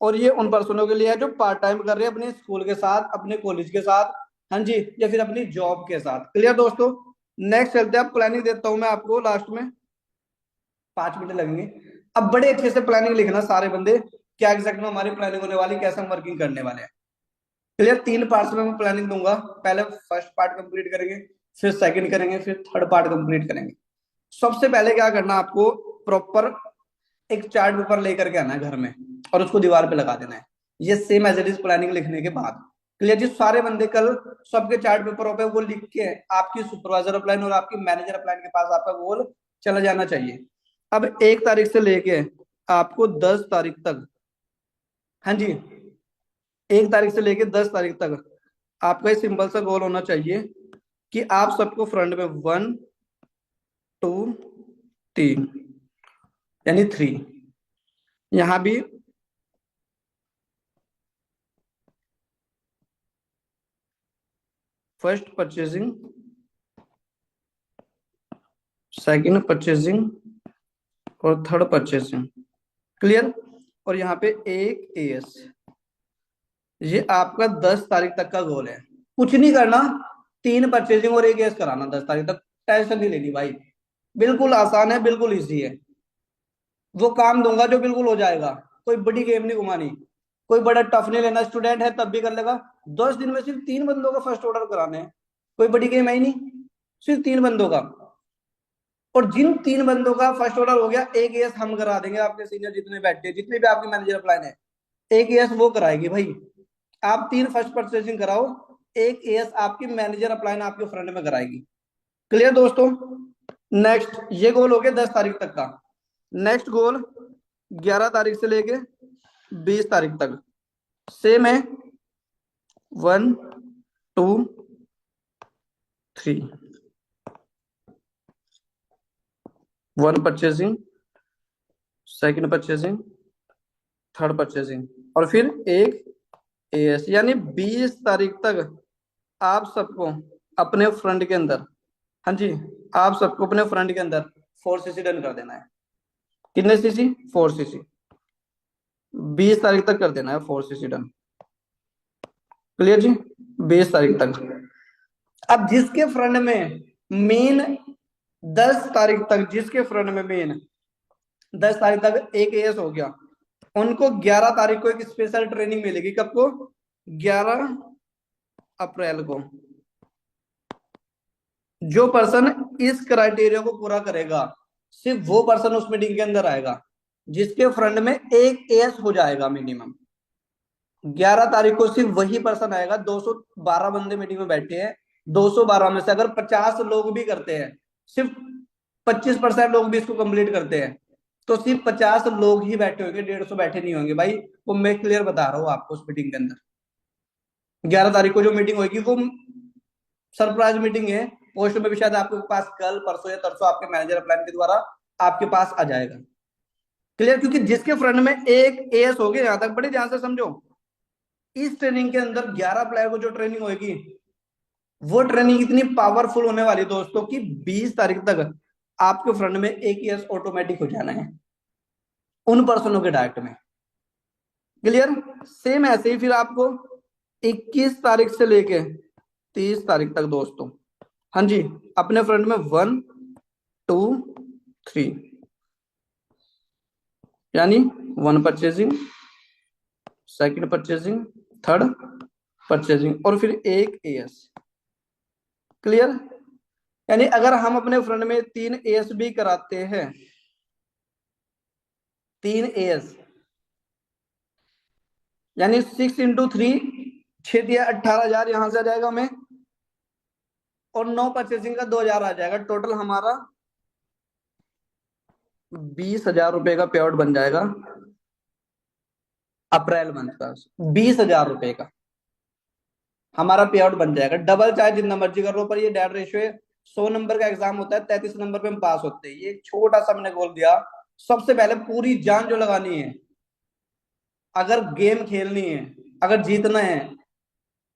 और ये उन पर्सनों के लिए है जो पार्ट टाइम कर रहे हैं अपने स्कूल के साथ, अपने कॉलेज के साथ, हाँ जी, या फिर अपनी जॉब के साथ। क्लियर दोस्तों? नेक्स्ट चलते हैं, प्लानिंग देता हूं मैं आपको लास्ट में, 5 मिनट लगेंगे। अब बड़े अच्छे से प्लानिंग लिखना सारे बंदे, क्या एग्जैक्ट में हमारी प्लानिंग होने वाली, कैसे हम वर्किंग करने वाले हैं। क्लियर? 3 पार्ट्स में मैं प्लानिंग दूंगा, पहले फर्स्ट पार्ट कंप्लीट करेंगे, फिर सेकंड करेंगे, फिर थर्ड पार्ट कंप्लीट करेंगे। सबसे पहले क्या करना आपको, प्रॉपर एक चार्ट पेपर लेकर के आना है घर में और उसको दीवार पे लगा देना है, ये same as it is planning लिखने के बाद। क्लियर जी? सारे बंदे कल सबके चार्ट पेपरों पे वो लिख के आपकी सुपरवाइजर अपलाइन और आपकी मैनेजर अपलाइन के पास आपका वो चला जाना चाहिए। अब 1 तारीख से लेके आपको 10 तारीख तक, हाँ जी, 1 तारीख से लेके 10 तारीख तक आपका एक सिंपल सा गोल होना चाहिए कि आप सबको फ्रंट में 1 2 3 यानी 3, यहां भी फर्स्ट परचेजिंग, सेकंड परचेजिंग और थर्ड परचेजिंग। क्लियर? और यहाँ पे एक एएस, ये आपका 10 तारीख तक का गोल है। कुछ नहीं करना, 3 परचेजिंग और एक एएस कराना 10 तारीख तक, टेंशन नहीं लेनी भाई, बिल्कुल आसान है, बिल्कुल इजी है। वो काम दूंगा जो बिल्कुल हो जाएगा, कोई बड़ी गेम नहीं घुमानी, कोई बड़ा टफ नहीं लेना, स्टूडेंट है तब भी कर लेगा। 10 दिन में सिर्फ 3 बंदों का फर्स्ट ऑर्डर कराने हैं, कोई बड़ी गेम है ही नहीं, सिर्फ 3 बंदों का। और जिन 3 बंदों का फर्स्ट ऑर्डर हो गया, एक एएस हम करा देंगे, आपके सीनियर जितने बैठे, जितने भी आपके मैनेजर अप्लाइन है, एक एएस वो कराएगी भाई। आप 3 फर्स्ट परचेजिंग कराओ, एक एएस आपकी मैनेजर अप्लाइन आपके फ्रंट में कराएगी। क्लियर दोस्तों? नेक्स्ट, ये गोल हो गया 10 तारीख तक का। नेक्स्ट गोल 11 तारीख से लेके 20 तारीख तक सेम है, 1 2 3, 1 purchasing, second purchasing, third purchasing और फिर एक एएस, यानी 20 तारीख तक आप सबको अपने फ्रंट के अंदर, हाँ जी, आप सबको अपने फ्रंट के अंदर 4 सीसी डन कर देना है। कितने सीसी? 4 सीसी। 20 तारीख तक कर देना है 4 सीसी डन। क्लियर जी? 20 तारीख तक। अब जिसके फ्रंट में मेन 10 तारीख तक, जिसके फ्रंट में मेन 10 तारीख तक एक एएस हो गया, उनको 11 तारीख को एक स्पेशल ट्रेनिंग मिलेगी। कब को? 11 अप्रैल को। जो पर्सन इस क्राइटेरिया को पूरा करेगा, सिर्फ वो पर्सन उस मीटिंग के अंदर आएगा जिसके फ्रंट में एक एएस हो जाएगा मिनिमम। 11 तारीख को सिर्फ वही पर्सन आएगा। 212 बंदे मीटिंग में बैठे हैं, 212 में से अगर 50 लोग भी करते हैं, सिर्फ 25% लोग भी इसको कंप्लीट करते हैं, तो सिर्फ 50 लोग ही बैठे होंगे, 150 बैठे नहीं होंगे भाई। वो मैं क्लियर बता रहा हूँ आपको। उस मीटिंग के अंदर 11 तारीख को जो मीटिंग होगी वो सरप्राइज मीटिंग है। पोस्ट में भी शायद आपके पास कल परसों या तरसों आपके मैनेजर प्लान के द्वारा आपके पास आ जाएगा। क्लियर? क्योंकि जिसके फ्रंट में एक एएस हो गया, यहां तक बड़े ध्यान से समझो। इस ट्रेनिंग के अंदर 11 अप्रैल को जो ट्रेनिंग होगी, वो ट्रेनिंग इतनी पावरफुल होने वाली दोस्तों कि 20 तारीख तक आपके फ्रंट में एक एएस ऑटोमेटिक हो जाना है उन पर्सनों के डायरेक्ट में। क्लियर? सेम ऐसे ही फिर आपको 21 तारीख से लेके 30 तारीख तक दोस्तों, हाँ जी, अपने फ्रंट में 1 2 3 यानी 1 purchasing, second purchasing, third purchasing और फिर एक एएस। क्लियर? यानी अगर हम अपने फ्रंट में 3 एएस भी कराते हैं, 3 एएस यानी 6 × 3 6 दिया 18,000 यहां से आ जाएगा हमें, और 9 परचेसिंग का 2,000 आ जाएगा। टोटल हमारा 20,000 रुपए का पे आउट बन जाएगा अप्रैल मंथ का। 20,000 रुपए का हमारा पे आउट बन जाएगा। डबल चाहे जितना मर्जी कर लो, पर ये डेट रेशियो है। 100 नंबर का एग्जाम होता है, 33 नंबर पे हम पास होते हैं। ये छोटा सा मैंने बोल दिया। सबसे पहले पूरी जान जो लगानी है, अगर गेम खेलनी है, अगर जीतना है,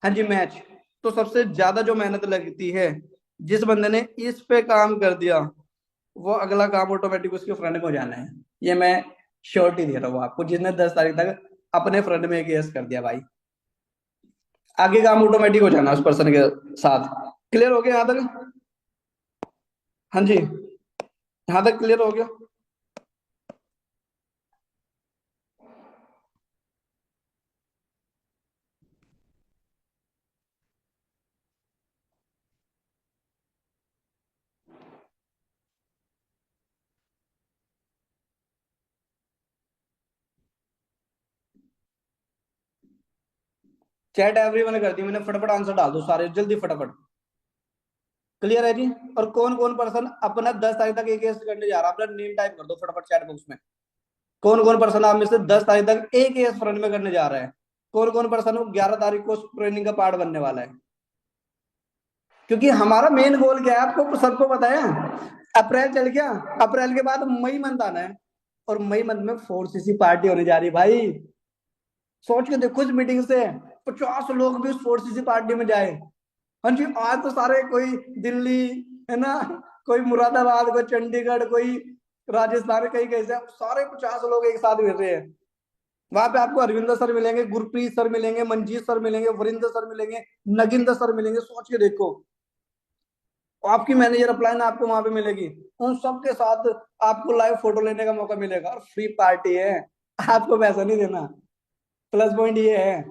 हाँ जी मैच, तो सबसे ज्यादा जो मेहनत लगती है, जिस बंदे ने इस पे काम कर दिया, वो अगला काम ऑटोमेटिक उसके फ्रंट में हो जाना है। ये मैं श्योरिटी दे रहा हूँ आपको। जिसने 10 तारीख तक अपने फ्रंट में एक यस कर दिया भाई, आगे काम ऑटोमेटिक हो जाना उस पर्सन के साथ। क्लियर हो गया यहाँ तक? हाँ जी, यहाँ तक क्लियर हो गया? चैट एवरीवन कर दी मैंने, फटाफट आंसर डाल दो सारे जल्दी फटाफट। क्लियर है जी? और कौन कौन पर्सन अपना 10 तारीख तक एक एस करने जा रहा है, अपना नेम टाइप कर दो फटाफट चैट बॉक्स में। कौन कौन पर्सन आप में से 10 तारीख तक एक एस फ्रंट में करने जा रहा है? कौन कौन पर्सन 11 तारीख को ट्रेनिंग का पार्ट बनने वाला है? क्योंकि हमारा मेन गोल क्या है आपको सबको पता है। अप्रैल चल गया, अप्रैल के बाद मई मंथ आना है, और मई मंथ में 4cc पार्टी होने जा रही है भाई। सोच के देखो इस मीटिंग से 50 लोग भी उस 4cc पार्टी में जाए। हाँ जी, आज तो सारे, कोई दिल्ली है ना, कोई मुरादाबाद, कोई चंडीगढ़, कोई राजस्थान, कहीं कहीं से सारे 50 लोग एक साथ मिल रहे हैं। वहां पे आपको अरविंदर सर मिलेंगे, गुरप्रीत सर मिलेंगे, मंजीत सर मिलेंगे, वरिंदर सर मिलेंगे, नगिंदर सर मिलेंगे। सोच के देखो, आपकी मैनेजर अपलाइन आपको वहां पे मिलेगी। उन सबके साथ आपको लाइव फोटो लेने का मौका मिलेगा, और फ्री पार्टी है, आपको पैसा नहीं देना। प्लस पॉइंट ये है,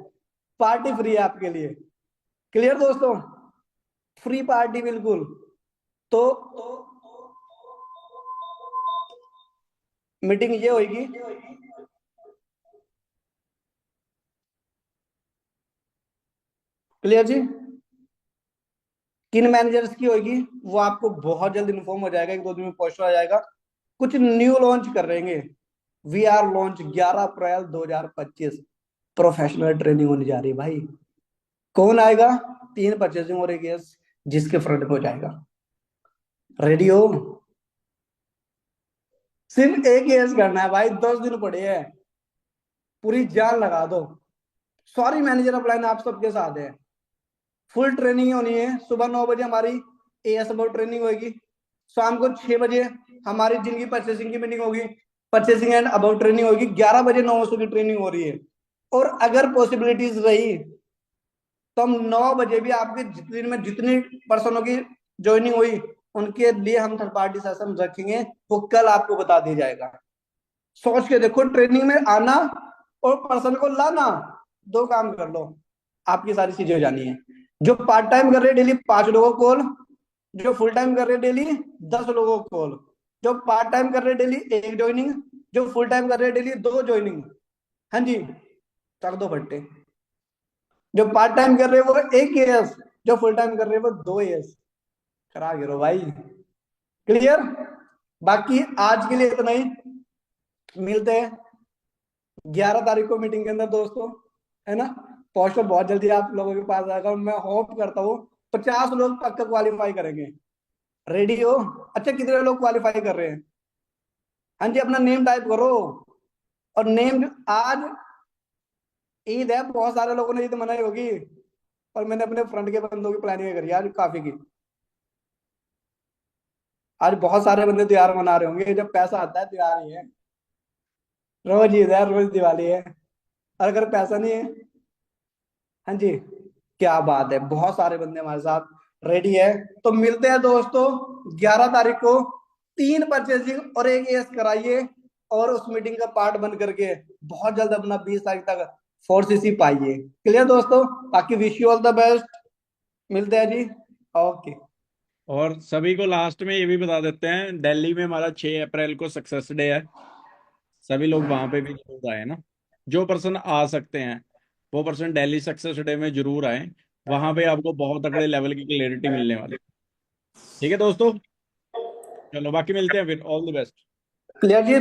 पार्टी फ्री है आपके लिए। क्लियर दोस्तों? फ्री पार्टी बिल्कुल। तो मीटिंग ये होगी, क्लियर जी? किन मैनेजर्स की होगी वो आपको बहुत जल्द इन्फॉर्म हो जाएगा, 1-2 दिन में पोस्टर आ जाएगा। कुछ न्यू लॉन्च कर रहे हैं। We are launch 11 April 2025 professional training होने जा रही है भाई। कौन आएगा? 3 परचेजिंग और एक यस जिसके फ्रंट पे हो जाएगा। रेडी हो? सिर्फ एक यस करना है भाई, 10 दिन पड़े हैं, पूरी जान लगा दो। सॉरी मैनेजर अपलाइन आप सबके साथ है। फुल ट्रेनिंग होनी है। सुबह 9 बजे हमारी एएस अबाउट ट्रेनिंग होगी, शाम को 6 बजे हमारी जिनकी परचेसिंग की मीटिंग होगी, परचेसिंग एंड अबाउट ट्रेनिंग होगी। 11 बजे 9 की ट्रेनिंग हो रही है। और अगर पॉसिबिलिटीज रही तो हम 9 बजे भी आपके जितनी पर्सनों की ज्वाइनिंग हुई उनके लिए हम थर्ड पार्टी सेशन रखेंगे, वो कल आपको बता दिया जाएगा। सोच के देखो, ट्रेनिंग में आना और पर्सन को लाना, 2 काम कर लो, आपकी सारी चीजें हो जानी है। जो पार्ट टाइम कर रहे हैं डेली 5 लोगों को कॉल, जो फुल टाइम कर रहे हैं डेली 10 लोगों को कॉल, जो पार्ट टाइम कर रहे हैं डेली 1 ज्वाइनिंग, जो फुल टाइम कर रहे हैं डेली 2 ज्वाइनिंग। हाँ जी, चक दो फट्टे। जो पार्ट टाइम कर रहे हैं वो 1 AS, जो फुल टाइम कर रहे हैं वो 2 AS करा गिरो भाई। क्लियर? बाकी आज के लिए इतना ही, मिलते हैं 11 तारीख को मीटिंग के अंदर दोस्तों, है ना। पोस्टर बहुत जल्दी आप लोगों के पास आएगा, मैं होप करता हूँ 50 लोग पक्का क्वालिफाई करेंगे। रेडी हो? अच्छा, कितने लोग क्वालिफाई कर रहे हैं? हाँ जी, अपना नेम टाइप करो। और नेम, आज ईद है, बहुत सारे लोगों ने ईद मनाई होगी, और मैंने अपने फ्रंट के बंदों की प्लानिंग करी आज काफी की। आज बहुत सारे बंदे त्योहार मना रहे होंगे, जब पैसा आता है त्योहार ही है। रोज ईद है, रोज दिवाली है, और अगर पैसा नहीं है, हाँ जी, क्या बात है, बहुत सारे बंदे हमारे साथ रेडी है। तो मिलते हैं दोस्तों 11 तारीख को, 3 परचेजिंग और 1 AS कराइए, और उस मीटिंग का पार्ट बन करके बहुत जल्द अपना 20 तारीख तक 4CC पाइए। क्लियर दोस्तों? बाकी wish you all the best, मिलते हैं जी। ओके। और सभी को लास्ट में ये भी बता देते हैं, दिल्ली में हमारा 6 अप्रैल को सक्सेस डे है। सभी लोग वहां पे भी जरूर आए ना। जो पर्सन आ सकते हैं वो पर्सन दिल्ली सक्सेस डे में जरूर आए। वहां पे आपको बहुत तगड़े लेवल की क्लैरिटी मिलने वाली। ठीक है दोस्तों, चलो बाकी मिलते हैं फिर। All the best. Clear ji.